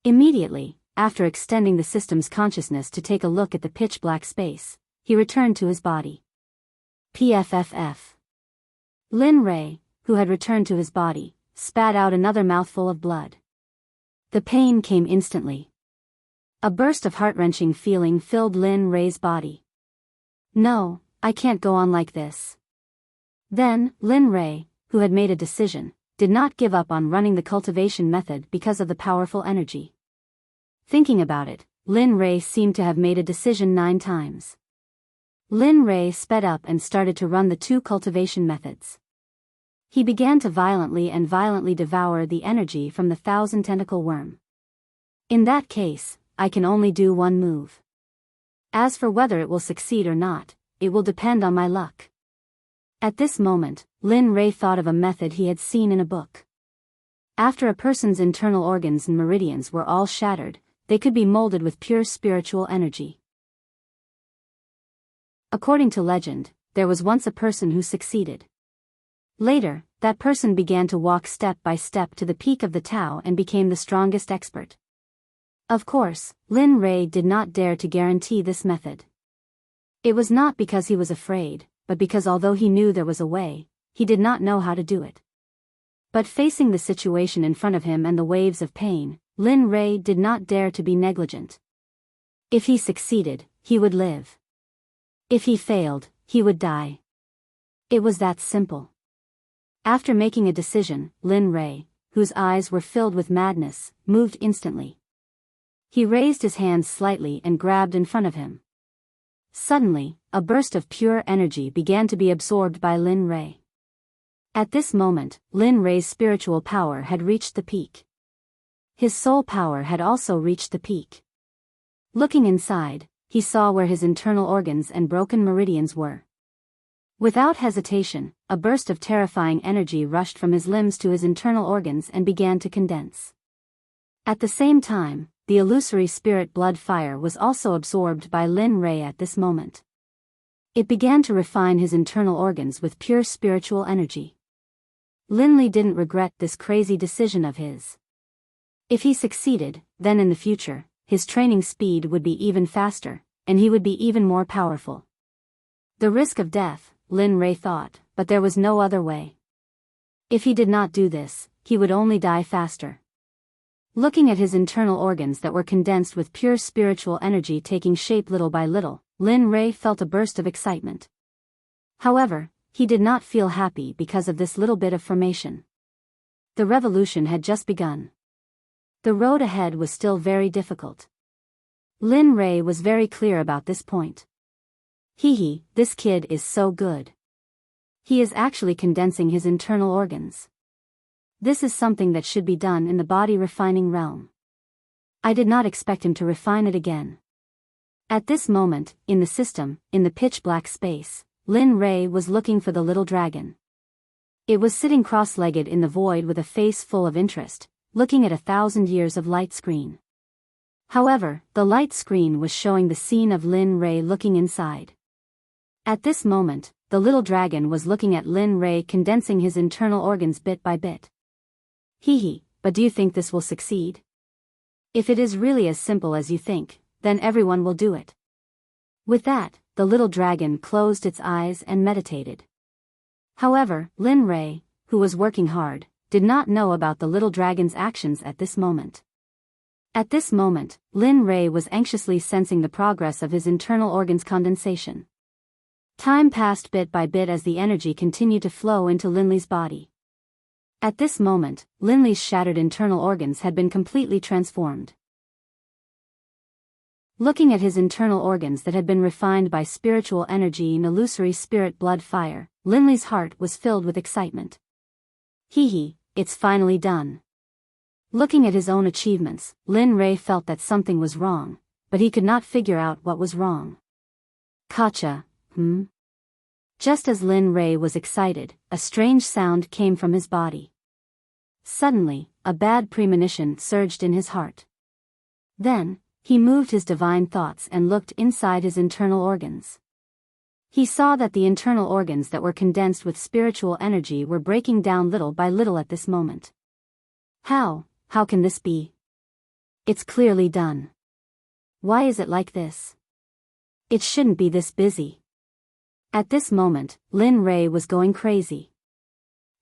Immediately, after extending the system's consciousness to take a look at the pitch-black space, he returned to his body. PFFF. Lin Rei, who had returned to his body, spat out another mouthful of blood. The pain came instantly. A burst of heart-wrenching feeling filled Lin Rei's body. No, I can't go on like this. Then, Lin Rei, who had made a decision, did not give up on running the cultivation method because of the powerful energy. Thinking about it, Lin Rei seemed to have made a decision 9 times. Lin Rei sped up and started to run the 2 cultivation methods. He began to violently devour the energy from the 1,000-tentacle worm. In that case, I can only do one move. As for whether it will succeed or not, it will depend on my luck. At this moment, Lin Rei thought of a method he had seen in a book. After a person's internal organs and meridians were all shattered, they could be molded with pure spiritual energy. According to legend, there was once a person who succeeded. Later, that person began to walk step by step to the peak of the Tao and became the strongest expert. Of course, Lin Rei did not dare to guarantee this method. It was not because he was afraid, but because although he knew there was a way, he did not know how to do it. But facing the situation in front of him and the waves of pain, Lin Rei did not dare to be negligent. If he succeeded, he would live. If he failed, he would die. It was that simple. After making a decision, Lin Rei, whose eyes were filled with madness, moved instantly. He raised his hands slightly and grabbed in front of him. Suddenly, a burst of pure energy began to be absorbed by Lin Rei. At this moment, Lin Rei's spiritual power had reached the peak. His soul power had also reached the peak. Looking inside, he saw where his internal organs and broken meridians were. Without hesitation, a burst of terrifying energy rushed from his limbs to his internal organs and began to condense. At the same time, the illusory spirit blood fire was also absorbed by Lin Rei at this moment. It began to refine his internal organs with pure spiritual energy. Lin Li didn't regret this crazy decision of his. If he succeeded, then in the future, his training speed would be even faster, and he would be even more powerful. The risk of death, Lin Rei thought, but there was no other way. If he did not do this, he would only die faster. Looking at his internal organs that were condensed with pure spiritual energy taking shape little by little, Lin Rei felt a burst of excitement. However, he did not feel happy because of this little bit of formation. The revolution had just begun. The road ahead was still very difficult. Lin Rei was very clear about this point. This kid is so good. He is actually condensing his internal organs. This is something that should be done in the body refining realm. I did not expect him to refine it again. At this moment, in the system, in the pitch-black space, Lin Ray was looking for the little dragon. It was sitting cross-legged in the void with a face full of interest, looking at 1,000 years of light screen. However, the light screen was showing the scene of Lin Ray looking inside. At this moment, the little dragon was looking at Lin Ray condensing his internal organs bit by bit. Hee, but do you think this will succeed? If it is really as simple as you think, then everyone will do it. With that, the little dragon closed its eyes and meditated. However, Lin Ray, who was working hard, did not know about the little dragon's actions at this moment. At this moment, Lin Ray was anxiously sensing the progress of his internal organs condensation. Time passed bit by bit as the energy continued to flow into Linley's body. At this moment, Linley's shattered internal organs had been completely transformed. Looking at his internal organs that had been refined by spiritual energy and illusory spirit blood fire, Linley's heart was filled with excitement. Hee, it's finally done. Looking at his own achievements, Lin Ray felt that something was wrong, but he could not figure out what was wrong. Gotcha, Just as Lin Ray was excited, a strange sound came from his body. Suddenly, a bad premonition surged in his heart. Then, he moved his divine thoughts and looked inside his internal organs. He saw that the internal organs that were condensed with spiritual energy were breaking down little by little at this moment. How can this be? It's clearly done. Why is it like this? It shouldn't be this busy. At this moment, Lin Ray was going crazy.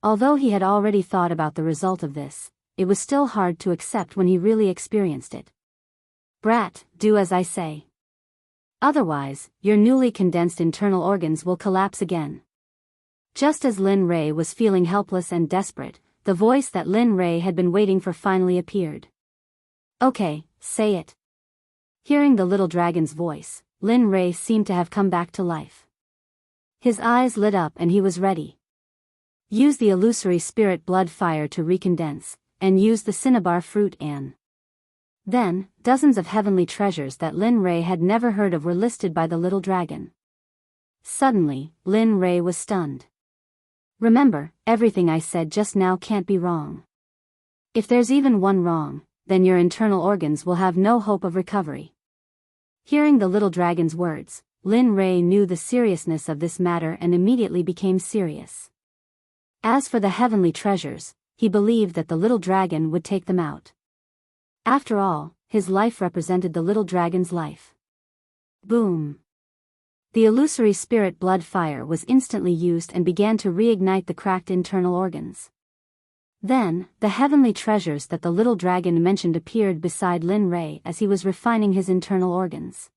Although he had already thought about the result of this, it was still hard to accept when he really experienced it. Brat, do as I say. Otherwise, your newly condensed internal organs will collapse again. Just as Lin Ray was feeling helpless and desperate, the voice that Lin Ray had been waiting for finally appeared. Okay, say it. Hearing the little dragon's voice, Lin Ray seemed to have come back to life. His eyes lit up and he was ready. Use the illusory spirit blood fire to recondense, and use the cinnabar fruit and... Then, dozens of heavenly treasures that Lin Ray had never heard of were listed by the little dragon. Suddenly, Lin Ray was stunned. Remember, everything I said just now can't be wrong. If there's even one wrong, then your internal organs will have no hope of recovery. Hearing the little dragon's words, Lin Ray knew the seriousness of this matter and immediately became serious. As for the heavenly treasures, he believed that the little dragon would take them out. After all, his life represented the little dragon's life. Boom! The illusory spirit blood fire was instantly used and began to reignite the cracked internal organs. Then, the heavenly treasures that the little dragon mentioned appeared beside Lin Ray as he was refining his internal organs.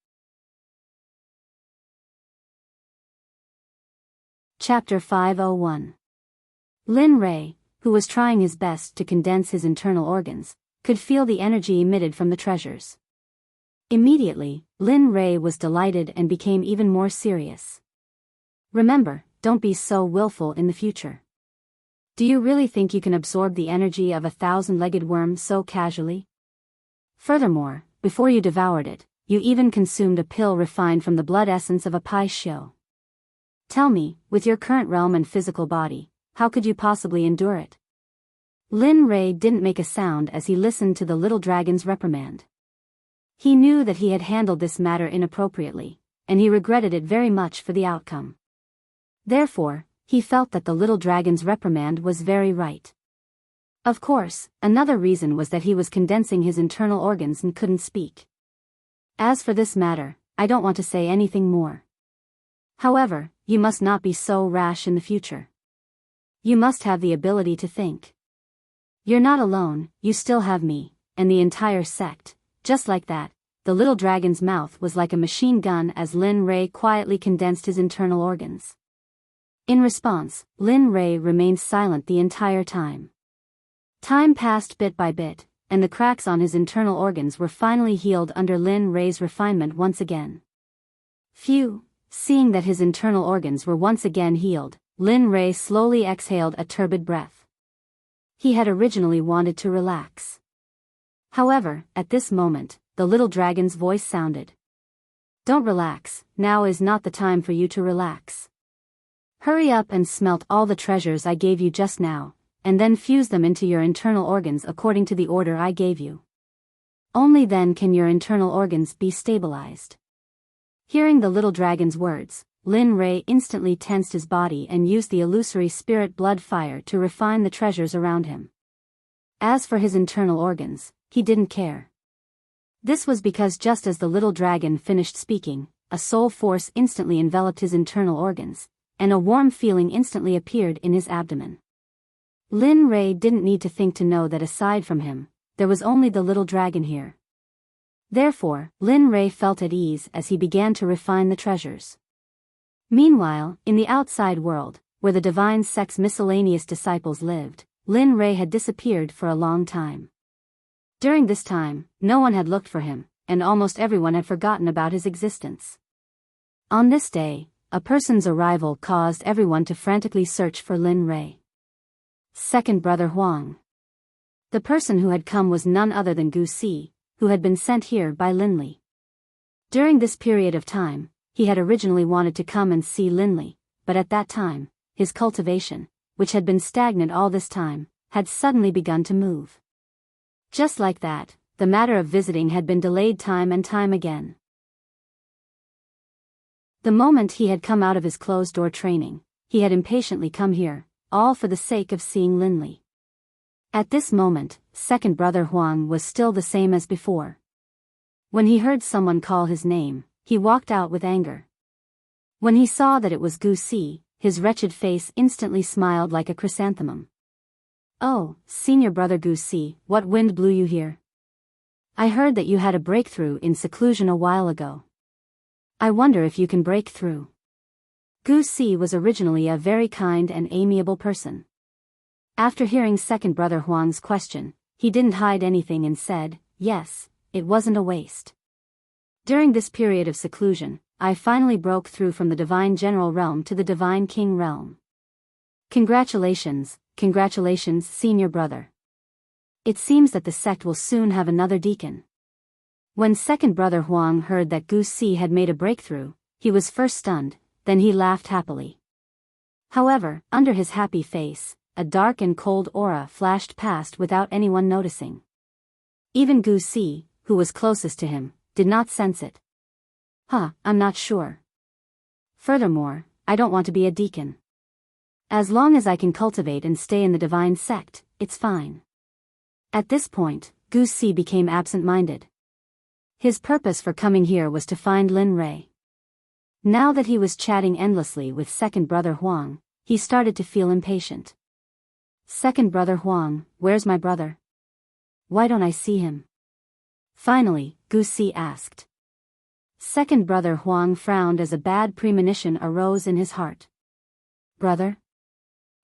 Chapter 501. Lin Ray, who was trying his best to condense his internal organs, could feel the energy emitted from the treasures. Immediately, Lin Ray was delighted and became even more serious. Remember, don't be so willful in the future. Do you really think you can absorb the energy of a 1,000-legged worm so casually? Furthermore, before you devoured it, you even consumed a pill refined from the blood essence of a pai shio. Tell me, with your current realm and physical body, how could you possibly endure it? Lin Ray didn't make a sound as he listened to the little dragon's reprimand. He knew that he had handled this matter inappropriately, and he regretted it very much for the outcome. Therefore, he felt that the little dragon's reprimand was very right. Of course, another reason was that he was condensing his internal organs and couldn't speak. As for this matter, I don't want to say anything more. However, you must not be so rash in the future. You must have the ability to think. You're not alone, you still have me, and the entire sect. Just like that, the little dragon's mouth was like a machine gun as Lin Ray quietly condensed his internal organs. In response, Lin Ray remained silent the entire time. Time passed bit by bit, and the cracks on his internal organs were finally healed under Lin Ray's refinement once again. Phew! Seeing that his internal organs were once again healed, Lin Ray slowly exhaled a turbid breath. He had originally wanted to relax. However, at this moment, the little dragon's voice sounded. Don't relax, now is not the time for you to relax. Hurry up and smelt all the treasures I gave you just now, and then fuse them into your internal organs according to the order I gave you. Only then can your internal organs be stabilized. Hearing the little dragon's words, Lin Rei instantly tensed his body and used the illusory spirit blood fire to refine the treasures around him. As for his internal organs, he didn't care. This was because just as the little dragon finished speaking, a soul force instantly enveloped his internal organs, and a warm feeling instantly appeared in his abdomen. Lin Rei didn't need to think to know that aside from him, there was only the little dragon here. Therefore, Lin Rei felt at ease as he began to refine the treasures. Meanwhile, in the outside world, where the divine sect's miscellaneous disciples lived, Lin Rei had disappeared for a long time. During this time, no one had looked for him, and almost everyone had forgotten about his existence. On this day, a person's arrival caused everyone to frantically search for Lin Rei. Second brother Huang. The person who had come was none other than Gu Si, who had been sent here by Lin Li. During this period of time, he had originally wanted to come and see Lin Li, but at that time, his cultivation, which had been stagnant all this time, had suddenly begun to move. Just like that, the matter of visiting had been delayed time and time again. The moment he had come out of his closed-door training, he had impatiently come here, all for the sake of seeing Lin Li. At this moment, second brother Huang was still the same as before. When he heard someone call his name, he walked out with anger. When he saw that it was Gu Si, his wretched face instantly smiled like a chrysanthemum. Oh, senior brother Gu Si, what wind blew you here? I heard that you had a breakthrough in seclusion a while ago. I wonder if you can break through. Gu Si was originally a very kind and amiable person. After hearing second brother Huang's question, he didn't hide anything and said, yes, it wasn't a waste. During this period of seclusion, I finally broke through from the Divine General Realm to the Divine King Realm. Congratulations, senior brother. It seems that the sect will soon have another deacon. When second brother Huang heard that Gu Si had made a breakthrough, he was first stunned, then he laughed happily. However, under his happy face, a dark and cold aura flashed past without anyone noticing. Even Gu Si, who was closest to him, did not sense it. I'm not sure. Furthermore, I don't want to be a deacon. As long as I can cultivate and stay in the divine sect, it's fine. At this point, Gu Si became absent-minded. His purpose for coming here was to find Lin Rei. Now that he was chatting endlessly with second brother Huang, he started to feel impatient. Second brother Huang, where's my brother? Why don't I see him? Finally, Gu Si asked. Second brother Huang frowned as a bad premonition arose in his heart. Brother?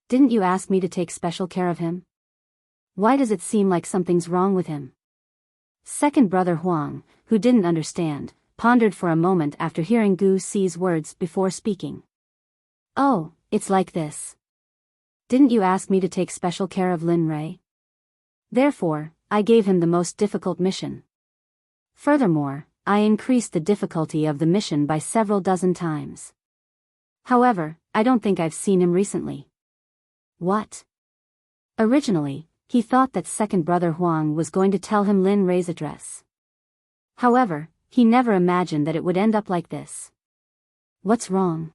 Didn't you ask me to take special care of him? Why does it seem like something's wrong with him? Second brother Huang, who didn't understand, pondered for a moment after hearing Gu Si's words before speaking. Oh, it's like this. Didn't you ask me to take special care of Lin Rei? Therefore, I gave him the most difficult mission. Furthermore, I increased the difficulty of the mission by several dozen times. However, I don't think I've seen him recently. What? Originally, he thought that second brother Huang was going to tell him Lin Rei's address. However, he never imagined that it would end up like this. What's wrong?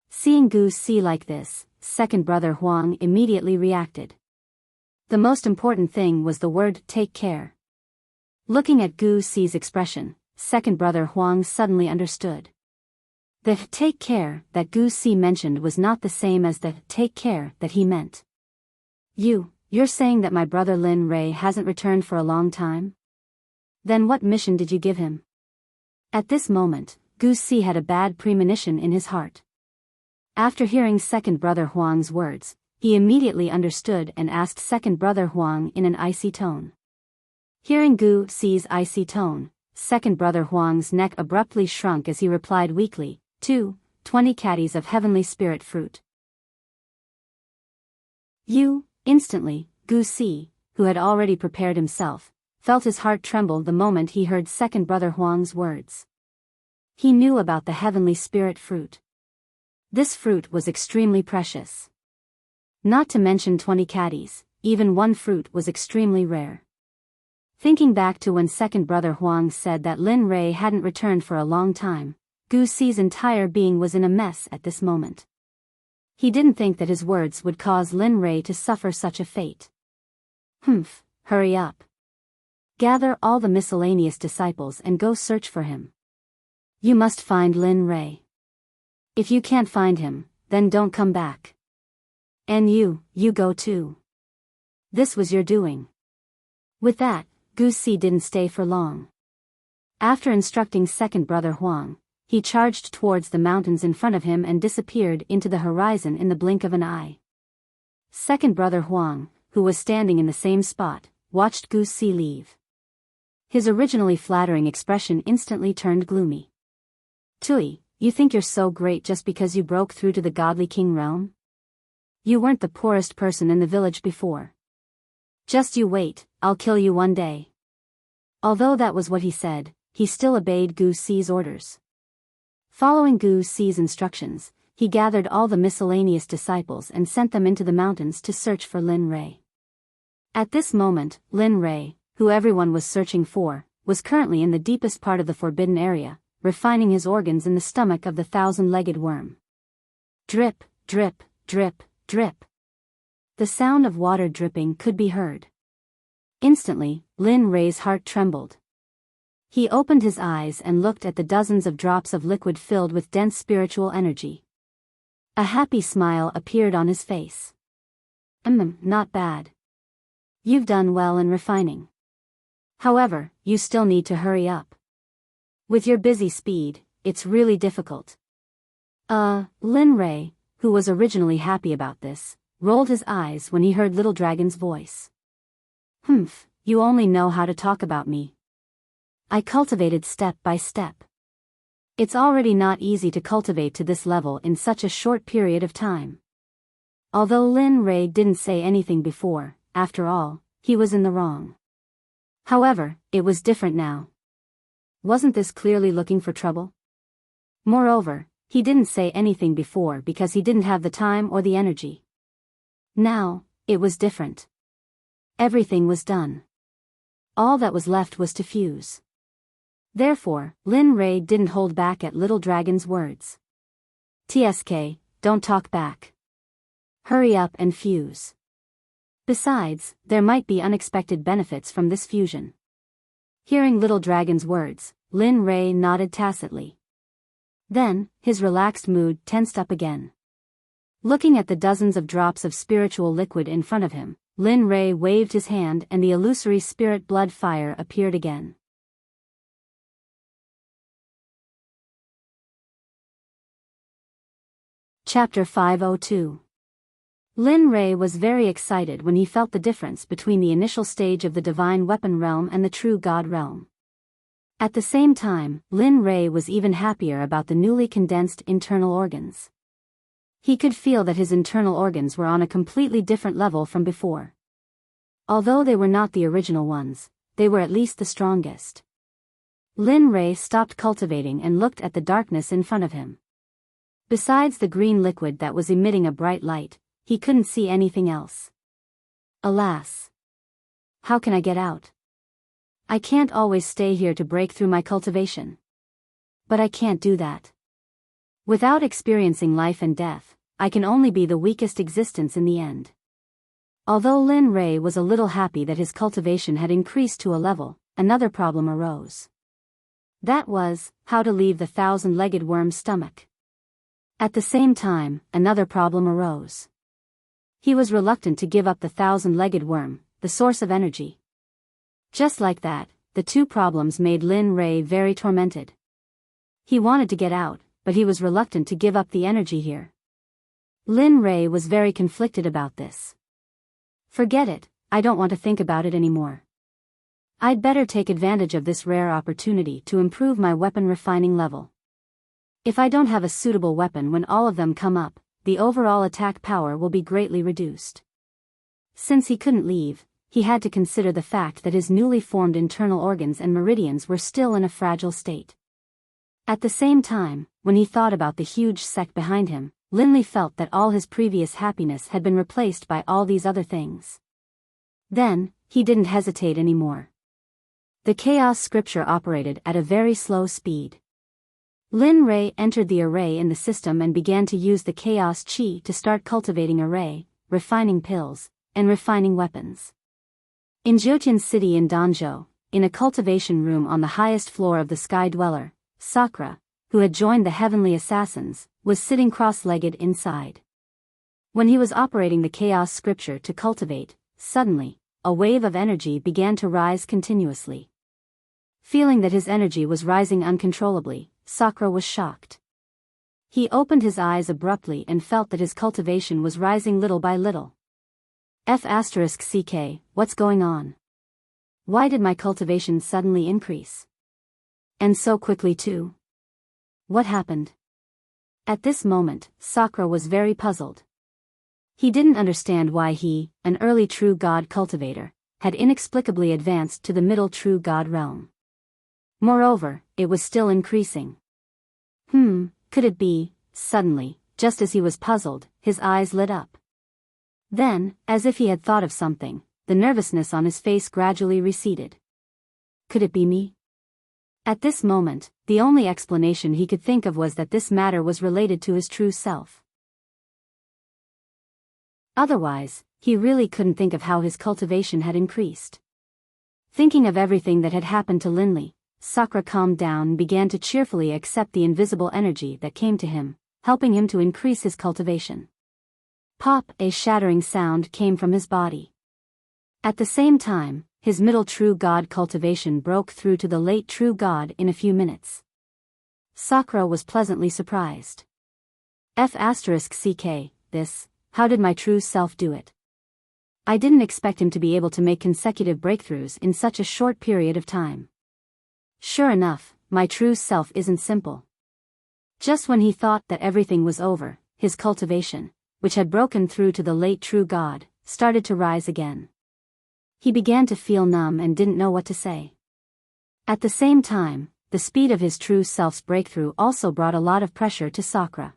Seeing Gu Si like this, second brother Huang immediately reacted. The most important thing was the word take care. Looking at Gu Si's expression, second brother Huang suddenly understood. The take care that Gu Si mentioned was not the same as the take care that he meant. You're saying that my brother Lin Rei hasn't returned for a long time? Then what mission did you give him? At this moment, Gu Si had a bad premonition in his heart. After hearing second brother Huang's words, he immediately understood and asked second brother Huang in an icy tone. Hearing Gu Si's icy tone, second brother Huang's neck abruptly shrunk as he replied weakly, 20 caddies of heavenly spirit fruit. Instantly, Gu Si, who had already prepared himself, felt his heart tremble the moment he heard second brother Huang's words. He knew about the heavenly spirit fruit. This fruit was extremely precious. Not to mention 20 caddies, even one fruit was extremely rare. Thinking back to when second brother Huang said that Lin Rei hadn't returned for a long time, Gu Si's entire being was in a mess at this moment. He didn't think that his words would cause Lin Rei to suffer such a fate. Hurry up. Gather all the miscellaneous disciples and go search for him. You must find Lin Rei. If you can't find him, then don't come back. And you go too. This was your doing. With that, Gu Si didn't stay for long. After instructing second brother Huang, he charged towards the mountains in front of him and disappeared into the horizon in the blink of an eye. Second brother Huang, who was standing in the same spot, watched Gu Si leave. His originally flattering expression instantly turned gloomy. Tui, you think you're so great just because you broke through to the godly king realm? You weren't the poorest person in the village before. Just you wait, I'll kill you one day. Although that was what he said, he still obeyed Gu Si's orders. Following Gu Si's instructions, he gathered all the miscellaneous disciples and sent them into the mountains to search for Lin Rei. At this moment, Lin Rei, who everyone was searching for, was currently in the deepest part of the forbidden area, refining his organs in the stomach of the thousand-legged worm. Drip, drip, drip, drip. The sound of water dripping could be heard. Instantly, Lin Rei's heart trembled. He opened his eyes and looked at the dozens of drops of liquid filled with dense spiritual energy. A happy smile appeared on his face. Not bad. You've done well in refining. However, you still need to hurry up. With your busy speed, it's really difficult. Lin Rei, who was originally happy about this, rolled his eyes when he heard Little Dragon's voice. You only know how to talk about me. I cultivated step by step. It's already not easy to cultivate to this level in such a short period of time. Although Lin Rei didn't say anything before, after all, he was in the wrong. However, it was different now. Wasn't this clearly looking for trouble? Moreover, he didn't say anything before because he didn't have the time or the energy. Now, it was different. Everything was done. All that was left was to fuse. Therefore, Lin Rei didn't hold back at Little Dragon's words. TSK, don't talk back. Hurry up and fuse. Besides, there might be unexpected benefits from this fusion. Hearing Little Dragon's words, Lin Rei nodded tacitly. Then, his relaxed mood tensed up again. Looking at the dozens of drops of spiritual liquid in front of him, Lin Rei waved his hand and the illusory spirit blood fire appeared again. Chapter 502. Lin Rei was very excited when he felt the difference between the initial stage of the divine weapon realm and the true god realm. At the same time, Lin Rei was even happier about the newly condensed internal organs. He could feel that his internal organs were on a completely different level from before. Although they were not the original ones, they were at least the strongest. Lin Rei stopped cultivating and looked at the darkness in front of him. Besides the green liquid that was emitting a bright light, he couldn't see anything else. Alas! How can I get out? I can't always stay here to break through my cultivation. But I can't do that. Without experiencing life and death, I can only be the weakest existence in the end. Although Lin Rei was a little happy that his cultivation had increased to a level, another problem arose. That was, how to leave the thousand-legged worm's stomach. At the same time, another problem arose. He was reluctant to give up the thousand-legged worm, the source of energy. Just like that, the two problems made Lin Rei very tormented. He wanted to get out, but he was reluctant to give up the energy here. Lin Rei was very conflicted about this. Forget it, I don't want to think about it anymore. I'd better take advantage of this rare opportunity to improve my weapon refining level. If I don't have a suitable weapon when all of them come up, the overall attack power will be greatly reduced. Since he couldn't leave, he had to consider the fact that his newly formed internal organs and meridians were still in a fragile state. At the same time, when he thought about the huge sect behind him, Linley felt that all his previous happiness had been replaced by all these other things. Then, he didn't hesitate anymore. The chaos scripture operated at a very slow speed. Lin Ray entered the array in the system and began to use the chaos chi to start cultivating array, refining pills, and refining weapons. In Jiutian City in Danzhou, in a cultivation room on the highest floor of the Sky Dweller, Sakura, who had joined the Heavenly Assassins, was sitting cross-legged inside. When he was operating the chaos scripture to cultivate, suddenly, a wave of energy began to rise continuously. Feeling that his energy was rising uncontrollably, Sakura was shocked. He opened his eyes abruptly and felt that his cultivation was rising little by little. F***ck, what's going on? Why did my cultivation suddenly increase? And so quickly too? What happened? At this moment, Sakura was very puzzled. He didn't understand why he, an early true god cultivator, had inexplicably advanced to the middle true god realm. Moreover, it was still increasing. Could it be? Suddenly, just as he was puzzled, his eyes lit up. Then, as if he had thought of something, the nervousness on his face gradually receded. Could it be me? At this moment, the only explanation he could think of was that this matter was related to his true self. Otherwise, he really couldn't think of how his cultivation had increased. Thinking of everything that had happened to Linley, Sakura calmed down and began to cheerfully accept the invisible energy that came to him, helping him to increase his cultivation. Pop! A shattering sound came from his body. At the same time, his middle true god cultivation broke through to the late true god in a few minutes. Sakura was pleasantly surprised. F***ck, this, how did my true self do it? I didn't expect him to be able to make consecutive breakthroughs in such a short period of time. Sure enough, my true self isn't simple. Just when he thought that everything was over, his cultivation, which had broken through to the late true god, started to rise again. He began to feel numb and didn't know what to say. At the same time, the speed of his true self's breakthrough also brought a lot of pressure to Sakura.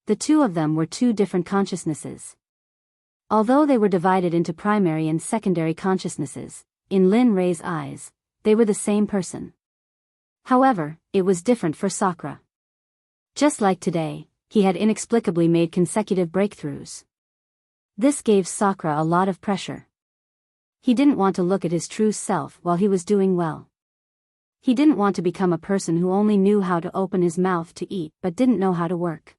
The two of them were two different consciousnesses. Although they were divided into primary and secondary consciousnesses, in Lin Ray's eyes, they were the same person. However, it was different for Sakura. Just like today, he had inexplicably made consecutive breakthroughs. This gave Sakura a lot of pressure. He didn't want to look at his true self while he was doing well. He didn't want to become a person who only knew how to open his mouth to eat but didn't know how to work.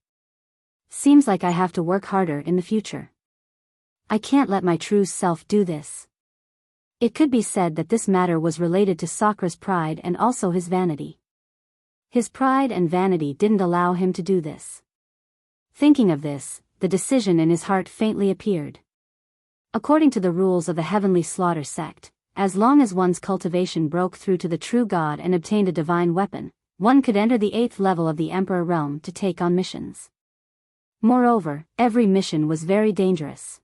Seems like I have to work harder in the future. I can't let my true self do this. It could be said that this matter was related to Sakura's pride and also his vanity. His pride and vanity didn't allow him to do this. Thinking of this, the decision in his heart faintly appeared. According to the rules of the Heavenly Slaughter Sect, as long as one's cultivation broke through to the true God and obtained a divine weapon, one could enter the 8th level of the Emperor realm to take on missions. Moreover, every mission was very dangerous.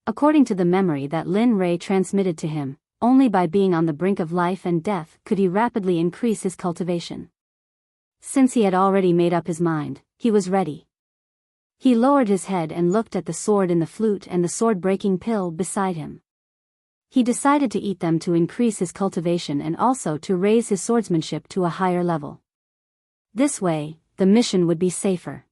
According to the memory that Lin Ray transmitted to him, only by being on the brink of life and death could he rapidly increase his cultivation. Since he had already made up his mind, he was ready. He lowered his head and looked at the sword in the flute and the sword-breaking pill beside him. He decided to eat them to increase his cultivation and also to raise his swordsmanship to a higher level. This way, the mission would be safer.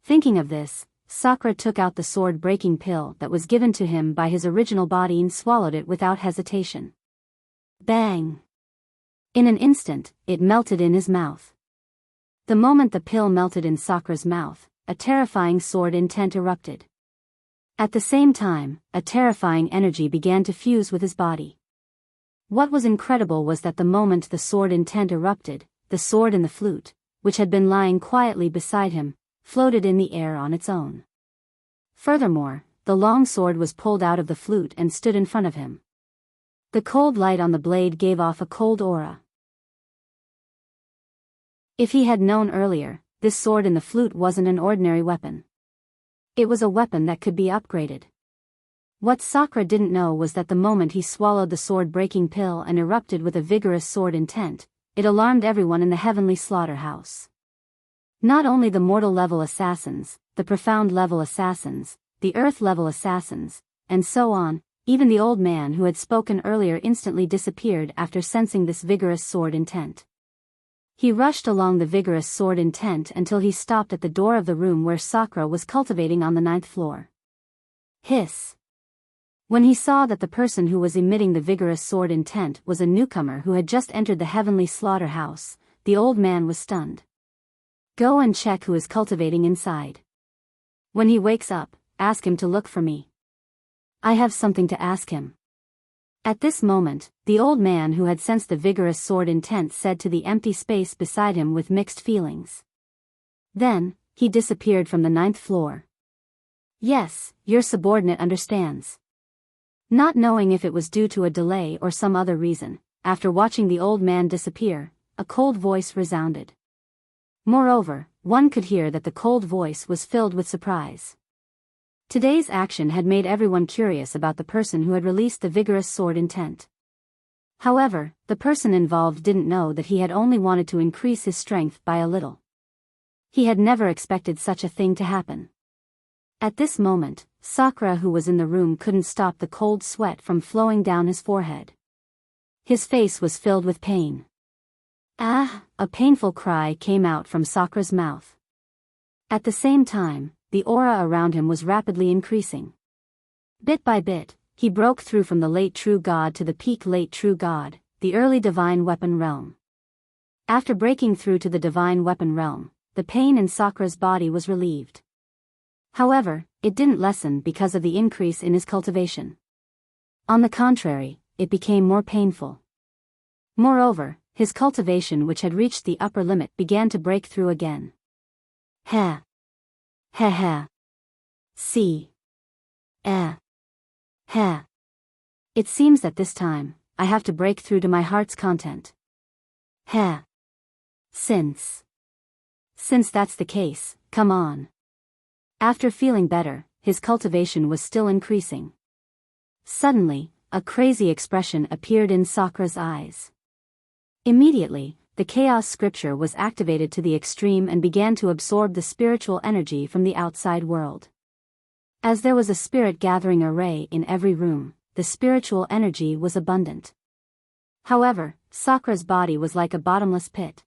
Thinking of this, Sakura took out the sword-breaking pill that was given to him by his original body and swallowed it without hesitation. Bang! In an instant, it melted in his mouth. The moment the pill melted in Sakura's mouth, a terrifying sword intent erupted. At the same time, a terrifying energy began to fuse with his body. What was incredible was that the moment the sword intent erupted, the sword in the flute, which had been lying quietly beside him, floated in the air on its own. Furthermore, the long sword was pulled out of the flute and stood in front of him. The cold light on the blade gave off a cold aura. If he had known earlier, this sword in the flute wasn't an ordinary weapon. It was a weapon that could be upgraded. What Sakura didn't know was that the moment he swallowed the sword-breaking pill and erupted with a vigorous sword intent, it alarmed everyone in the heavenly slaughterhouse. Not only the mortal-level assassins, the profound-level assassins, the earth-level assassins, and so on, even the old man who had spoken earlier instantly disappeared after sensing this vigorous sword intent. He rushed along the vigorous sword intent until he stopped at the door of the room where Sakura was cultivating on the 9th floor. Hiss. When he saw that the person who was emitting the vigorous sword intent was a newcomer who had just entered the heavenly slaughterhouse, the old man was stunned. Go and check who is cultivating inside. When he wakes up, ask him to look for me. I have something to ask him. At this moment, the old man who had sensed the vigorous sword intent said to the empty space beside him with mixed feelings. Then, he disappeared from the 9th floor. Yes, your subordinate understands. Not knowing if it was due to a delay or some other reason, after watching the old man disappear, a cold voice resounded. Moreover, one could hear that the cold voice was filled with surprise. Today's action had made everyone curious about the person who had released the vigorous sword intent. However, the person involved didn't know that he had only wanted to increase his strength by a little. He had never expected such a thing to happen. At this moment, Sakura, who was in the room, couldn't stop the cold sweat from flowing down his forehead. His face was filled with pain. Ah! A painful cry came out from Sakura's mouth. At the same time, the aura around him was rapidly increasing. Bit by bit, he broke through from the late true god to the peak late true god, the early divine weapon realm. After breaking through to the divine weapon realm, the pain in Sakura's body was relieved. However, it didn't lessen because of the increase in his cultivation. On the contrary, it became more painful. Moreover, his cultivation, which had reached the upper limit, began to break through again. Ha! Ha ha! See! Ha! It seems that this time, I have to break through to my heart's content. Ha! Since that's the case, come on. After feeling better, his cultivation was still increasing. Suddenly, a crazy expression appeared in Sakura's eyes. Immediately, the chaos scripture was activated to the extreme and began to absorb the spiritual energy from the outside world. As there was a spirit gathering array in every room, the spiritual energy was abundant. However, Sakura's body was like a bottomless pit.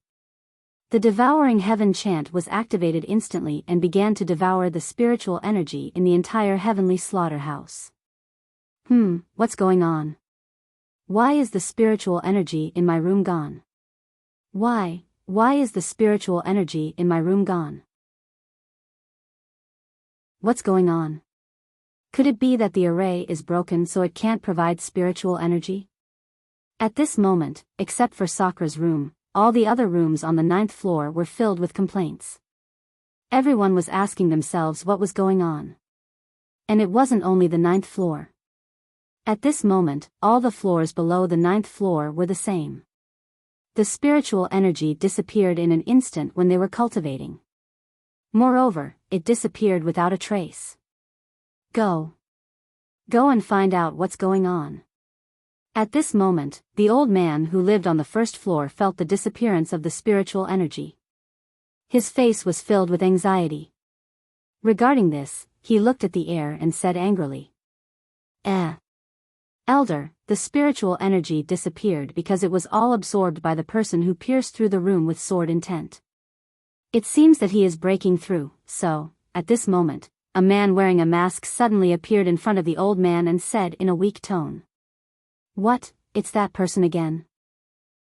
The devouring heaven chant was activated instantly and began to devour the spiritual energy in the entire heavenly slaughterhouse. What's going on? Why is the spiritual energy in my room gone? Why is the spiritual energy in my room gone? What's going on? Could it be that the array is broken so it can't provide spiritual energy? At this moment, except for Sakura's room, all the other rooms on the 9th floor were filled with complaints. Everyone was asking themselves what was going on. And it wasn't only the 9th floor. At this moment, all the floors below the 9th floor were the same. The spiritual energy disappeared in an instant when they were cultivating. Moreover, it disappeared without a trace. Go and find out what's going on. At this moment, the old man who lived on the 1st floor felt the disappearance of the spiritual energy. His face was filled with anxiety. Regarding this, he looked at the air and said angrily, Elder, the spiritual energy disappeared because it was all absorbed by the person who pierced through the room with sword intent. It seems that he is breaking through, so, at this moment, a man wearing a mask suddenly appeared in front of the old man and said in a weak tone, What, it's that person again?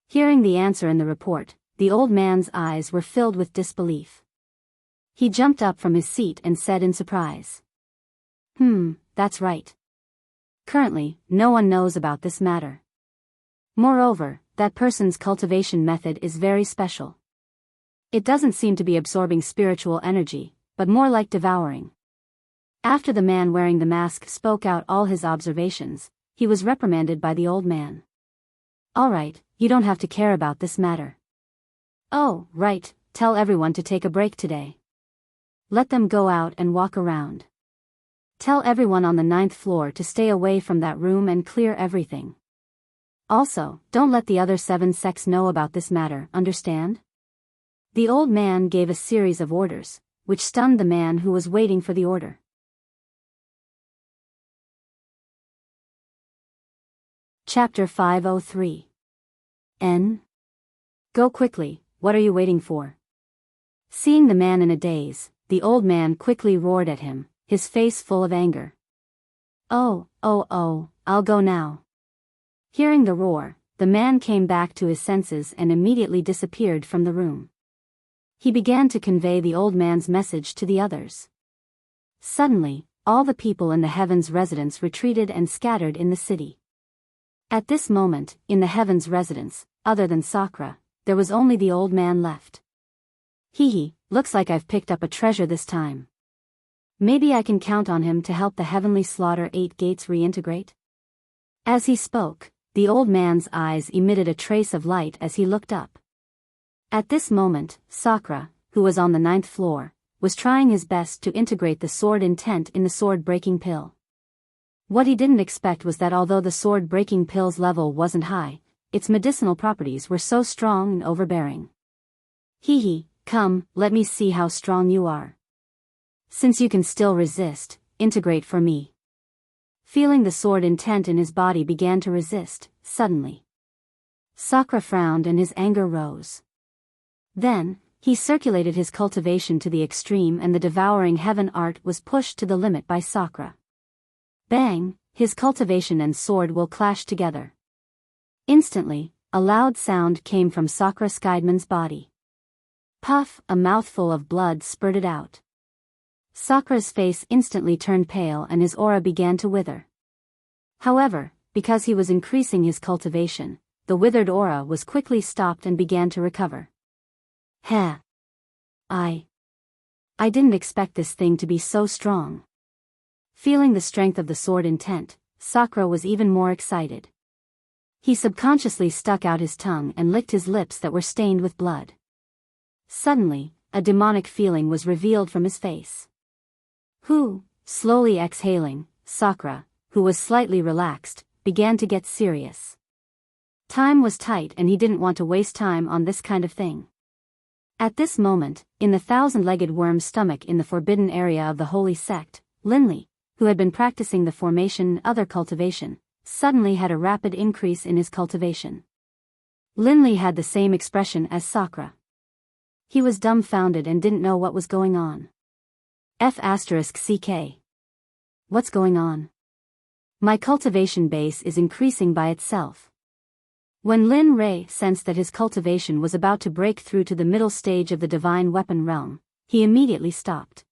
Hearing the answer in the report, the old man's eyes were filled with disbelief. He jumped up from his seat and said in surprise, That's right. Currently, no one knows about this matter. Moreover, that person's cultivation method is very special. It doesn't seem to be absorbing spiritual energy, but more like devouring. After the man wearing the mask spoke out all his observations, he was reprimanded by the old man. All right, you don't have to care about this matter. Oh, right, tell everyone to take a break today. Let them go out and walk around. Tell everyone on the 9th floor to stay away from that room and clear everything. Also, don't let the other 7 sects know about this matter, understand? The old man gave a series of orders, which stunned the man who was waiting for the order. Chapter 503. N. Go quickly, what are you waiting for? Seeing the man in a daze, the old man quickly roared at him, his face full of anger. Oh, I'll go now. Hearing the roar, the man came back to his senses and immediately disappeared from the room. He began to convey the old man's message to the others. Suddenly, all the people in the heavens residence retreated and scattered in the city. At this moment, in the heavens residence, other than Sakra, there was only the old man left. Hee, looks like I've picked up a treasure this time. Maybe I can count on him to help the heavenly slaughter 8 gates reintegrate? As he spoke, the old man's eyes emitted a trace of light as he looked up. At this moment, Sakra, who was on the 9th floor, was trying his best to integrate the sword intent in the sword-breaking pill. What he didn't expect was that although the sword-breaking pill's level wasn't high, its medicinal properties were so strong and overbearing. Hee, come, let me see how strong you are. Since you can still resist, integrate for me. Feeling the sword intent in his body began to resist, suddenly. Sakra frowned and his anger rose. Then, he circulated his cultivation to the extreme and the devouring heaven art was pushed to the limit by Sakra. Bang, his cultivation and sword will clash together. Instantly, a loud sound came from Sakra Skydman's body. Puff, a mouthful of blood spurted out. Sakra's face instantly turned pale and his aura began to wither. However, because he was increasing his cultivation, the withered aura was quickly stopped and began to recover. Heh. I didn't expect this thing to be so strong. Feeling the strength of the sword intent, Sakra was even more excited. He subconsciously stuck out his tongue and licked his lips that were stained with blood. Suddenly, a demonic feeling was revealed from his face. Slowly exhaling, Sakra, who was slightly relaxed, began to get serious. Time was tight and he didn't want to waste time on this kind of thing. At this moment, in the 1,000-legged worm's stomach in the forbidden area of the holy sect, Linley, who had been practicing the formation and other cultivation, suddenly had a rapid increase in his cultivation. Linley had the same expression as Sakra. He was dumbfounded and didn't know what was going on. F***CK. What's going on? My cultivation base is increasing by itself. When Lin Ray sensed that his cultivation was about to break through to the middle stage of the divine weapon realm, he immediately stopped.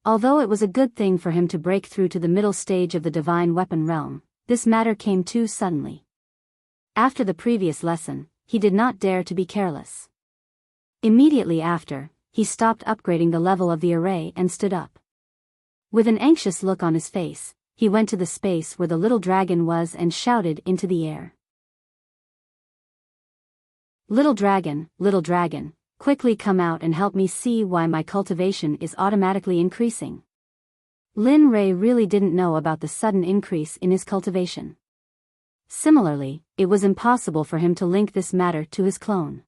Although it was a good thing for him to break through to the middle stage of the divine weapon realm, this matter came too suddenly. After the previous lesson, he did not dare to be careless. Immediately after, he stopped upgrading the level of the array and stood up. With an anxious look on his face, he went to the space where the little dragon was and shouted into the air. Little dragon, quickly come out and help me see why my cultivation is automatically increasing. Lin Ray really didn't know about the sudden increase in his cultivation. Similarly, it was impossible for him to link this matter to his clone.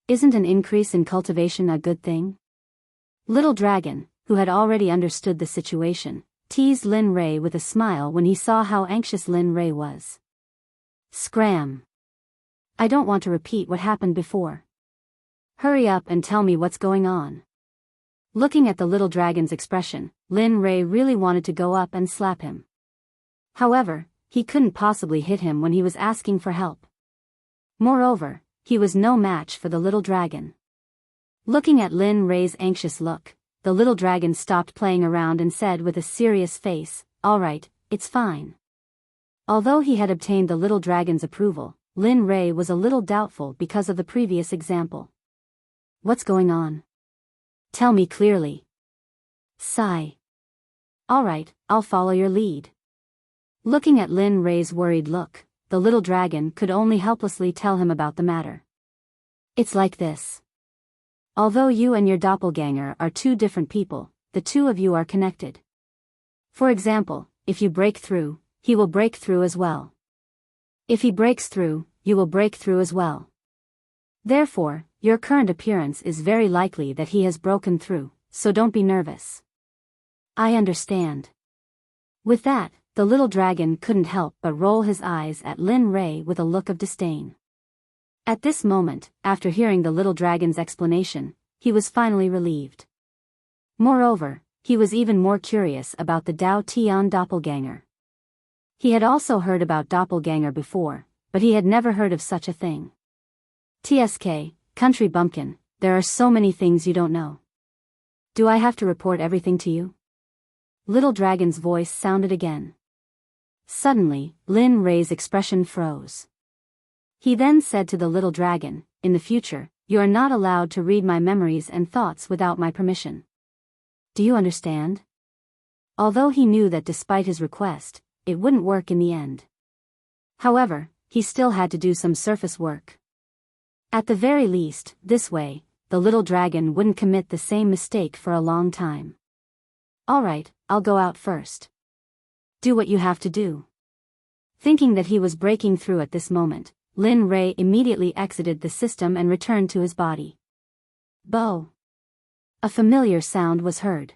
Isn't an increase in cultivation a good thing? Little Dragon, who had already understood the situation, teased Lin Ray with a smile when he saw how anxious Lin Ray was. Scram! I don't want to repeat what happened before. Hurry up and tell me what's going on. Looking at the little dragon's expression, Lin Ray really wanted to go up and slap him. However, he couldn't possibly hit him when he was asking for help. Moreover, he was no match for the little dragon. Looking at Lin Ray's anxious look, the little dragon stopped playing around and said with a serious face, "All right, it's fine." Although he had obtained the little dragon's approval, Lin Ray was a little doubtful because of the previous example. What's going on? Tell me clearly. Sigh. All right, I'll follow your lead. Looking at Lin Ray's worried look, the little dragon could only helplessly tell him about the matter. It's like this. Although you and your doppelganger are two different people, the two of you are connected. For example, if you break through, he will break through as well. If he breaks through, you will break through as well. Therefore, your current appearance is very likely that he has broken through, so don't be nervous. I understand. With that, the little dragon couldn't help but roll his eyes at Lin Rei with a look of disdain. At this moment, after hearing the little dragon's explanation, he was finally relieved. Moreover, he was even more curious about the Dao Tian doppelganger. He had also heard about doppelganger before, but he had never heard of such a thing. TSK, country bumpkin, there are so many things you don't know. Do I have to report everything to you? Little dragon's voice sounded again. Suddenly, Lin Rei's expression froze. He then said to the little dragon, in the future, you are not allowed to read my memories and thoughts without my permission. Do you understand? Although he knew that despite his request, it wouldn't work in the end. However, he still had to do some surface work. At the very least, this way, the little dragon wouldn't commit the same mistake for a long time. Alright, I'll go out first. Do what you have to do. Thinking that he was breaking through at this moment, Lin Rei immediately exited the system and returned to his body. Bo. A familiar sound was heard.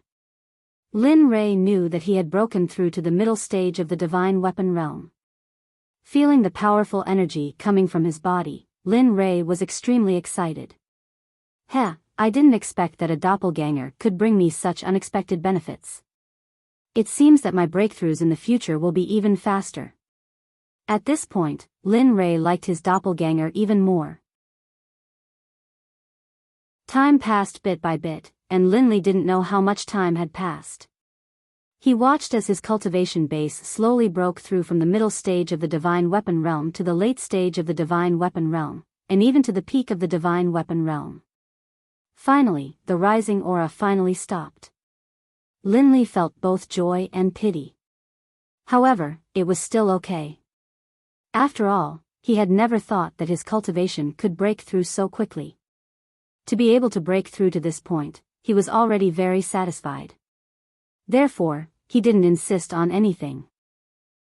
Lin Rei knew that he had broken through to the middle stage of the divine weapon realm. Feeling the powerful energy coming from his body, Lin Rei was extremely excited. Heh, I didn't expect that a doppelganger could bring me such unexpected benefits. It seems that my breakthroughs in the future will be even faster. At this point, Lin Rei liked his doppelganger even more. Time passed bit by bit, and Lin Li didn't know how much time had passed. He watched as his cultivation base slowly broke through from the middle stage of the divine weapon realm to the late stage of the divine weapon realm, and even to the peak of the divine weapon realm. Finally, the rising aura finally stopped. Lin Li felt both joy and pity. However, it was still okay. After all, he had never thought that his cultivation could break through so quickly. To be able to break through to this point, he was already very satisfied. Therefore, he didn't insist on anything.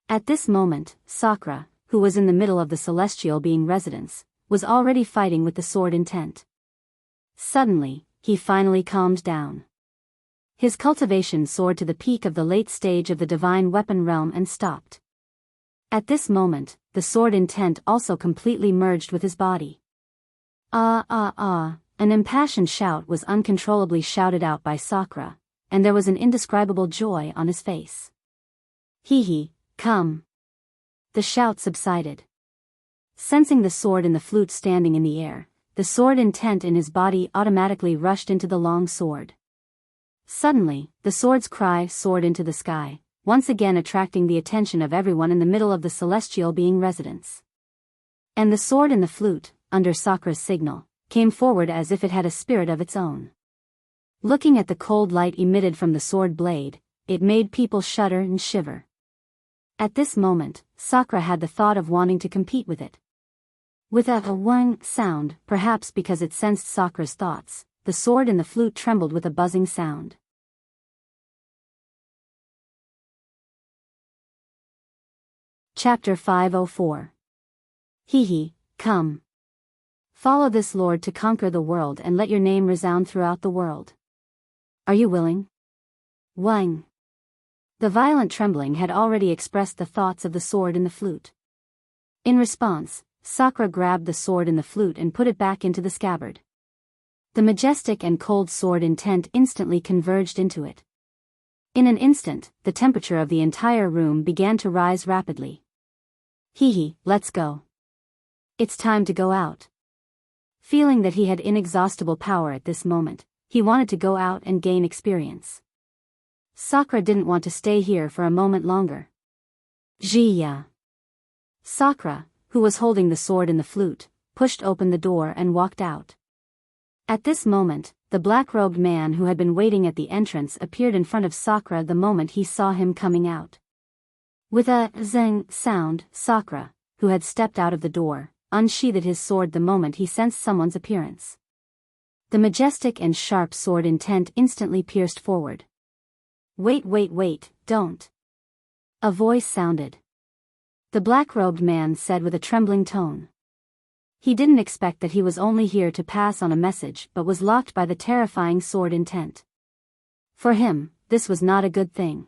At this moment, Sakura, who was in the middle of the celestial being residence, was already fighting with the sword intent. Suddenly, he finally calmed down. His cultivation soared to the peak of the late stage of the divine weapon realm and stopped. At this moment, the sword intent also completely merged with his body. An impassioned shout was uncontrollably shouted out by Sakura, and there was an indescribable joy on his face. Hee, come. The shout subsided. Sensing the sword and the flute standing in the air, the sword intent in his body automatically rushed into the long sword. Suddenly, the sword's cry soared into the sky, once again attracting the attention of everyone in the middle of the celestial being residence. And the sword and the flute, under Sakura's signal, came forward as if it had a spirit of its own. Looking at the cold light emitted from the sword blade, it made people shudder and shiver. At this moment, Sakura had the thought of wanting to compete with it. With a whing sound, perhaps because it sensed Sakura's thoughts, the sword and the flute trembled with a buzzing sound. Chapter 504. Hee, come. Follow this lord to conquer the world and let your name resound throughout the world. Are you willing? Whing. The violent trembling had already expressed the thoughts of the sword and the flute. In response, Sakura grabbed the sword and the flute and put it back into the scabbard. The majestic and cold sword intent instantly converged into it. In an instant, the temperature of the entire room began to rise rapidly. Hee, let's go. It's time to go out. Feeling that he had inexhaustible power at this moment, he wanted to go out and gain experience. Sakura didn't want to stay here for a moment longer. Jiya. Sakura, who was holding the sword and the flute, pushed open the door and walked out. At this moment, the black-robed man who had been waiting at the entrance appeared in front of Sakura the moment he saw him coming out. With a zing sound, Sakura, who had stepped out of the door, unsheathed his sword the moment he sensed someone's appearance. The majestic and sharp sword intent instantly pierced forward. Wait, don't. A voice sounded. The black-robed man said with a trembling tone. He didn't expect that he was only here to pass on a message but was locked by the terrifying sword intent. For him, this was not a good thing.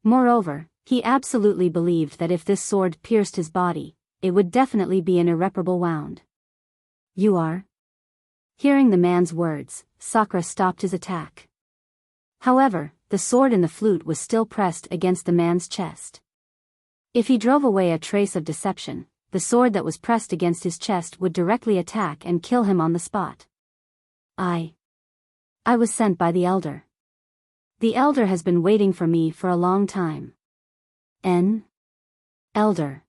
Moreover, he absolutely believed that if this sword pierced his body, it would definitely be an irreparable wound. You are? Hearing the man's words, Sakura stopped his attack. However, the sword in the flute was still pressed against the man's chest. If he drove away a trace of deception, the sword that was pressed against his chest would directly attack and kill him on the spot. I was sent by the elder. The elder has been waiting for me for a long time. Elder.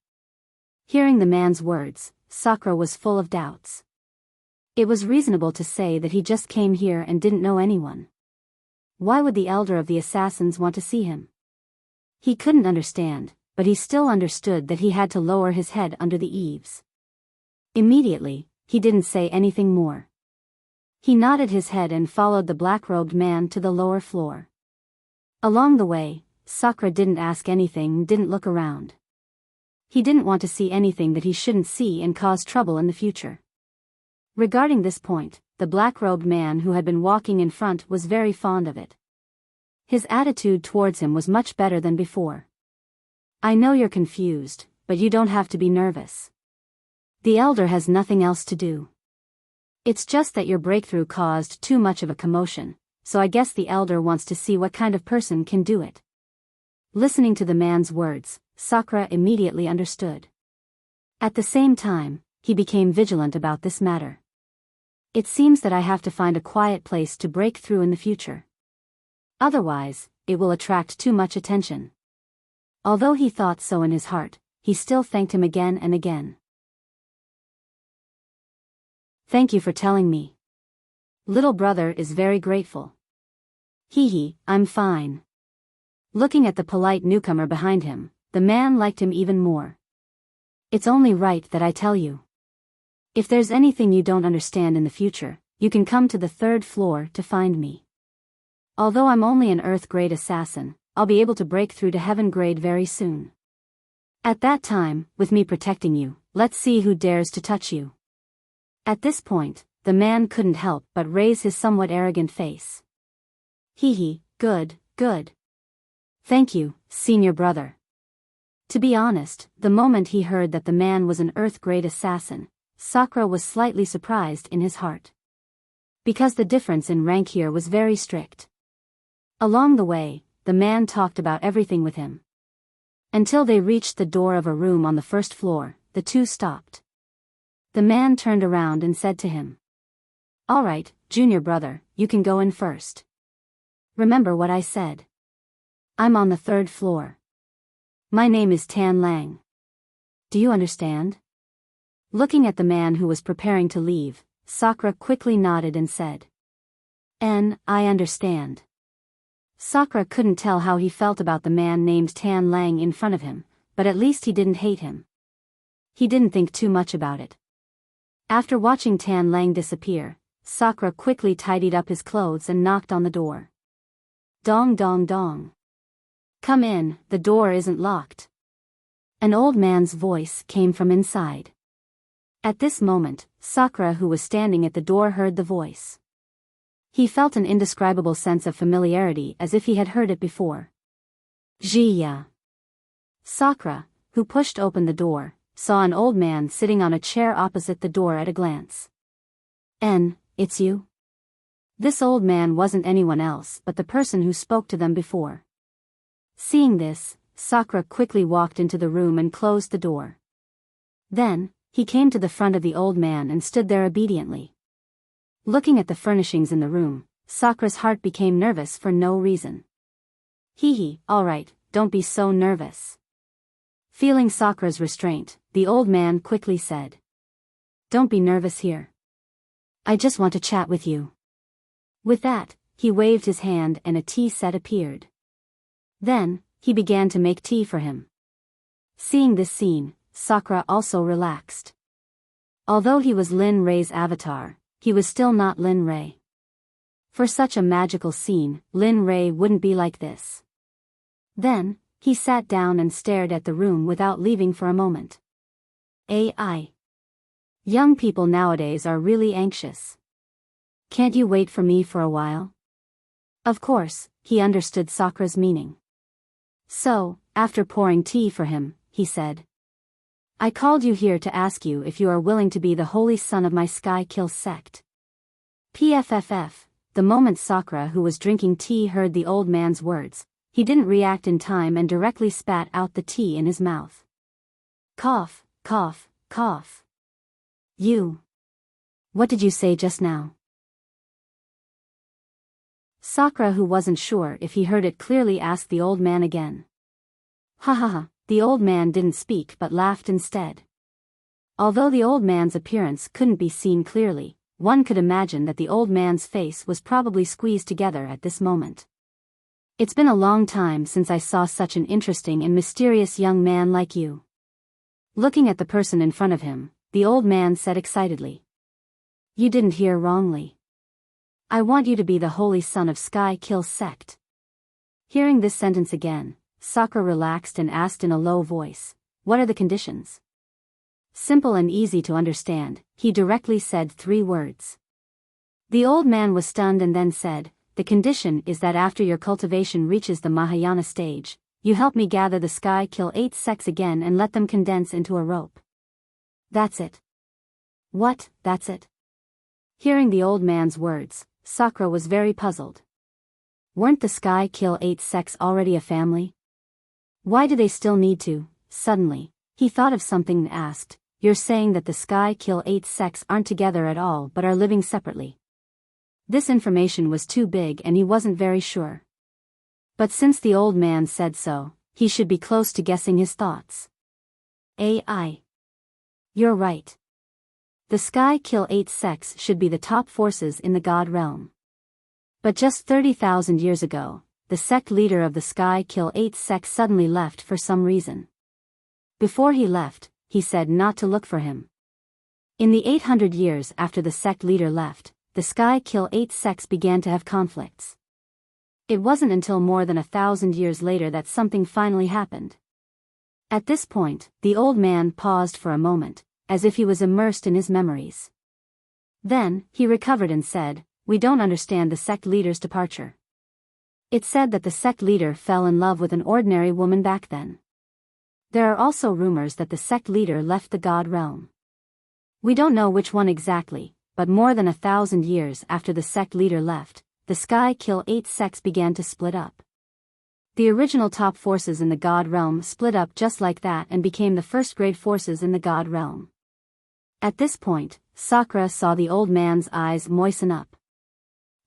Hearing the man's words, Sakura was full of doubts. It was reasonable to say that he just came here and didn't know anyone. Why would the elder of the assassins want to see him? He couldn't understand, but he still understood that he had to lower his head under the eaves. Immediately, he didn't say anything more. He nodded his head and followed the black-robed man to the lower floor. Along the way, Sakura didn't ask anything, didn't look around. He didn't want to see anything that he shouldn't see and cause trouble in the future. Regarding this point, the black-robed man who had been walking in front was very fond of it. His attitude towards him was much better than before. I know you're confused, but you don't have to be nervous. The elder has nothing else to do. It's just that your breakthrough caused too much of a commotion, so I guess the elder wants to see what kind of person can do it. Listening to the man's words, Sakura immediately understood. At the same time, he became vigilant about this matter. It seems that I have to find a quiet place to break through in the future. Otherwise, it will attract too much attention. Although he thought so in his heart, he still thanked him again and again. Thank you for telling me. Little brother is very grateful. I'm fine. Looking at the polite newcomer behind him, the man liked him even more. It's only right that I tell you. If there's anything you don't understand in the future, you can come to the 3rd floor to find me. Although I'm only an Earth-grade assassin, I'll be able to break through to Heaven grade very soon. At that time, with me protecting you, let's see who dares to touch you. At this point, the man couldn't help but raise his somewhat arrogant face. Good. Thank you, senior brother. To be honest, the moment he heard that the man was an Earth-grade assassin, Sakura was slightly surprised in his heart. Because the difference in rank here was very strict. Along the way, the man talked about everything with him. Until they reached the door of a room on the 1st floor, the two stopped. The man turned around and said to him, "All right, junior brother, you can go in first. Remember what I said. I'm on the 3rd floor. My name is Tan Lang. Do you understand?" Looking at the man who was preparing to leave, Sakura quickly nodded and said, I understand." Sakura couldn't tell how he felt about the man named Tan Lang in front of him, but at least he didn't hate him. He didn't think too much about it. After watching Tan Lang disappear, Sakura quickly tidied up his clothes and knocked on the door. Dong dong dong. "Come in, the door isn't locked." An old man's voice came from inside. At this moment, Sakura, who was standing at the door, heard the voice. He felt an indescribable sense of familiarity as if he had heard it before. Jiya. Sakura, who pushed open the door, saw an old man sitting on a chair opposite the door at a glance. It's you?" This old man wasn't anyone else but the person who spoke to them before. Seeing this, Sakura quickly walked into the room and closed the door. Then, he came to the front of the old man and stood there obediently. Looking at the furnishings in the room, Sakura's heart became nervous for no reason. All right, don't be so nervous." Feeling Sakura's restraint, the old man quickly said, "Don't be nervous here. I just want to chat with you." With that, he waved his hand and a tea set appeared. Then, he began to make tea for him. Seeing this scene, Sakura also relaxed. Although he was Lin Rei's avatar, he was still not Lin Rei. For such a magical scene, Lin Rei wouldn't be like this. Then, he sat down and stared at the room without leaving for a moment. AI. Young people nowadays are really anxious. Can't you wait for me for a while? Of course, he understood Sakura's meaning. So, after pouring tea for him, he said, I called you here to ask you if you are willing to be the holy son of my Sky Kill sect. PFFF. The moment Sakura, who was drinking tea, heard the old man's words, he didn't react in time and directly spat out the tea in his mouth. Cough, cough, cough. You. What did you say just now? Sakura, who wasn't sure if he heard it clearly, asked the old man again. Ha ha ha, the old man didn't speak but laughed instead. Although the old man's appearance couldn't be seen clearly, one could imagine that the old man's face was probably squeezed together at this moment. It's been a long time since I saw such an interesting and mysterious young man like you. Looking at the person in front of him, the old man said excitedly. You didn't hear wrongly. I want you to be the holy son of Sky Kill sect. Hearing this sentence again, Sakura relaxed and asked in a low voice, what are the conditions? Simple and easy to understand, he directly said 3 words. The old man was stunned and then said, the condition is that after your cultivation reaches the Mahayana stage, you help me gather the Sky Kill 8 sects again and let them condense into a rope. That's it. What, that's it? Hearing the old man's words, Sakura was very puzzled. Weren't the Sky Kill 8 sects already a family? Why do they still need to? Suddenly, he thought of something and asked, you're saying that the Sky Kill 8 sects aren't together at all but are living separately? This information was too big and he wasn't very sure. But since the old man said so, he should be close to guessing his thoughts. AI. You're right. The Sky Kill 8 sects should be the top forces in the God realm. But just 30,000 years ago, the sect leader of the Sky Kill 8 sect suddenly left for some reason. Before he left, he said not to look for him. In the 800 years after the sect leader left, the Sky Kill 8 sects began to have conflicts. It wasn't until more than 1,000 years later that something finally happened. At this point, the old man paused for a moment, as if he was immersed in his memories. Then, he recovered and said, we don't understand the sect leader's departure. It said that the sect leader fell in love with an ordinary woman back then. There are also rumors that the sect leader left the God realm. We don't know which one exactly, but more than 1,000 years after the sect leader left, the Sky Kill 8 sects began to split up. The original top forces in the God realm split up just like that and became the first-grade forces in the God realm. At this point, Sakura saw the old man's eyes moisten up.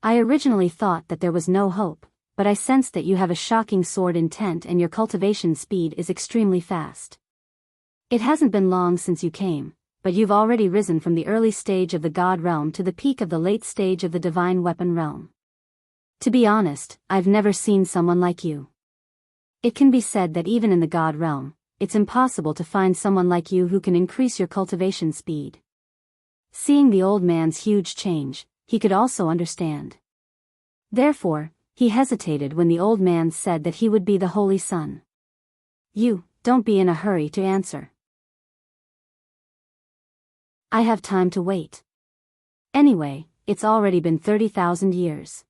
I originally thought that there was no hope, but I sensed that you have a shocking sword intent and your cultivation speed is extremely fast. It hasn't been long since you came, but you've already risen from the early stage of the God realm to the peak of the late stage of the divine weapon realm. To be honest, I've never seen someone like you. It can be said that even in the God realm, it's impossible to find someone like you who can increase your cultivation speed. Seeing the old man's huge change, he could also understand. Therefore, he hesitated when the old man said that he would be the holy son. You, don't be in a hurry to answer. I have time to wait. Anyway, it's already been 30,000 years.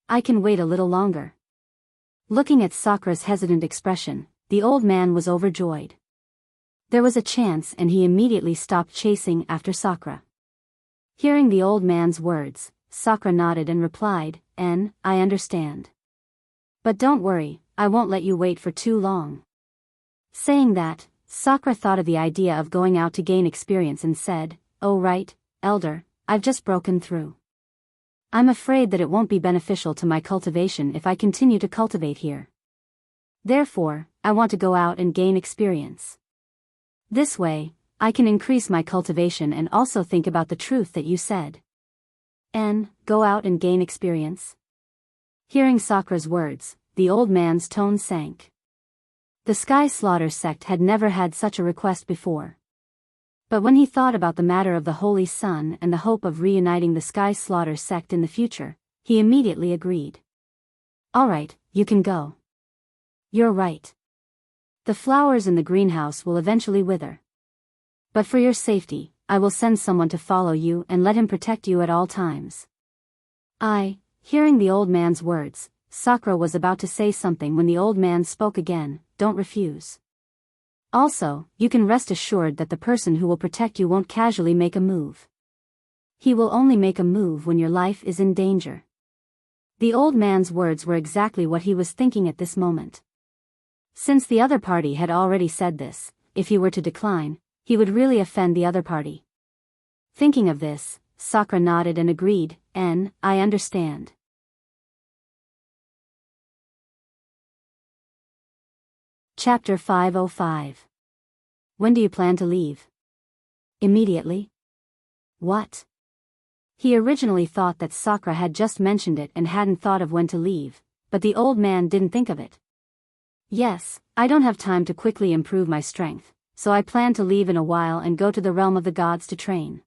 I can wait a little longer. Looking at Sakura's hesitant expression, the old man was overjoyed. There was a chance and he immediately stopped chasing after Sakura. Hearing the old man's words, Sakura nodded and replied, I understand. But don't worry, I won't let you wait for too long. Saying that, Sakura thought of the idea of going out to gain experience and said, oh right, elder, I've just broken through. I'm afraid that it won't be beneficial to my cultivation if I continue to cultivate here. Therefore, I want to go out and gain experience. This way, I can increase my cultivation and also think about the truth that you said. Go out and gain experience? Hearing Sakura's words, the old man's tone sank. The Sky Slaughter sect had never had such a request before. But when he thought about the matter of the Holy Sun and the hope of reuniting the Sky Slaughter sect in the future, He immediately agreed. Alright, you can go. You're right. The flowers in the greenhouse will eventually wither. But for your safety, I will send someone to follow you and let him protect you at all times. Hearing the old man's words, Sakura was about to say something when the old man spoke again. Don't refuse. Also, you can rest assured that the person who will protect you won't casually make a move. He will only make a move when your life is in danger. The old man's words were exactly what he was thinking at this moment. Since the other party had already said this, if he were to decline, he would really offend the other party. Thinking of this, Sakura nodded and agreed. I understand. Chapter 505. When do you plan to leave? Immediately. What? He originally thought that Sakura had just mentioned it and hadn't thought of when to leave, but the old man didn't think of it. Yes, I don't have time to quickly improve my strength, so I plan to leave in a while and go to the realm of the gods to train.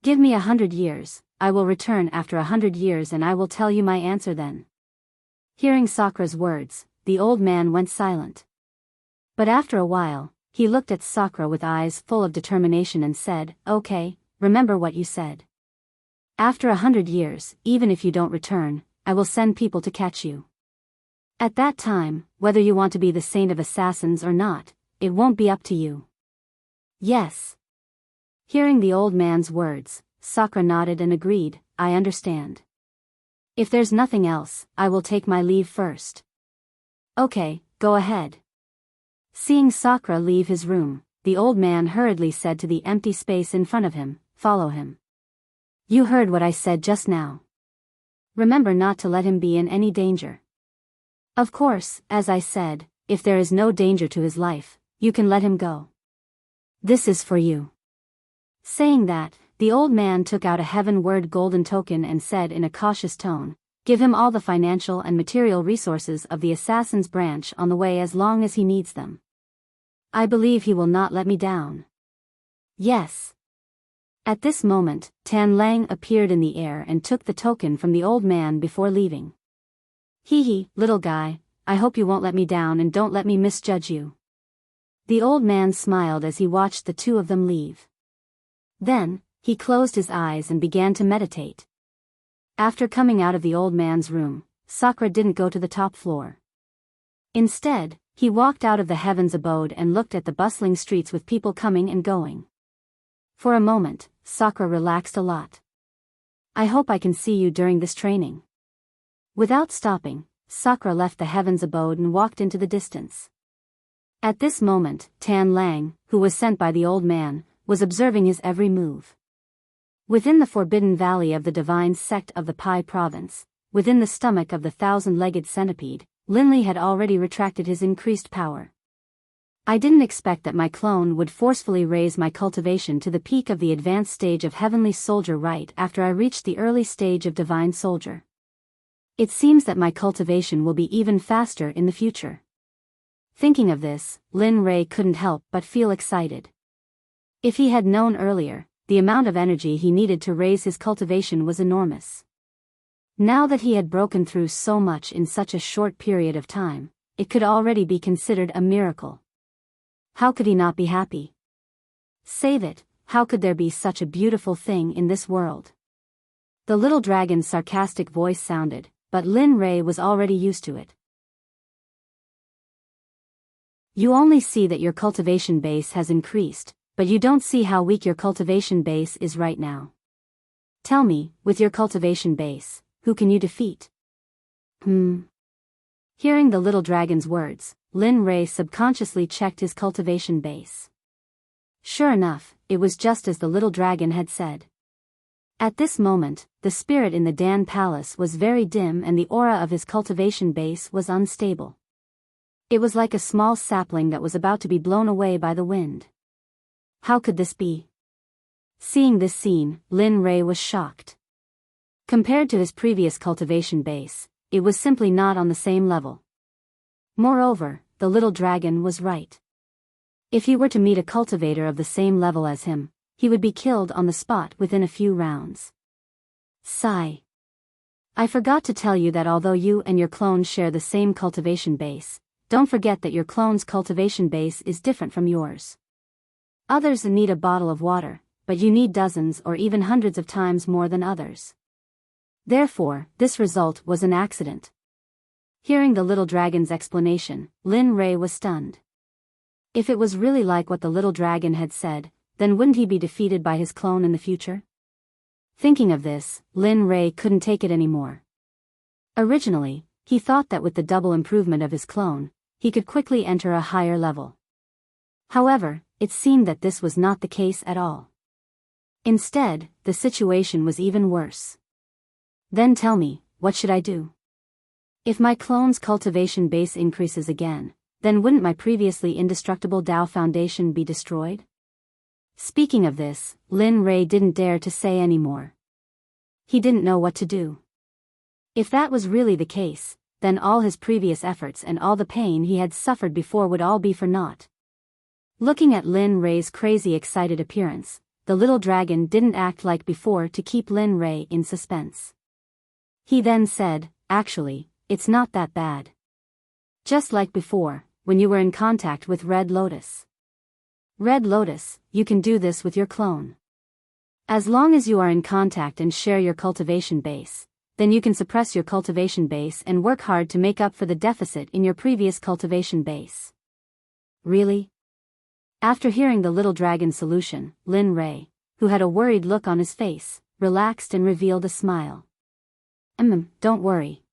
Give me 100 years, I will return after 100 years and I will tell you my answer then. Hearing Sakura's words, the old man went silent. But after a while, he looked at Sakura with eyes full of determination and said, Okay, remember what you said. After 100 years, even if you don't return, I will send people to catch you. At that time, whether you want to be the saint of assassins or not, it won't be up to you. Yes. Hearing the old man's words, Sakura nodded and agreed. I understand. If there's nothing else, I will take my leave first. Okay, go ahead. Seeing Sakura leave his room, the old man hurriedly said to the empty space in front of him, Follow him. You heard what I said just now. Remember not to let him be in any danger. Of course, as I said, if there is no danger to his life, you can let him go. This is for you. Saying that, the old man took out a heaven-word golden token and said in a cautious tone, Give him all the financial and material resources of the assassin's branch on the way as long as he needs them. I believe he will not let me down. Yes. At this moment, Tan Lang appeared in the air and took the token from the old man before leaving. Hee, little guy, I hope you won't let me down and don't let me misjudge you. The old man smiled as he watched the two of them leave. Then, he closed his eyes and began to meditate. After coming out of the old man's room, Sakura didn't go to the top floor. Instead, he walked out of the heaven's abode and looked at the bustling streets with people coming and going. For a moment, Sakura relaxed a lot. I hope I can see you during this training. Without stopping, Sakura left the heaven's abode and walked into the distance. At this moment, Tan Lang, who was sent by the old man, was observing his every move. Within the forbidden valley of the divine sect of the Pai province, within the stomach of the thousand-legged centipede, Linley had already retracted his increased power. I didn't expect that my clone would forcefully raise my cultivation to the peak of the advanced stage of heavenly soldier right after I reached the early stage of divine soldier. It seems that my cultivation will be even faster in the future. Thinking of this, Lin Ray couldn't help but feel excited. If he had known earlier, the amount of energy he needed to raise his cultivation was enormous. Now that he had broken through so much in such a short period of time, it could already be considered a miracle. How could he not be happy? Save it, how could there be such a beautiful thing in this world? The little dragon's sarcastic voice sounded, but Lin Ray was already used to it. You only see that your cultivation base has increased, but you don't see how weak your cultivation base is right now. Tell me, with your cultivation base, who can you defeat? Hearing the little dragon's words, Lin Ray subconsciously checked his cultivation base. Sure enough, it was just as the little dragon had said. At this moment, the spirit in the Dan Palace was very dim and the aura of his cultivation base was unstable. It was like a small sapling that was about to be blown away by the wind. How could this be? Seeing this scene, Lin Ray was shocked. Compared to his previous cultivation base, it was simply not on the same level. Moreover, the little dragon was right. If he were to meet a cultivator of the same level as him, he would be killed on the spot within a few rounds. Sigh. I forgot to tell you that although you and your clone share the same cultivation base, don't forget that your clone's cultivation base is different from yours. Others need a bottle of water, but you need dozens or even hundreds of times more than others. Therefore, this result was an accident. Hearing the little dragon's explanation, Lin Rei was stunned. If it was really like what the little dragon had said, then wouldn't he be defeated by his clone in the future? Thinking of this, Lin Rei couldn't take it anymore. Originally, he thought that with the double improvement of his clone, he could quickly enter a higher level. However, it seemed that this was not the case at all. Instead, the situation was even worse. Then tell me, what should I do? If my clone's cultivation base increases again, then wouldn't my previously indestructible Dao foundation be destroyed? Speaking of this, Lin Rei didn't dare to say any more. He didn't know what to do. If that was really the case, then all his previous efforts and all the pain he had suffered before would all be for naught. Looking at Lin Rei's crazy excited appearance, the little dragon didn't act like before to keep Lin Rei in suspense. He then said, "Actually, it's not that bad. Just like before, when you were in contact with Red Lotus. Red Lotus, you can do this with your clone. As long as you are in contact and share your cultivation base, then you can suppress your cultivation base and work hard to make up for the deficit in your previous cultivation base." Really? After hearing the little dragon's solution, Lin Rei, who had a worried look on his face, relaxed and revealed a smile. Don't worry.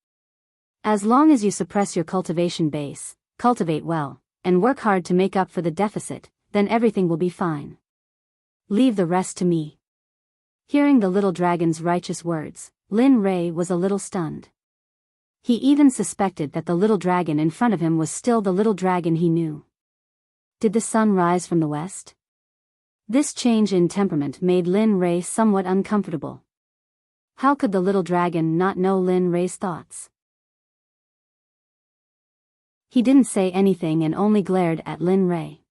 As long as you suppress your cultivation base, cultivate well, and work hard to make up for the deficit, then everything will be fine. Leave the rest to me." Hearing the little dragon's righteous words, Lin Rei was a little stunned. He even suspected that the little dragon in front of him was still the little dragon he knew. Did the sun rise from the west? This change in temperament made Lin Rei somewhat uncomfortable. How could the little dragon not know Lin Rei's thoughts? He didn't say anything and only glared at Lin Rei.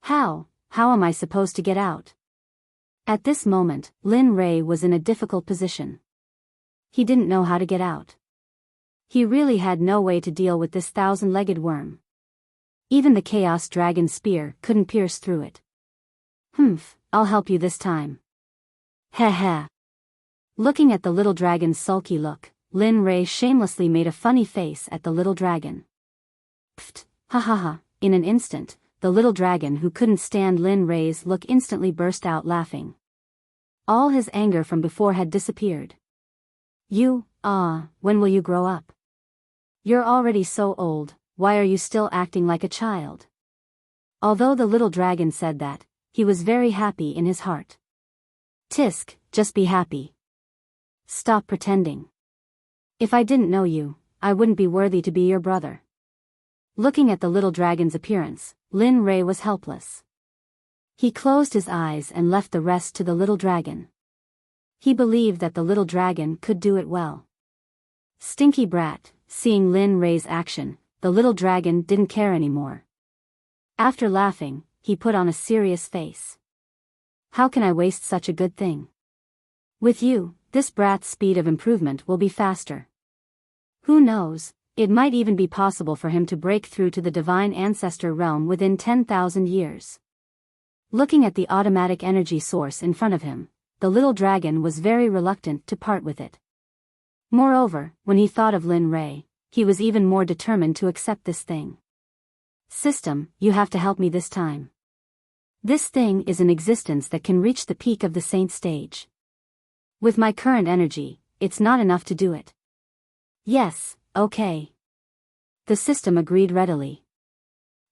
How am I supposed to get out? At this moment, Lin Rei was in a difficult position. He didn't know how to get out. He really had no way to deal with this thousand-legged worm. Even the Chaos Dragon spear couldn't pierce through it. I'll help you this time. Heh. Looking at the little dragon's sulky look, Lin Rei shamelessly made a funny face at the little dragon. Pfft, ha. In an instant, the little dragon who couldn't stand Lin Rei's look instantly burst out laughing. All his anger from before had disappeared. When will you grow up? You're already so old, why are you still acting like a child? Although the little dragon said that, he was very happy in his heart. Tisk, just be happy. Stop pretending. If I didn't know you, I wouldn't be worthy to be your brother. Looking at the little dragon's appearance, Lin Rei was helpless. He closed his eyes and left the rest to the little dragon. He believed that the little dragon could do it well. Stinky brat, seeing Lin Rei's action, the little dragon didn't care anymore. After laughing, he put on a serious face. How can I waste such a good thing? With you, this brat's speed of improvement will be faster. Who knows, it might even be possible for him to break through to the divine ancestor realm within 10,000 years. Looking at the automatic energy source in front of him, the little dragon was very reluctant to part with it. Moreover, when he thought of Lin Rei, he was even more determined to accept this thing. System, you have to help me this time. This thing is an existence that can reach the peak of the saint stage. With my current energy, it's not enough to do it. Yes, okay. The system agreed readily.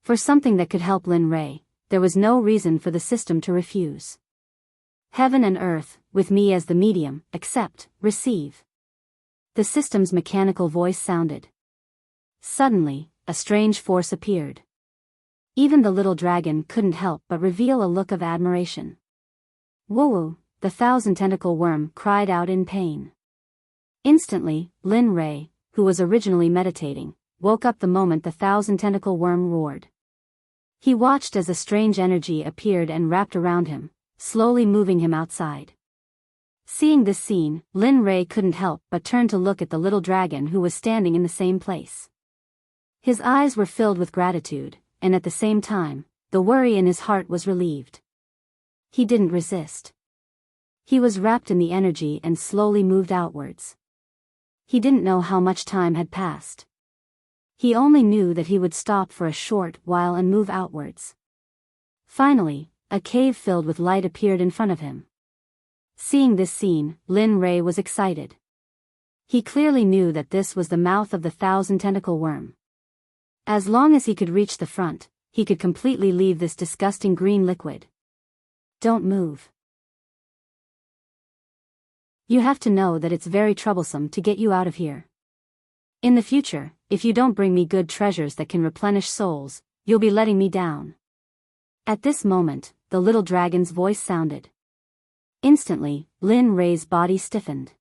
For something that could help Lin Rei, there was no reason for the system to refuse. Heaven and earth, with me as the medium, accept, receive. The system's mechanical voice sounded. Suddenly, a strange force appeared. Even the little dragon couldn't help but reveal a look of admiration. Woo! The thousand-tentacle worm cried out in pain. Instantly, Lin Rei, who was originally meditating, woke up the moment the thousand-tentacle worm roared. He watched as a strange energy appeared and wrapped around him, slowly moving him outside. Seeing this scene, Lin Rei couldn't help but turn to look at the little dragon who was standing in the same place. His eyes were filled with gratitude, and at the same time, the worry in his heart was relieved. He didn't resist. He was wrapped in the energy and slowly moved outwards. He didn't know how much time had passed. He only knew that he would stop for a short while and move outwards. Finally, a cave filled with light appeared in front of him. Seeing this scene, Lin Rei was excited. He clearly knew that this was the mouth of the 1,000-tentacle worm. As long as he could reach the front, he could completely leave this disgusting green liquid. Don't move. You have to know that it's very troublesome to get you out of here. In the future, if you don't bring me good treasures that can replenish souls, you'll be letting me down. At this moment, the little dragon's voice sounded. Instantly, Lin Rei's body stiffened.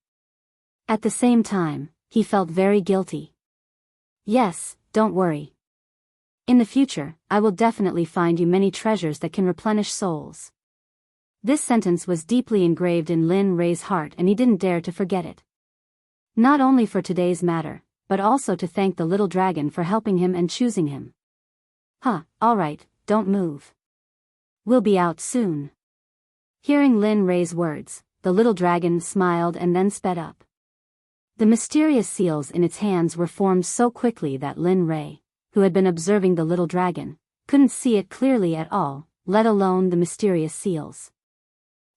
At the same time, he felt very guilty. Yes, don't worry. In the future, I will definitely find you many treasures that can replenish souls. This sentence was deeply engraved in Lin Rei's heart and he didn't dare to forget it. Not only for today's matter, but also to thank the little dragon for helping him and choosing him. Alright, don't move. We'll be out soon. Hearing Lin Rei's words, the little dragon smiled and then sped up. The mysterious seals in its hands were formed so quickly that Lin Rei, who had been observing the little dragon, couldn't see it clearly at all, let alone the mysterious seals.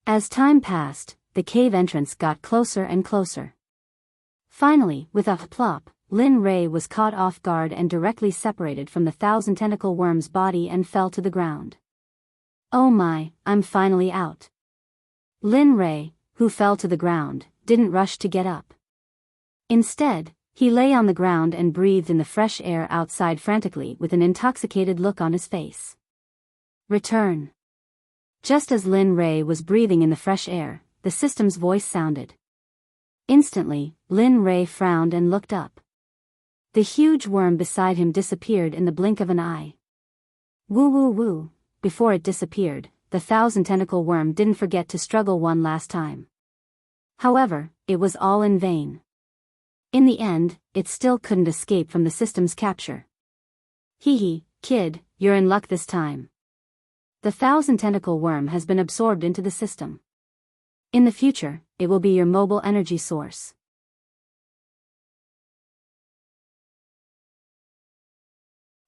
As time passed, the cave entrance got closer and closer. Finally, with a plop, Lin Rei was caught off guard and directly separated from the 1,000-tentacle worm's body and fell to the ground. Oh my, I'm finally out. Lin Rei, who fell to the ground, didn't rush to get up. Instead, he lay on the ground and breathed in the fresh air outside frantically with an intoxicated look on his face. Return. Just as Lin Rei was breathing in the fresh air, the system's voice sounded. Instantly, Lin Rei frowned and looked up. The huge worm beside him disappeared in the blink of an eye. Woo woo woo, before it disappeared, the 1,000-tentacle worm didn't forget to struggle one last time. However, it was all in vain. In the end, it still couldn't escape from the system's capture. Hee, kid, you're in luck this time. The 1,000-tentacle worm has been absorbed into the system. In the future, it will be your mobile energy source.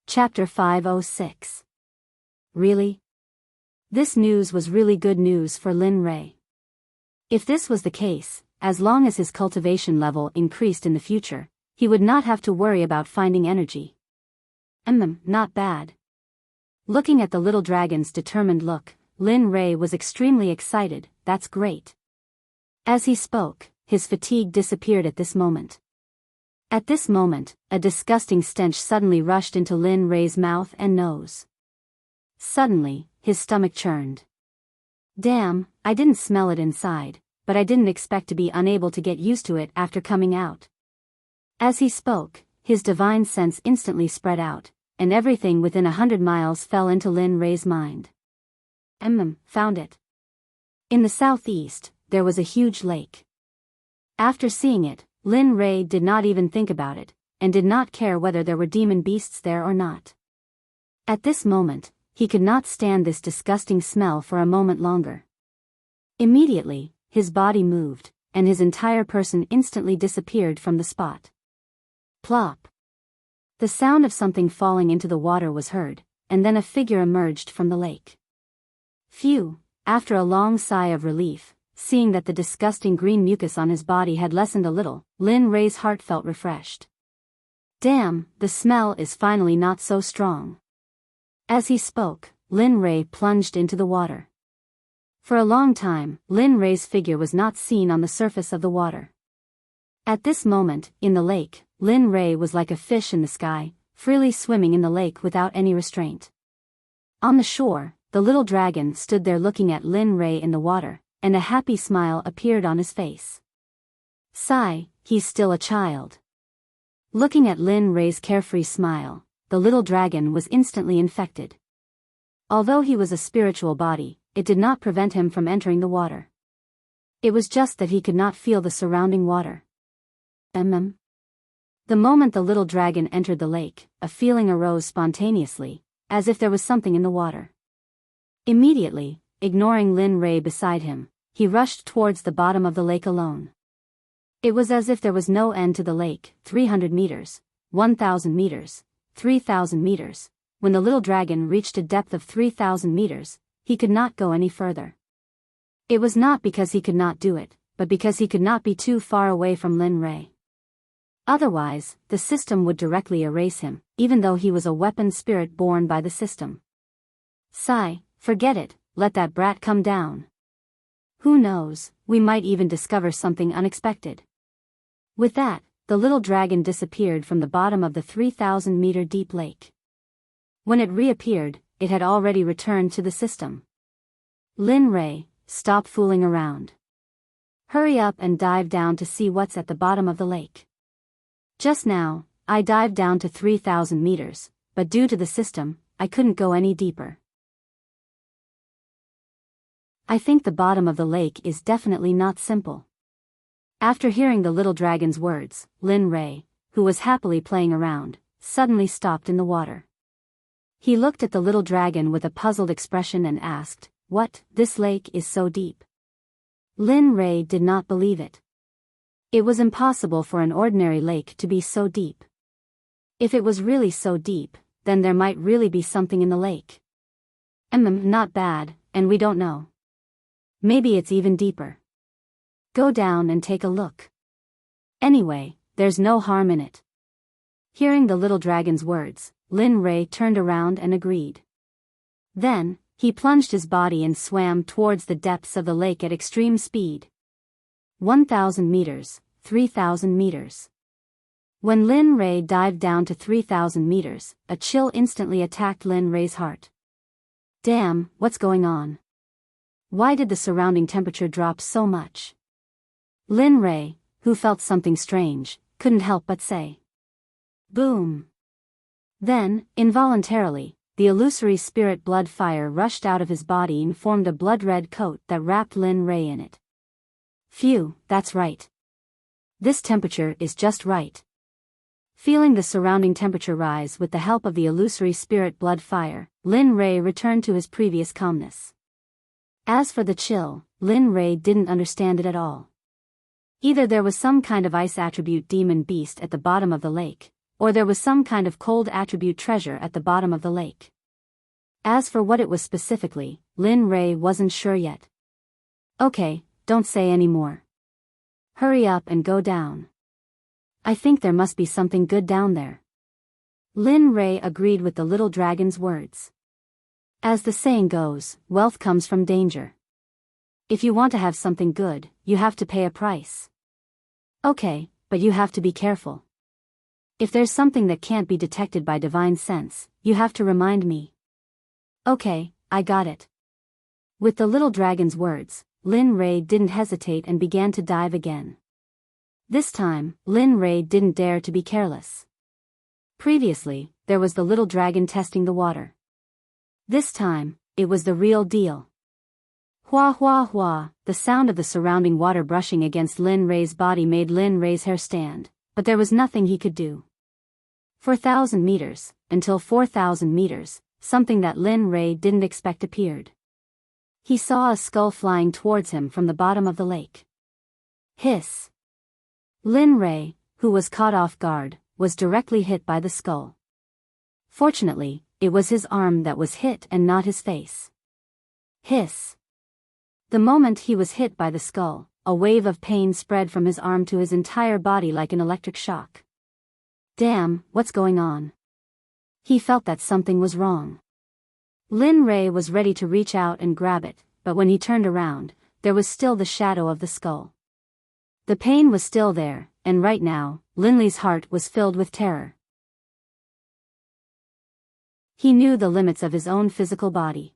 Chapter 506. Really? This news was really good news for Lin Rei. If this was the case, as long as his cultivation level increased in the future, he would not have to worry about finding energy. Not bad. Looking at the little dragon's determined look, Lin Rei was extremely excited. That's great. As he spoke, his fatigue disappeared at this moment. At this moment, a disgusting stench suddenly rushed into Lin Rei's mouth and nose. Suddenly, his stomach churned. Damn, I didn't smell it inside, but I didn't expect to be unable to get used to it after coming out. As he spoke, his divine sense instantly spread out, and everything within 100 miles fell into Lin Rei's mind. Found it. In the southeast, there was a huge lake. After seeing it, Lin Rei did not even think about it, and did not care whether there were demon beasts there or not. At this moment, he could not stand this disgusting smell for a moment longer. Immediately, his body moved, and his entire person instantly disappeared from the spot. Plop. The sound of something falling into the water was heard, and then a figure emerged from the lake. Phew, after a long sigh of relief, seeing that the disgusting green mucus on his body had lessened a little, Lin Rei's heart felt refreshed. Damn, the smell is finally not so strong. As he spoke, Lin Rei plunged into the water. For a long time, Lin Rei's figure was not seen on the surface of the water. At this moment, in the lake, Lin Rei was like a fish in the sky, freely swimming in the lake without any restraint. On the shore, the little dragon stood there looking at Lin Rei in the water, and a happy smile appeared on his face. Sigh, he's still a child. Looking at Lin Rei's carefree smile, the little dragon was instantly infected. Although he was a spiritual body, it did not prevent him from entering the water. It was just that he could not feel the surrounding water. The moment the little dragon entered the lake, a feeling arose spontaneously, as if there was something in the water. Immediately, ignoring Lin Ray beside him, he rushed towards the bottom of the lake alone. It was as if there was no end to the lake, 300 meters, 1,000 meters, 3,000 meters. When the little dragon reached a depth of 3,000 meters, he could not go any further. It was not because he could not do it, but because he could not be too far away from Lin Ray. Otherwise, the system would directly erase him, even though he was a weapon spirit born by the system. Sigh, forget it, let that brat come down. Who knows, we might even discover something unexpected. With that, the little dragon disappeared from the bottom of the 3,000-meter deep lake. When it reappeared, it had already returned to the system. Lin Ray, stop fooling around. Hurry up and dive down to see what's at the bottom of the lake. Just now, I dived down to 3,000 meters, but due to the system, I couldn't go any deeper. I think the bottom of the lake is definitely not simple. After hearing the little dragon's words, Lin Ray, who was happily playing around, suddenly stopped in the water. He looked at the little dragon with a puzzled expression and asked, "What, this lake is so deep?" Lin Ray did not believe it. It was impossible for an ordinary lake to be so deep. If it was really so deep, then there might really be something in the lake. Not bad, and we don't know. Maybe it's even deeper. Go down and take a look. Anyway, there's no harm in it. Hearing the little dragon's words, Lin Ray turned around and agreed. Then, he plunged his body and swam towards the depths of the lake at extreme speed. 1,000 meters, 3,000 meters. When Lin Ray dived down to 3,000 meters, a chill instantly attacked Lin Ray's heart. Damn, what's going on? Why did the surrounding temperature drop so much? Lin Ray, who felt something strange, couldn't help but say. Boom. Then, involuntarily, the illusory spirit blood fire rushed out of his body and formed a blood-red coat that wrapped Lin Ray in it. Phew, that's right. This temperature is just right. Feeling the surrounding temperature rise with the help of the illusory spirit blood fire, Lin Ray returned to his previous calmness. As for the chill, Lin Ray didn't understand it at all. Either there was some kind of ice attribute demon beast at the bottom of the lake, or there was some kind of cold attribute treasure at the bottom of the lake. As for what it was specifically, Lin Ray wasn't sure yet. Okay, don't say any more. Hurry up and go down. I think there must be something good down there. Lin Ray agreed with the little dragon's words. As the saying goes, wealth comes from danger. If you want to have something good, you have to pay a price. Okay, but you have to be careful. If there's something that can't be detected by divine sense, you have to remind me. Okay, I got it. With the little dragon's words, Lin Ray didn't hesitate and began to dive again. This time, Lin Ray didn't dare to be careless. Previously, there was the little dragon testing the water. This time, it was the real deal. Hua hua hua, the sound of the surrounding water brushing against Lin Ray's body made Lin Ray's hair stand, but there was nothing he could do. 4,000 meters, until 4,000 meters, something that Lin Ray didn't expect appeared. He saw a skull flying towards him from the bottom of the lake. Hiss. Lin Ray, who was caught off guard, was directly hit by the skull. Fortunately, it was his arm that was hit and not his face. Hiss. The moment he was hit by the skull, a wave of pain spread from his arm to his entire body like an electric shock. Damn, what's going on? He felt that something was wrong. Lin Ray was ready to reach out and grab it, but when he turned around, there was still the shadow of the skull. The pain was still there, and right now, Linley's heart was filled with terror. He knew the limits of his own physical body.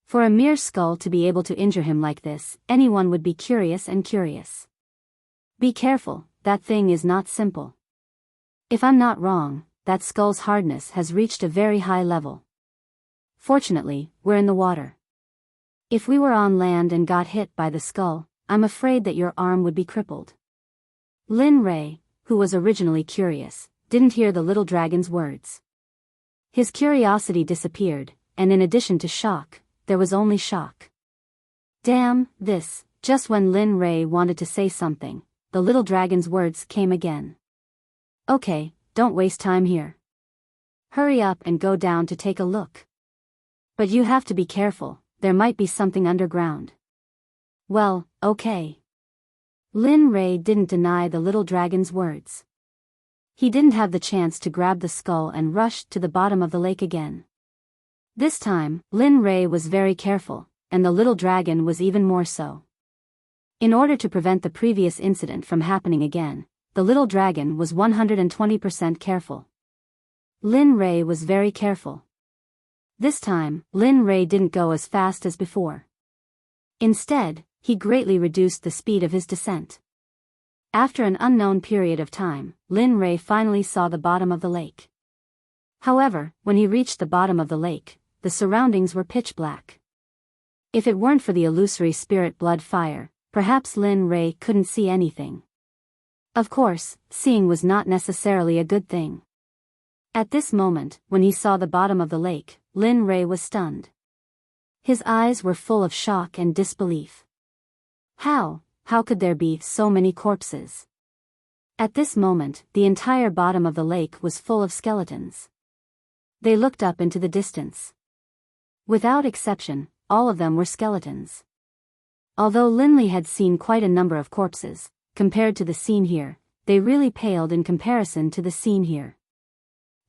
For a mere skull to be able to injure him like this, anyone would be curious and curious. Be careful, that thing is not simple. If I'm not wrong, that skull's hardness has reached a very high level. Fortunately, we're in the water. If we were on land and got hit by the skull, I'm afraid that your arm would be crippled. Lin Rei, who was originally curious, didn't hear the little dragon's words. His curiosity disappeared, and in addition to shock, there was only shock. Damn, this, just when Lin Rei wanted to say something, the little dragon's words came again. Okay, don't waste time here. Hurry up and go down to take a look. But you have to be careful, there might be something underground. Well, okay. Lin Rei didn't deny the little dragon's words. He didn't have the chance to grab the skull and rushed to the bottom of the lake again. This time, Lin Rei was very careful, and the little dragon was even more so. In order to prevent the previous incident from happening again, the little dragon was 120% careful. Lin Rei was very careful. This time, Lin Rei didn't go as fast as before. Instead, he greatly reduced the speed of his descent. After an unknown period of time, Lin Rei finally saw the bottom of the lake. However, when he reached the bottom of the lake, the surroundings were pitch black. If it weren't for the illusory spirit blood fire, perhaps Lin Rei couldn't see anything. Of course, seeing was not necessarily a good thing. At this moment, when he saw the bottom of the lake, Lin Rei was stunned. His eyes were full of shock and disbelief. How could there be so many corpses? At this moment, the entire bottom of the lake was full of skeletons. They looked up into the distance. Without exception, all of them were skeletons. Although Linley had seen quite a number of corpses, compared to the scene here, they really paled in comparison to the scene here.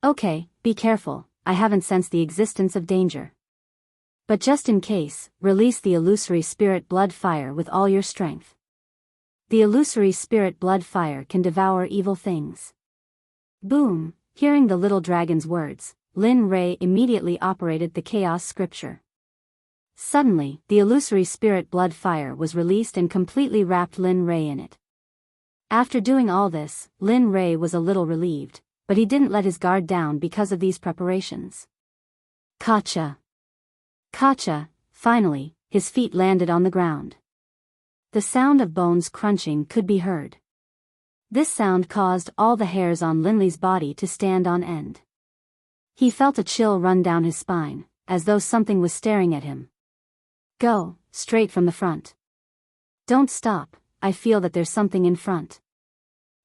Okay, be careful, I haven't sensed the existence of danger. But just in case, release the illusory spirit blood fire with all your strength. The illusory spirit blood fire can devour evil things. Boom! Hearing the little dragon's words, Lin Rei immediately operated the chaos scripture. Suddenly, the illusory spirit blood fire was released and completely wrapped Lin Rei in it. After doing all this, Lin Rei was a little relieved, but he didn't let his guard down because of these preparations. Gotcha! Gotcha! Finally, his feet landed on the ground. The sound of bones crunching could be heard. This sound caused all the hairs on Linley's body to stand on end. He felt a chill run down his spine, as though something was staring at him. Go, straight from the front. Don't stop, I feel that there's something in front.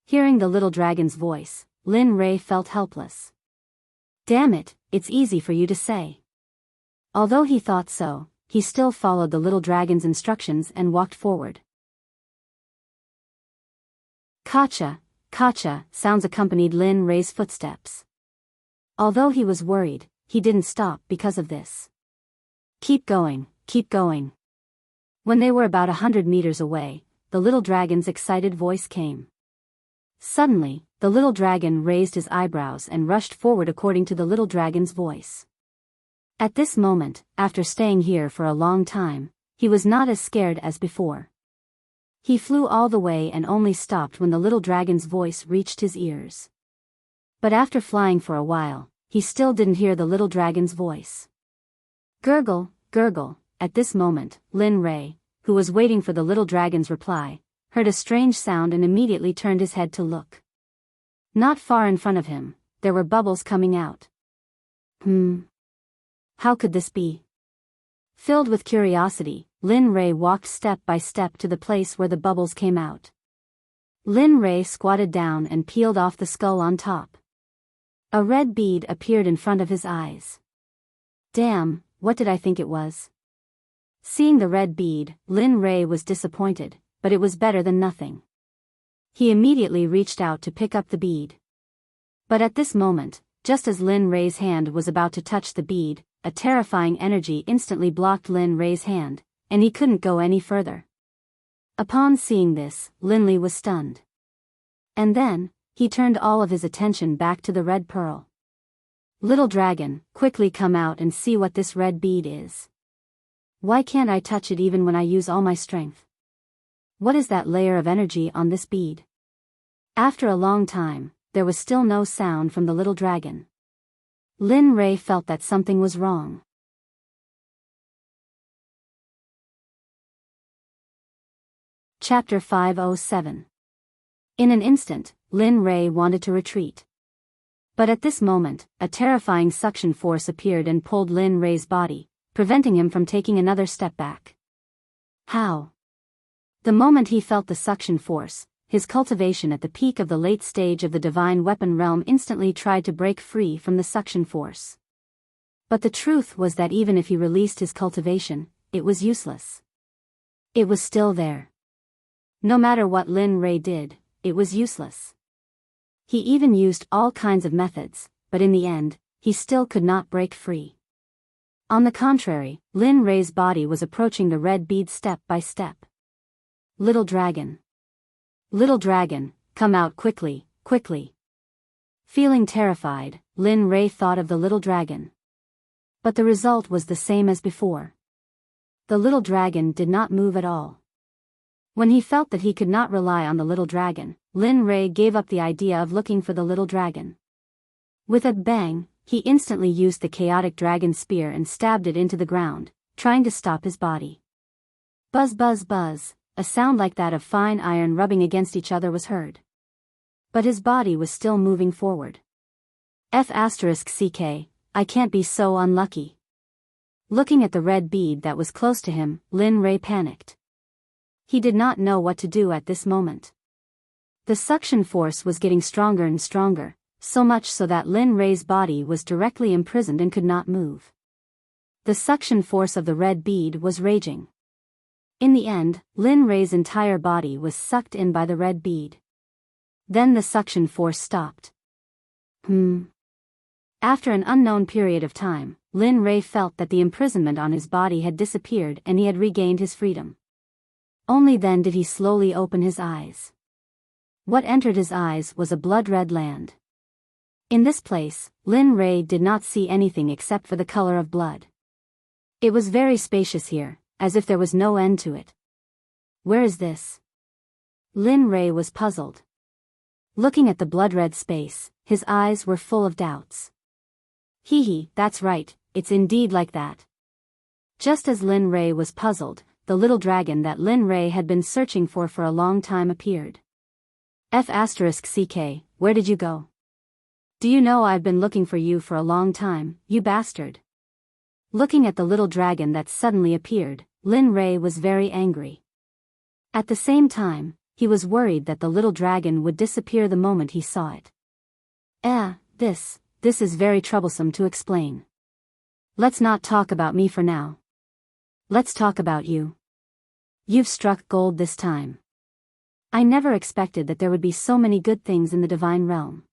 Hearing the little dragon's voice, Lin Rei felt helpless. Damn it, it's easy for you to say. Although he thought so, he still followed the little dragon's instructions and walked forward. Gotcha, gotcha, sounds accompanied Lin Rei's footsteps. Although he was worried, he didn't stop because of this. Keep going, keep going. When they were about 100 meters away, the little dragon's excited voice came. Suddenly, the little dragon raised his eyebrows and rushed forward according to the little dragon's voice. At this moment, after staying here for a long time, he was not as scared as before. He flew all the way and only stopped when the little dragon's voice reached his ears. But after flying for a while, he still didn't hear the little dragon's voice. Gurgle, gurgle. At this moment, Lin Rei, who was waiting for the little dragon's reply, heard a strange sound and immediately turned his head to look. Not far in front of him, there were bubbles coming out. How could this be? Filled with curiosity, Lin Rei walked step by step to the place where the bubbles came out. Lin Rei squatted down and peeled off the skull on top. A red bead appeared in front of his eyes. Damn, what did I think it was? Seeing the red bead, Lin Rei was disappointed, but it was better than nothing. He immediately reached out to pick up the bead. But at this moment, just as Lin Rei's hand was about to touch the bead, a terrifying energy instantly blocked Lin Rei's hand, and he couldn't go any further. Upon seeing this, Linley was stunned. And then, he turned all of his attention back to the red pearl. Little dragon, quickly come out and see what this red bead is. Why can't I touch it even when I use all my strength? What is that layer of energy on this bead? After a long time, there was still no sound from the little dragon. Lin Rei felt that something was wrong. Chapter 507. In an instant, Lin Rei wanted to retreat. But at this moment, a terrifying suction force appeared and pulled Lin Rei's body, preventing him from taking another step back. How? The moment he felt the suction force, his cultivation at the peak of the late stage of the divine weapon realm instantly tried to break free from the suction force. But the truth was that even if he released his cultivation, it was useless. It was still there. No matter what Lin Rei did, it was useless. He even used all kinds of methods, but in the end, he still could not break free. On the contrary, Lin Rei's body was approaching the red bead step by step. Little dragon. Little dragon, come out quickly, quickly. Feeling terrified, Lin Rei thought of the little dragon. But the result was the same as before. The little dragon did not move at all. When he felt that he could not rely on the little dragon, Lin Rei gave up the idea of looking for the little dragon. With a bang, he instantly used the chaotic dragon spear and stabbed it into the ground, trying to stop his body. Buzz buzz buzz, a sound like that of fine iron rubbing against each other was heard. But his body was still moving forward. F***ck, I can't be so unlucky. Looking at the red bead that was close to him, Lin Rei panicked. He did not know what to do at this moment. The suction force was getting stronger and stronger, so much so that Lin Rei's body was directly imprisoned and could not move. The suction force of the red bead was raging. In the end, Lin Rei's entire body was sucked in by the red bead. Then the suction force stopped. After an unknown period of time, Lin Rei felt that the imprisonment on his body had disappeared and he had regained his freedom. Only then did he slowly open his eyes. What entered his eyes was a blood-red land. In this place, Lin Rei did not see anything except for the color of blood. It was very spacious here, as if there was no end to it. Where is this? Lin Rei was puzzled. Looking at the blood-red space, his eyes were full of doubts. That's right, it's indeed like that. Just as Lin Rei was puzzled, the little dragon that Lin Rei had been searching for a long time appeared. F***ck, where did you go? Do you know I've been looking for you for a long time, you bastard? Looking at the little dragon that suddenly appeared, Lin Rei was very angry. At the same time, he was worried that the little dragon would disappear the moment he saw it. This is very troublesome to explain. Let's not talk about me for now. Let's talk about you. You've struck gold this time. I never expected that there would be so many good things in the divine realm.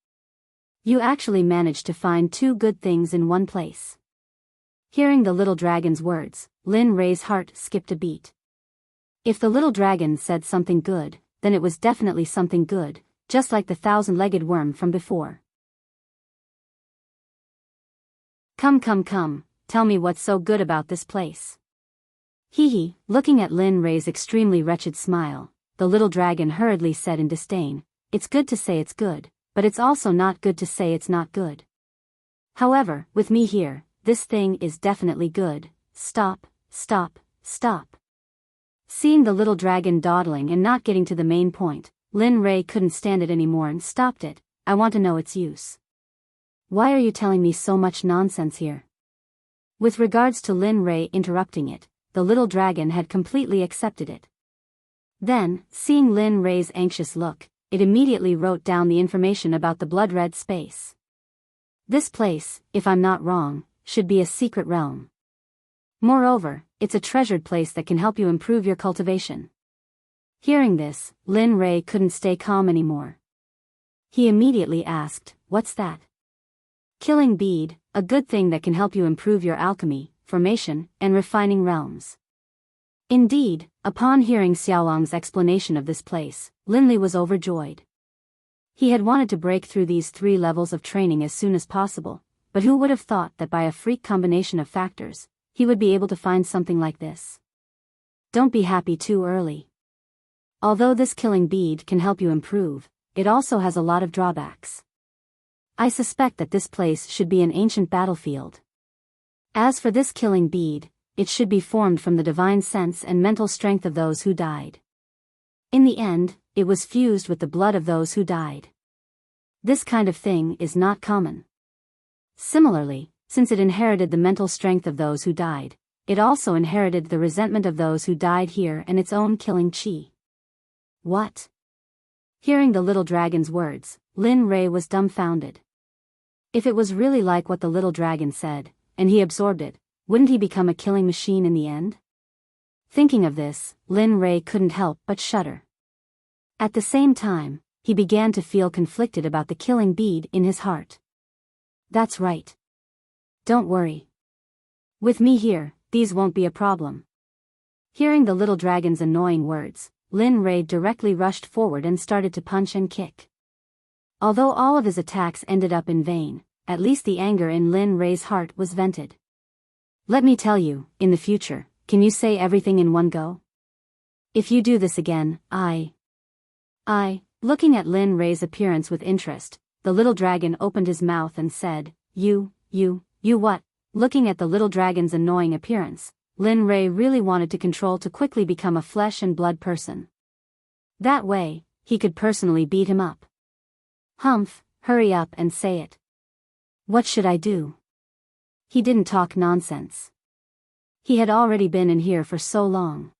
You actually managed to find 2 good things in one place. Hearing the little dragon's words, Lin Rei's heart skipped a beat. If the little dragon said something good, then it was definitely something good, just like the 1,000-legged worm from before. Come, tell me what's so good about this place. Looking at Lin Rei's extremely wretched smile, the little dragon hurriedly said in disdain, it's good to say it's good, but it's also not good to say it's not good. However, with me here, this thing is definitely good. Stop. Seeing the little dragon dawdling and not getting to the main point, Lin Rei couldn't stand it anymore and stopped it. I want to know its use. Why are you telling me so much nonsense here? With regards to Lin Rei interrupting it, the little dragon had completely accepted it. Then, seeing Lin Rei's anxious look, it immediately wrote down the information about the blood-red space. This place, if I'm not wrong, should be a secret realm. Moreover, it's a treasured place that can help you improve your cultivation. Hearing this, Lin Rei couldn't stay calm anymore. He immediately asked, what's that? Killing bead, a good thing that can help you improve your alchemy, formation, and refining realms. Indeed, upon hearing Xiaolong's explanation of this place, Lin Li was overjoyed. He had wanted to break through these 3 levels of training as soon as possible, but who would have thought that by a freak combination of factors, he would be able to find something like this? Don't be happy too early. Although this killing bead can help you improve, it also has a lot of drawbacks. I suspect that this place should be an ancient battlefield. As for this killing bead, it should be formed from the divine sense and mental strength of those who died. In the end, it was fused with the blood of those who died. This kind of thing is not common. Similarly, since it inherited the mental strength of those who died, it also inherited the resentment of those who died here and its own killing chi. What? Hearing the little dragon's words, Lin Rei was dumbfounded. If it was really like what the little dragon said, and he absorbed it, wouldn't he become a killing machine in the end? Thinking of this, Lin Rei couldn't help but shudder. At the same time, he began to feel conflicted about the killing bead in his heart. That's right. Don't worry. With me here, these won't be a problem. Hearing the little dragon's annoying words, Lin Rei directly rushed forward and started to punch and kick. Although all of his attacks ended up in vain, at least the anger in Lin Rei's heart was vented. Let me tell you, in the future, can you say everything in one go? If you do this again, looking at Lin Rei's appearance with interest, the little dragon opened his mouth and said, You what? Looking at the little dragon's annoying appearance, Lin Rei really wanted to control to quickly become a flesh and blood person. That way, he could personally beat him up. Humph, hurry up and say it. What should I do? He didn't talk nonsense. He had already been in here for so long.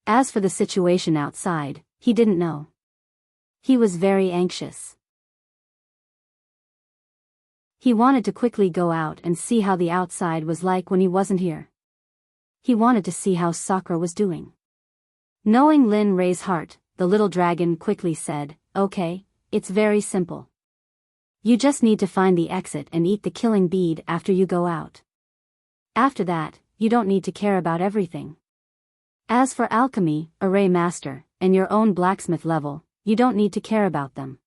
As for the situation outside, he didn't know. He was very anxious. He wanted to quickly go out and see how the outside was like when he wasn't here. He wanted to see how Sakura was doing. Knowing Lin Rei's heart, the little dragon quickly said, Okay, it's very simple. You just need to find the exit and eat the killing bead after you go out. After that, you don't need to care about everything. As for alchemy, array master, and your own blacksmith level, you don't need to care about them.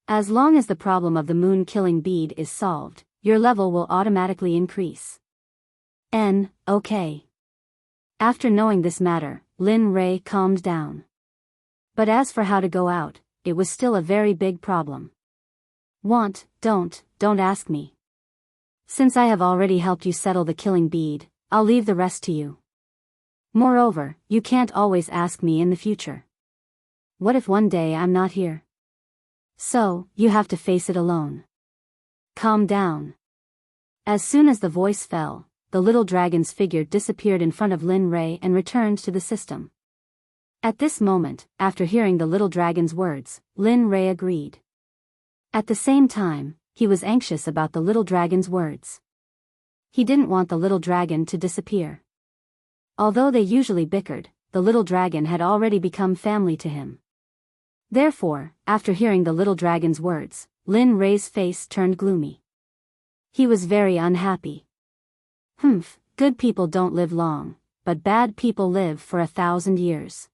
As long as the problem of the moon killing bead is solved, your level will automatically increase. Okay. After knowing this matter, Lin Rei calmed down. But as for how to go out, it was still a very big problem. Don't ask me. Since I have already helped you settle the killing bead, I'll leave the rest to you. Moreover, you can't always ask me in the future. What if one day I'm not here? So, you have to face it alone. Calm down. As soon as the voice fell, the little dragon's figure disappeared in front of Lin Rei and returned to the system. At this moment, after hearing the little dragon's words, Lin Rei agreed. At the same time, he was anxious about the little dragon's words. He didn't want the little dragon to disappear. Although they usually bickered, the little dragon had already become family to him. Therefore, after hearing the little dragon's words, Lin Rei's face turned gloomy. He was very unhappy. Good people don't live long, but bad people live for 1,000 years.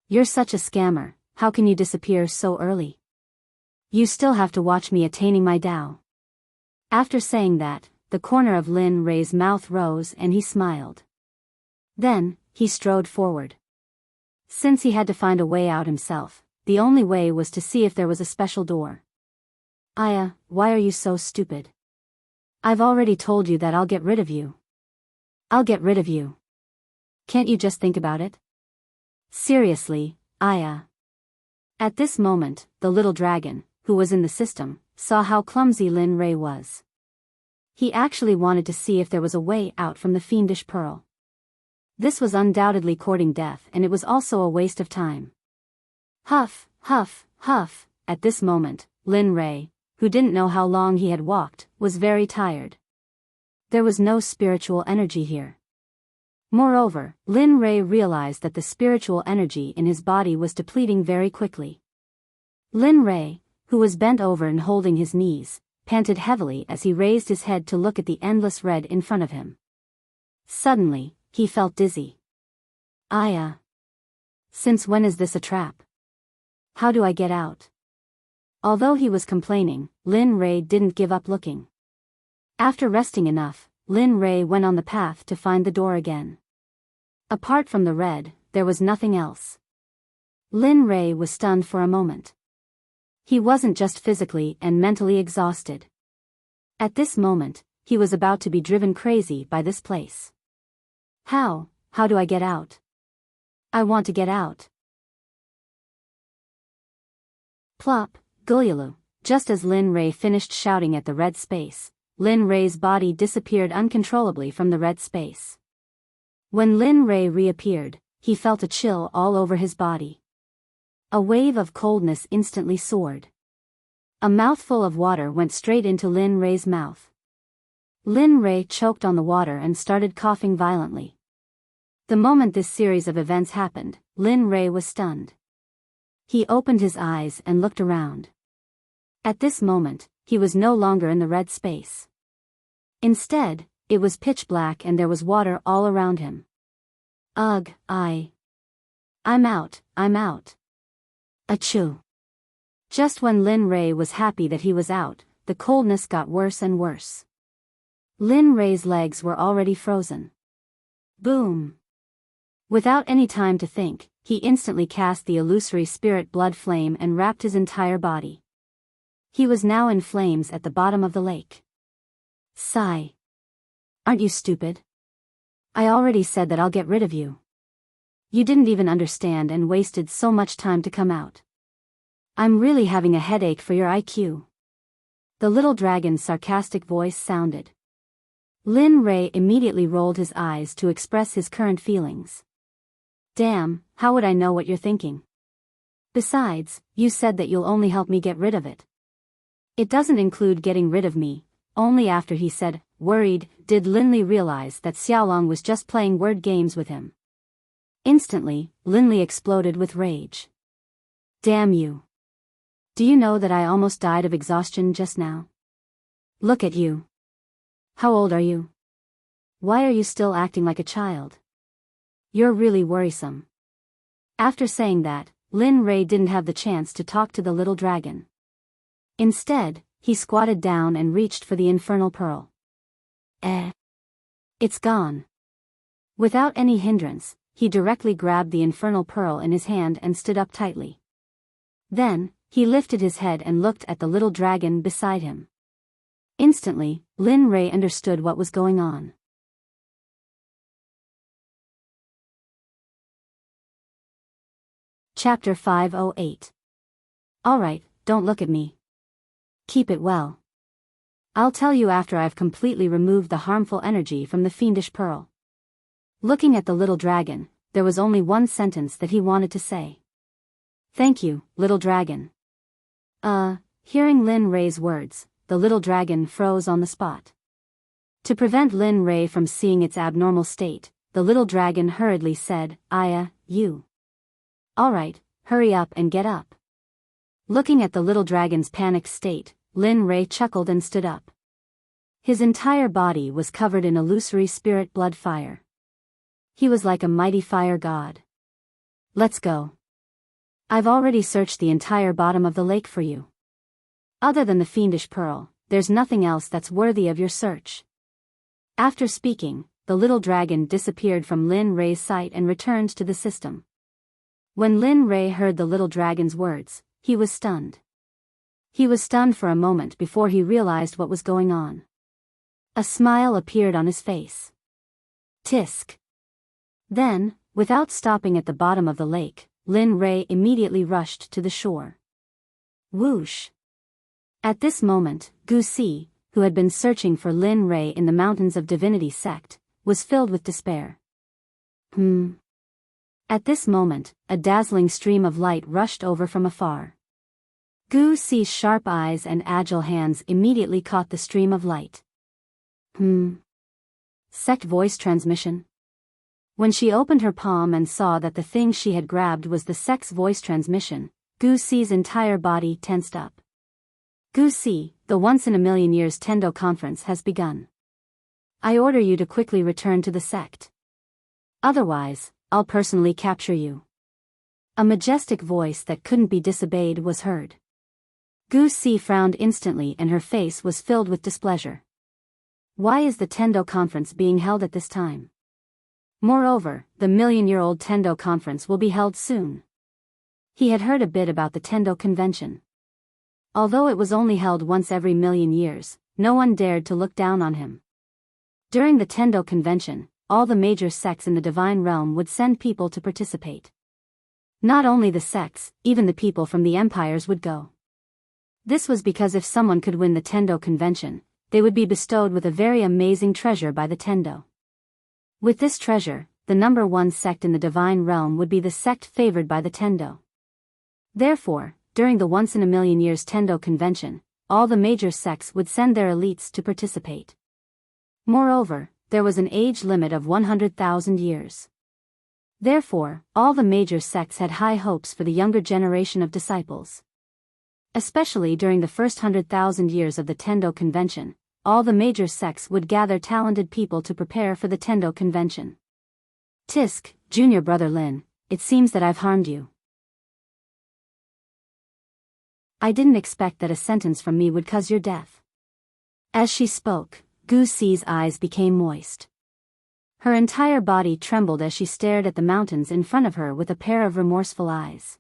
You're such a scammer, how can you disappear so early? You still have to watch me attaining my Tao. After saying that, the corner of Lin Rei's mouth rose and he smiled. Then, he strode forward. Since he had to find a way out himself, the only way was to see if there was a special door. Aya, why are you so stupid? I've already told you that I'll get rid of you. I'll get rid of you. Can't you just think about it? Seriously, Aya. At this moment, the little dragon, who was in the system, saw how clumsy Lin Rei was. He actually wanted to see if there was a way out from the fiendish pearl. This was undoubtedly courting death, and it was also a waste of time. Huff, huff, huff. At this moment, Lin Rei, who didn't know how long he had walked, was very tired. There was no spiritual energy here. Moreover, Lin Rei realized that the spiritual energy in his body was depleting very quickly. Lin Rei, who was bent over and holding his knees, panted heavily as he raised his head to look at the endless red in front of him. Suddenly, he felt dizzy. Aya. Since when is this a trap? How do I get out? Although he was complaining, Lin Rei didn't give up looking. After resting enough, Lin Rei went on the path to find the door again. Apart from the red, there was nothing else. Lin Rei was stunned for a moment. He wasn't just physically and mentally exhausted. At this moment, he was about to be driven crazy by this place. How do I get out? I want to get out. Plop, Gulyalu. Just as Lin Ray finished shouting at the red space, Lin Ray's body disappeared uncontrollably from the red space. When Lin Ray reappeared, he felt a chill all over his body. A wave of coldness instantly soared. A mouthful of water went straight into Lin Ray's mouth. Lin Ray choked on the water and started coughing violently. The moment this series of events happened, Lin Ray was stunned. He opened his eyes and looked around. At this moment, he was no longer in the red space. Instead, it was pitch black and there was water all around him. Ugh, I'm out. Achoo. Just when Lin Ray was happy that he was out, the coldness got worse and worse. Lin Ray's legs were already frozen. Boom. Without any time to think, he instantly cast the illusory spirit blood flame and wrapped his entire body. He was now in flames at the bottom of the lake. Sigh. Aren't you stupid? I already said that I'll get rid of you. You didn't even understand and wasted so much time to come out. I'm really having a headache for your IQ. The little dragon's sarcastic voice sounded. Lin Ray immediately rolled his eyes to express his current feelings. Damn, how would I know what you're thinking? Besides, you said that you'll only help me get rid of it. It doesn't include getting rid of me. Only after he said, worried, did Linli realize that Xiaolong was just playing word games with him. Instantly, Linli exploded with rage. Damn you. Do you know that I almost died of exhaustion just now? Look at you. How old are you? Why are you still acting like a child? You're really worrisome. After saying that, Lin Ray didn't have the chance to talk to the little dragon. Instead, he squatted down and reached for the infernal pearl. It's gone. Without any hindrance, he directly grabbed the infernal pearl in his hand and stood up tightly. Then, he lifted his head and looked at the little dragon beside him. Instantly, Lin Ray understood what was going on. Chapter 508. Alright, don't look at me. Keep it well. I'll tell you after I've completely removed the harmful energy from the fiendish pearl. Looking at the little dragon, there was only one sentence that he wanted to say. Thank you, little dragon. Hearing Lin Ray's words, the little dragon froze on the spot. To prevent Lin Ray from seeing its abnormal state, the little dragon hurriedly said, you. Alright, hurry up and get up. Looking at the little dragon's panicked state, Lin Ray chuckled and stood up. His entire body was covered in illusory spirit blood fire. He was like a mighty fire god. Let's go. I've already searched the entire bottom of the lake for you. Other than the fiendish pearl, there's nothing else that's worthy of your search. After speaking, the little dragon disappeared from Lin Ray's sight and returned to the system. When Lin Ray heard the little dragon's words, he was stunned. He was stunned for a moment before he realized what was going on. A smile appeared on his face. Tisk. Then, without stopping at the bottom of the lake, Lin Ray immediately rushed to the shore. Whoosh. At this moment, Gu Si, who had been searching for Lin Ray in the mountains of Divinity Sect, was filled with despair. At this moment, a dazzling stream of light rushed over from afar. Gu Si's sharp eyes and agile hands immediately caught the stream of light. Sect voice transmission. When she opened her palm and saw that the thing she had grabbed was the Sect's voice transmission, Gu Si's entire body tensed up. Gu Si, the once-in-a-million-years Tendo conference has begun. I order you to quickly return to the Sect. Otherwise, I'll personally capture you. A majestic voice that couldn't be disobeyed was heard. Gu Si frowned instantly and her face was filled with displeasure. Why is the Tendo conference being held at this time? Moreover, the million-year-old Tendo conference will be held soon. He had heard a bit about the Tendo convention. Although it was only held once every million years, no one dared to look down on him. During the Tendo convention, all the major sects in the divine realm would send people to participate. Not only the sects, even the people from the empires would go. This was because if someone could win the Tendo convention, they would be bestowed with a very amazing treasure by the Tendo. With this treasure, the number one sect in the divine realm would be the sect favored by the Tendo. Therefore, during the once-in-a-million years Tendo convention, all the major sects would send their elites to participate. Moreover, there was an age limit of 100,000 years. Therefore, all the major sects had high hopes for the younger generation of disciples. Especially during the first 100,000 years of the Tendo convention, all the major sects would gather talented people to prepare for the Tendo convention. Tisk, junior brother Lin, it seems that I've harmed you. I didn't expect that a sentence from me would cause your death. As she spoke, Gu Si's eyes became moist. Her entire body trembled as she stared at the mountains in front of her with a pair of remorseful eyes.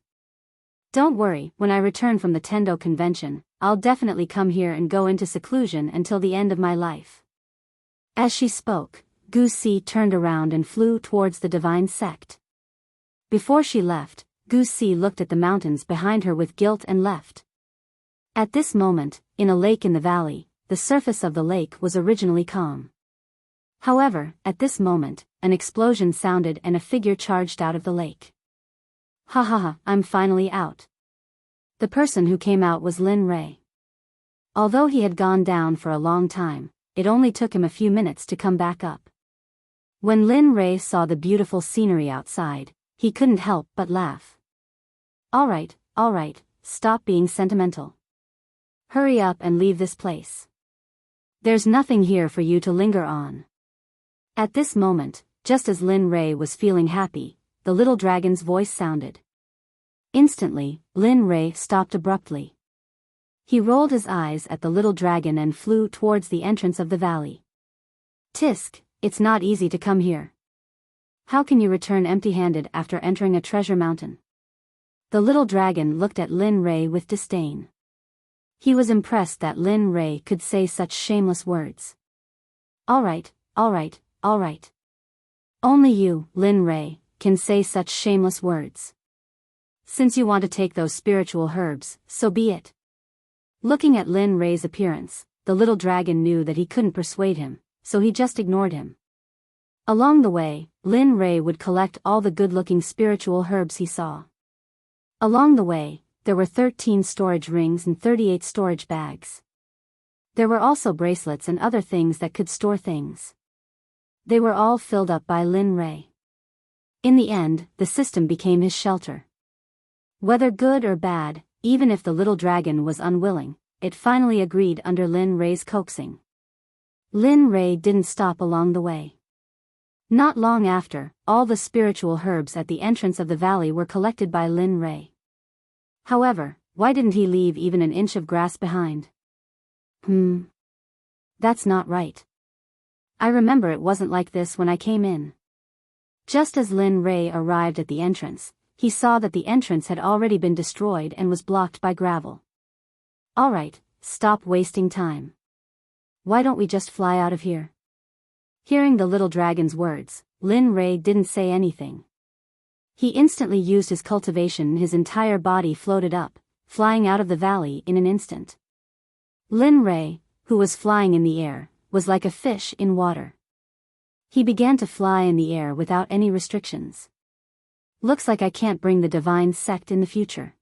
Don't worry, when I return from the Tendo convention, I'll definitely come here and go into seclusion until the end of my life. As she spoke, Gu Si turned around and flew towards the divine sect. Before she left, Gu Si looked at the mountains behind her with guilt and left. At this moment, in a lake in the valley, the surface of the lake was originally calm. However, at this moment, an explosion sounded and a figure charged out of the lake. Ha ha ha, I'm finally out. The person who came out was Lin Rei. Although he had gone down for a long time, it only took him a few minutes to come back up. When Lin Rei saw the beautiful scenery outside, he couldn't help but laugh. All right, stop being sentimental. Hurry up and leave this place. There's nothing here for you to linger on. At this moment, just as Lin Rei was feeling happy, the little dragon's voice sounded. Instantly, Lin Rei stopped abruptly. He rolled his eyes at the little dragon and flew towards the entrance of the valley. Tisk, it's not easy to come here. How can you return empty-handed after entering a treasure mountain? The little dragon looked at Lin Rei with disdain. He was impressed that Lin Rei could say such shameless words. All right. Only you, Lin Rei, can say such shameless words. Since you want to take those spiritual herbs, so be it. Looking at Lin Rei's appearance, the little dragon knew that he couldn't persuade him, so he just ignored him. Along the way, Lin Rei would collect all the good-looking spiritual herbs he saw. Along the way, there were 13 storage rings and 38 storage bags. There were also bracelets and other things that could store things. They were all filled up by Lin Rei. In the end, the system became his shelter. Whether good or bad, even if the little dragon was unwilling, it finally agreed under Lin Rei's coaxing. Lin Rei didn't stop along the way. Not long after, all the spiritual herbs at the entrance of the valley were collected by Lin Rei. However, why didn't he leave even an inch of grass behind? That's not right. I remember it wasn't like this when I came in. Just as Lin Rei arrived at the entrance, he saw that the entrance had already been destroyed and was blocked by gravel. All right, stop wasting time. Why don't we just fly out of here? Hearing the little dragon's words, Lin Rei didn't say anything. He instantly used his cultivation and his entire body floated up, flying out of the valley in an instant. Lin Rei, who was flying in the air, was like a fish in water. He began to fly in the air without any restrictions. Looks like I can't bring the divine sect in the future.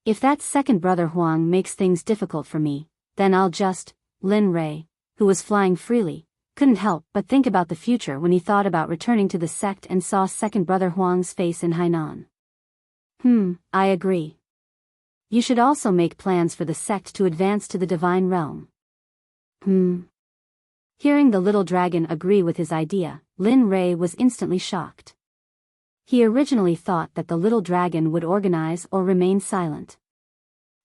If that second brother Huang makes things difficult for me, then I'll just, Lin Rei, who was flying freely, couldn't help but think about the future when he thought about returning to the sect and saw second brother Huang's face in Hainan. I agree. You should also make plans for the sect to advance to the divine realm. Hearing the little dragon agree with his idea, Lin Rei was instantly shocked. He originally thought that the little dragon would organize or remain silent.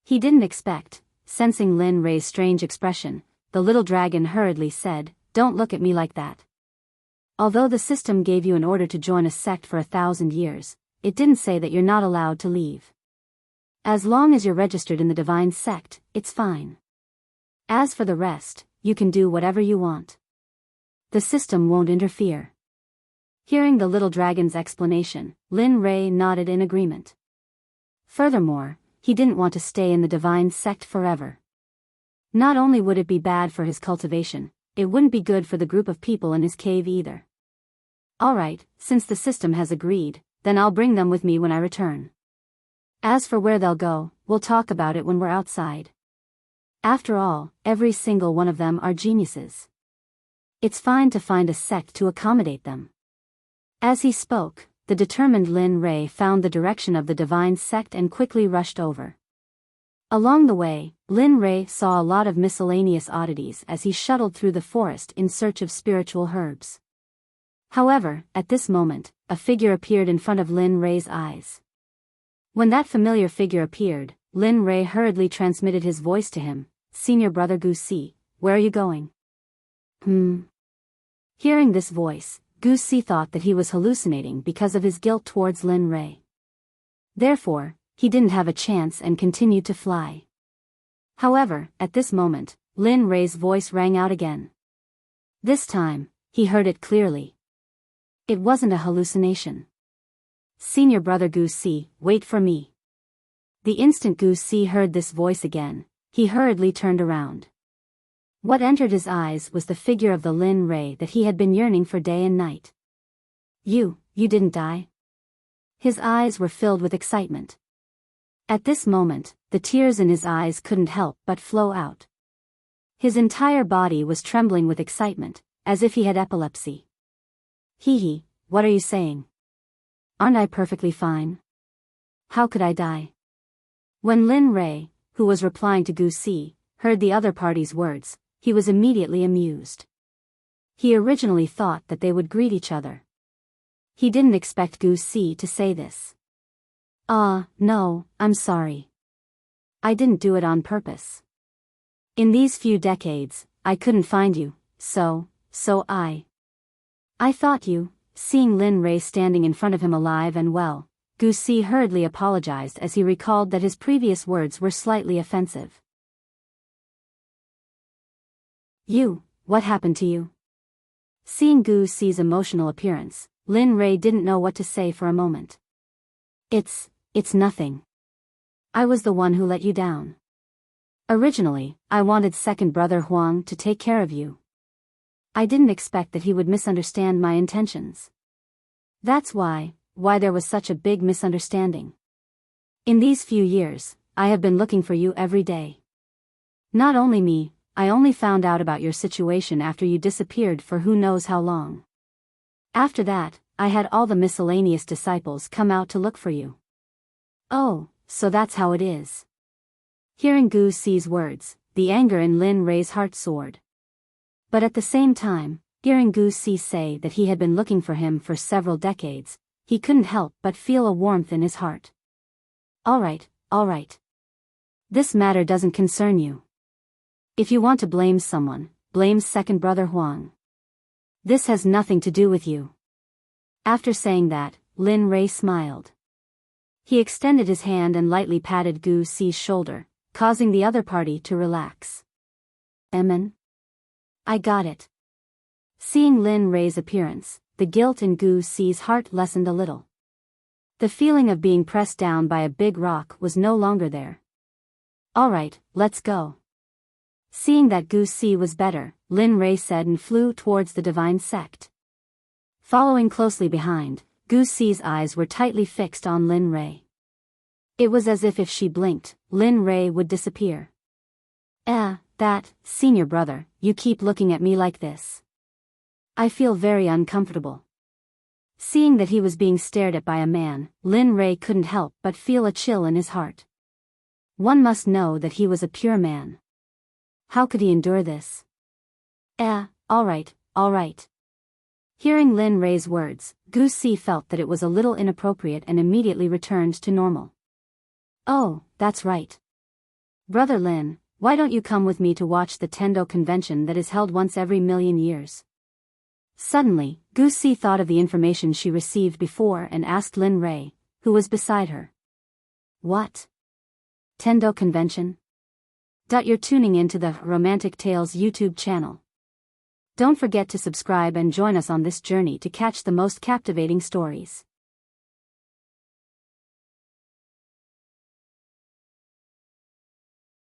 He didn't expect, sensing Lin Rei's strange expression, the little dragon hurriedly said, "Don't look at me like that. Although the system gave you an order to join a sect for 1,000 years, it didn't say that you're not allowed to leave. As long as you're registered in the divine sect, it's fine. As for the rest, you can do whatever you want. The system won't interfere." Hearing the little dragon's explanation, Lin Rei nodded in agreement. Furthermore, he didn't want to stay in the divine sect forever. Not only would it be bad for his cultivation, it wouldn't be good for the group of people in his cave either. Alright, since the system has agreed, then I'll bring them with me when I return. As for where they'll go, we'll talk about it when we're outside. After all, every single one of them are geniuses. It's fine to find a sect to accommodate them. As he spoke, the determined Lin Rei found the direction of the divine sect and quickly rushed over. Along the way, Lin Rei saw a lot of miscellaneous oddities as he shuttled through the forest in search of spiritual herbs. However, at this moment, a figure appeared in front of Lin Rei's eyes. When that familiar figure appeared, Lin Rei hurriedly transmitted his voice to him. "Senior brother Gu Si, where are you going?" Hearing this voice, Gu Si thought that he was hallucinating because of his guilt towards Lin Rei. Therefore, he didn't have a chance and continued to fly. However, at this moment, Lin Rei's voice rang out again. This time, he heard it clearly. It wasn't a hallucination. "Senior brother Gu Si, wait for me." The instant Gu Si heard this voice again, he hurriedly turned around. What entered his eyes was the figure of the Lin Rei that he had been yearning for day and night. You didn't die?" His eyes were filled with excitement. At this moment, the tears in his eyes couldn't help but flow out. His entire body was trembling with excitement, as if he had epilepsy. Hee, what are you saying? Aren't I perfectly fine? How could I die?" When Lin Rei, who was replying to Gu Si, heard the other party's words, he was immediately amused. He originally thought that they would greet each other. He didn't expect Gu Si to say this. No, I'm sorry. I didn't do it on purpose. In these few decades, I couldn't find you, so I thought you." Seeing Lin Rei standing in front of him alive and well, Gu Si hurriedly apologized as he recalled that his previous words were slightly offensive. What happened to you?" Seeing Gu Si's emotional appearance, Lin Rei didn't know what to say for a moment. It's nothing. I was the one who let you down. Originally, I wanted second brother Huang to take care of you. I didn't expect that he would misunderstand my intentions. That's why there was such a big misunderstanding. In these few years, I have been looking for you every day. Not only me, I only found out about your situation after you disappeared for who knows how long. After that, I had all the miscellaneous disciples come out to look for you. Oh, so that's how it is. Hearing Gu Si's words, the anger in Lin Rei's heart soared. But at the same time, hearing Gu Si say that he had been looking for him for several decades, he couldn't help but feel a warmth in his heart. All right. This matter doesn't concern you. If you want to blame someone, blame second brother Huang. This has nothing to do with you. After saying that, Lin Rei smiled. He extended his hand and lightly patted Gu Si's shoulder, causing the other party to relax. "Emin? I got it." Seeing Lin Rei's appearance, the guilt in Gu Si's heart lessened a little. The feeling of being pressed down by a big rock was no longer there. "Alright, let's go." Seeing that Gu Si was better, Lin Rei said and flew towards the divine sect. Following closely behind, Gu Si's eyes were tightly fixed on Lin Rei. It was as if she blinked, Lin Rei would disappear. Senior brother, you keep looking at me like this. I feel very uncomfortable." Seeing that he was being stared at by a man, Lin Rei couldn't help but feel a chill in his heart. One must know that he was a pure man. How could he endure this? Alright. Hearing Lin Rei's words, Gu Si felt that it was a little inappropriate and immediately returned to normal. "Oh, that's right. Brother Lin, why don't you come with me to watch the Tendo convention that is held once every million years?" Suddenly, Gu Si thought of the information she received before and asked Lin Rei, who was beside her. "What? Tendo convention?" You're tuning in to the Romantic Tales YouTube channel. Don't forget to subscribe and join us on this journey to catch the most captivating stories.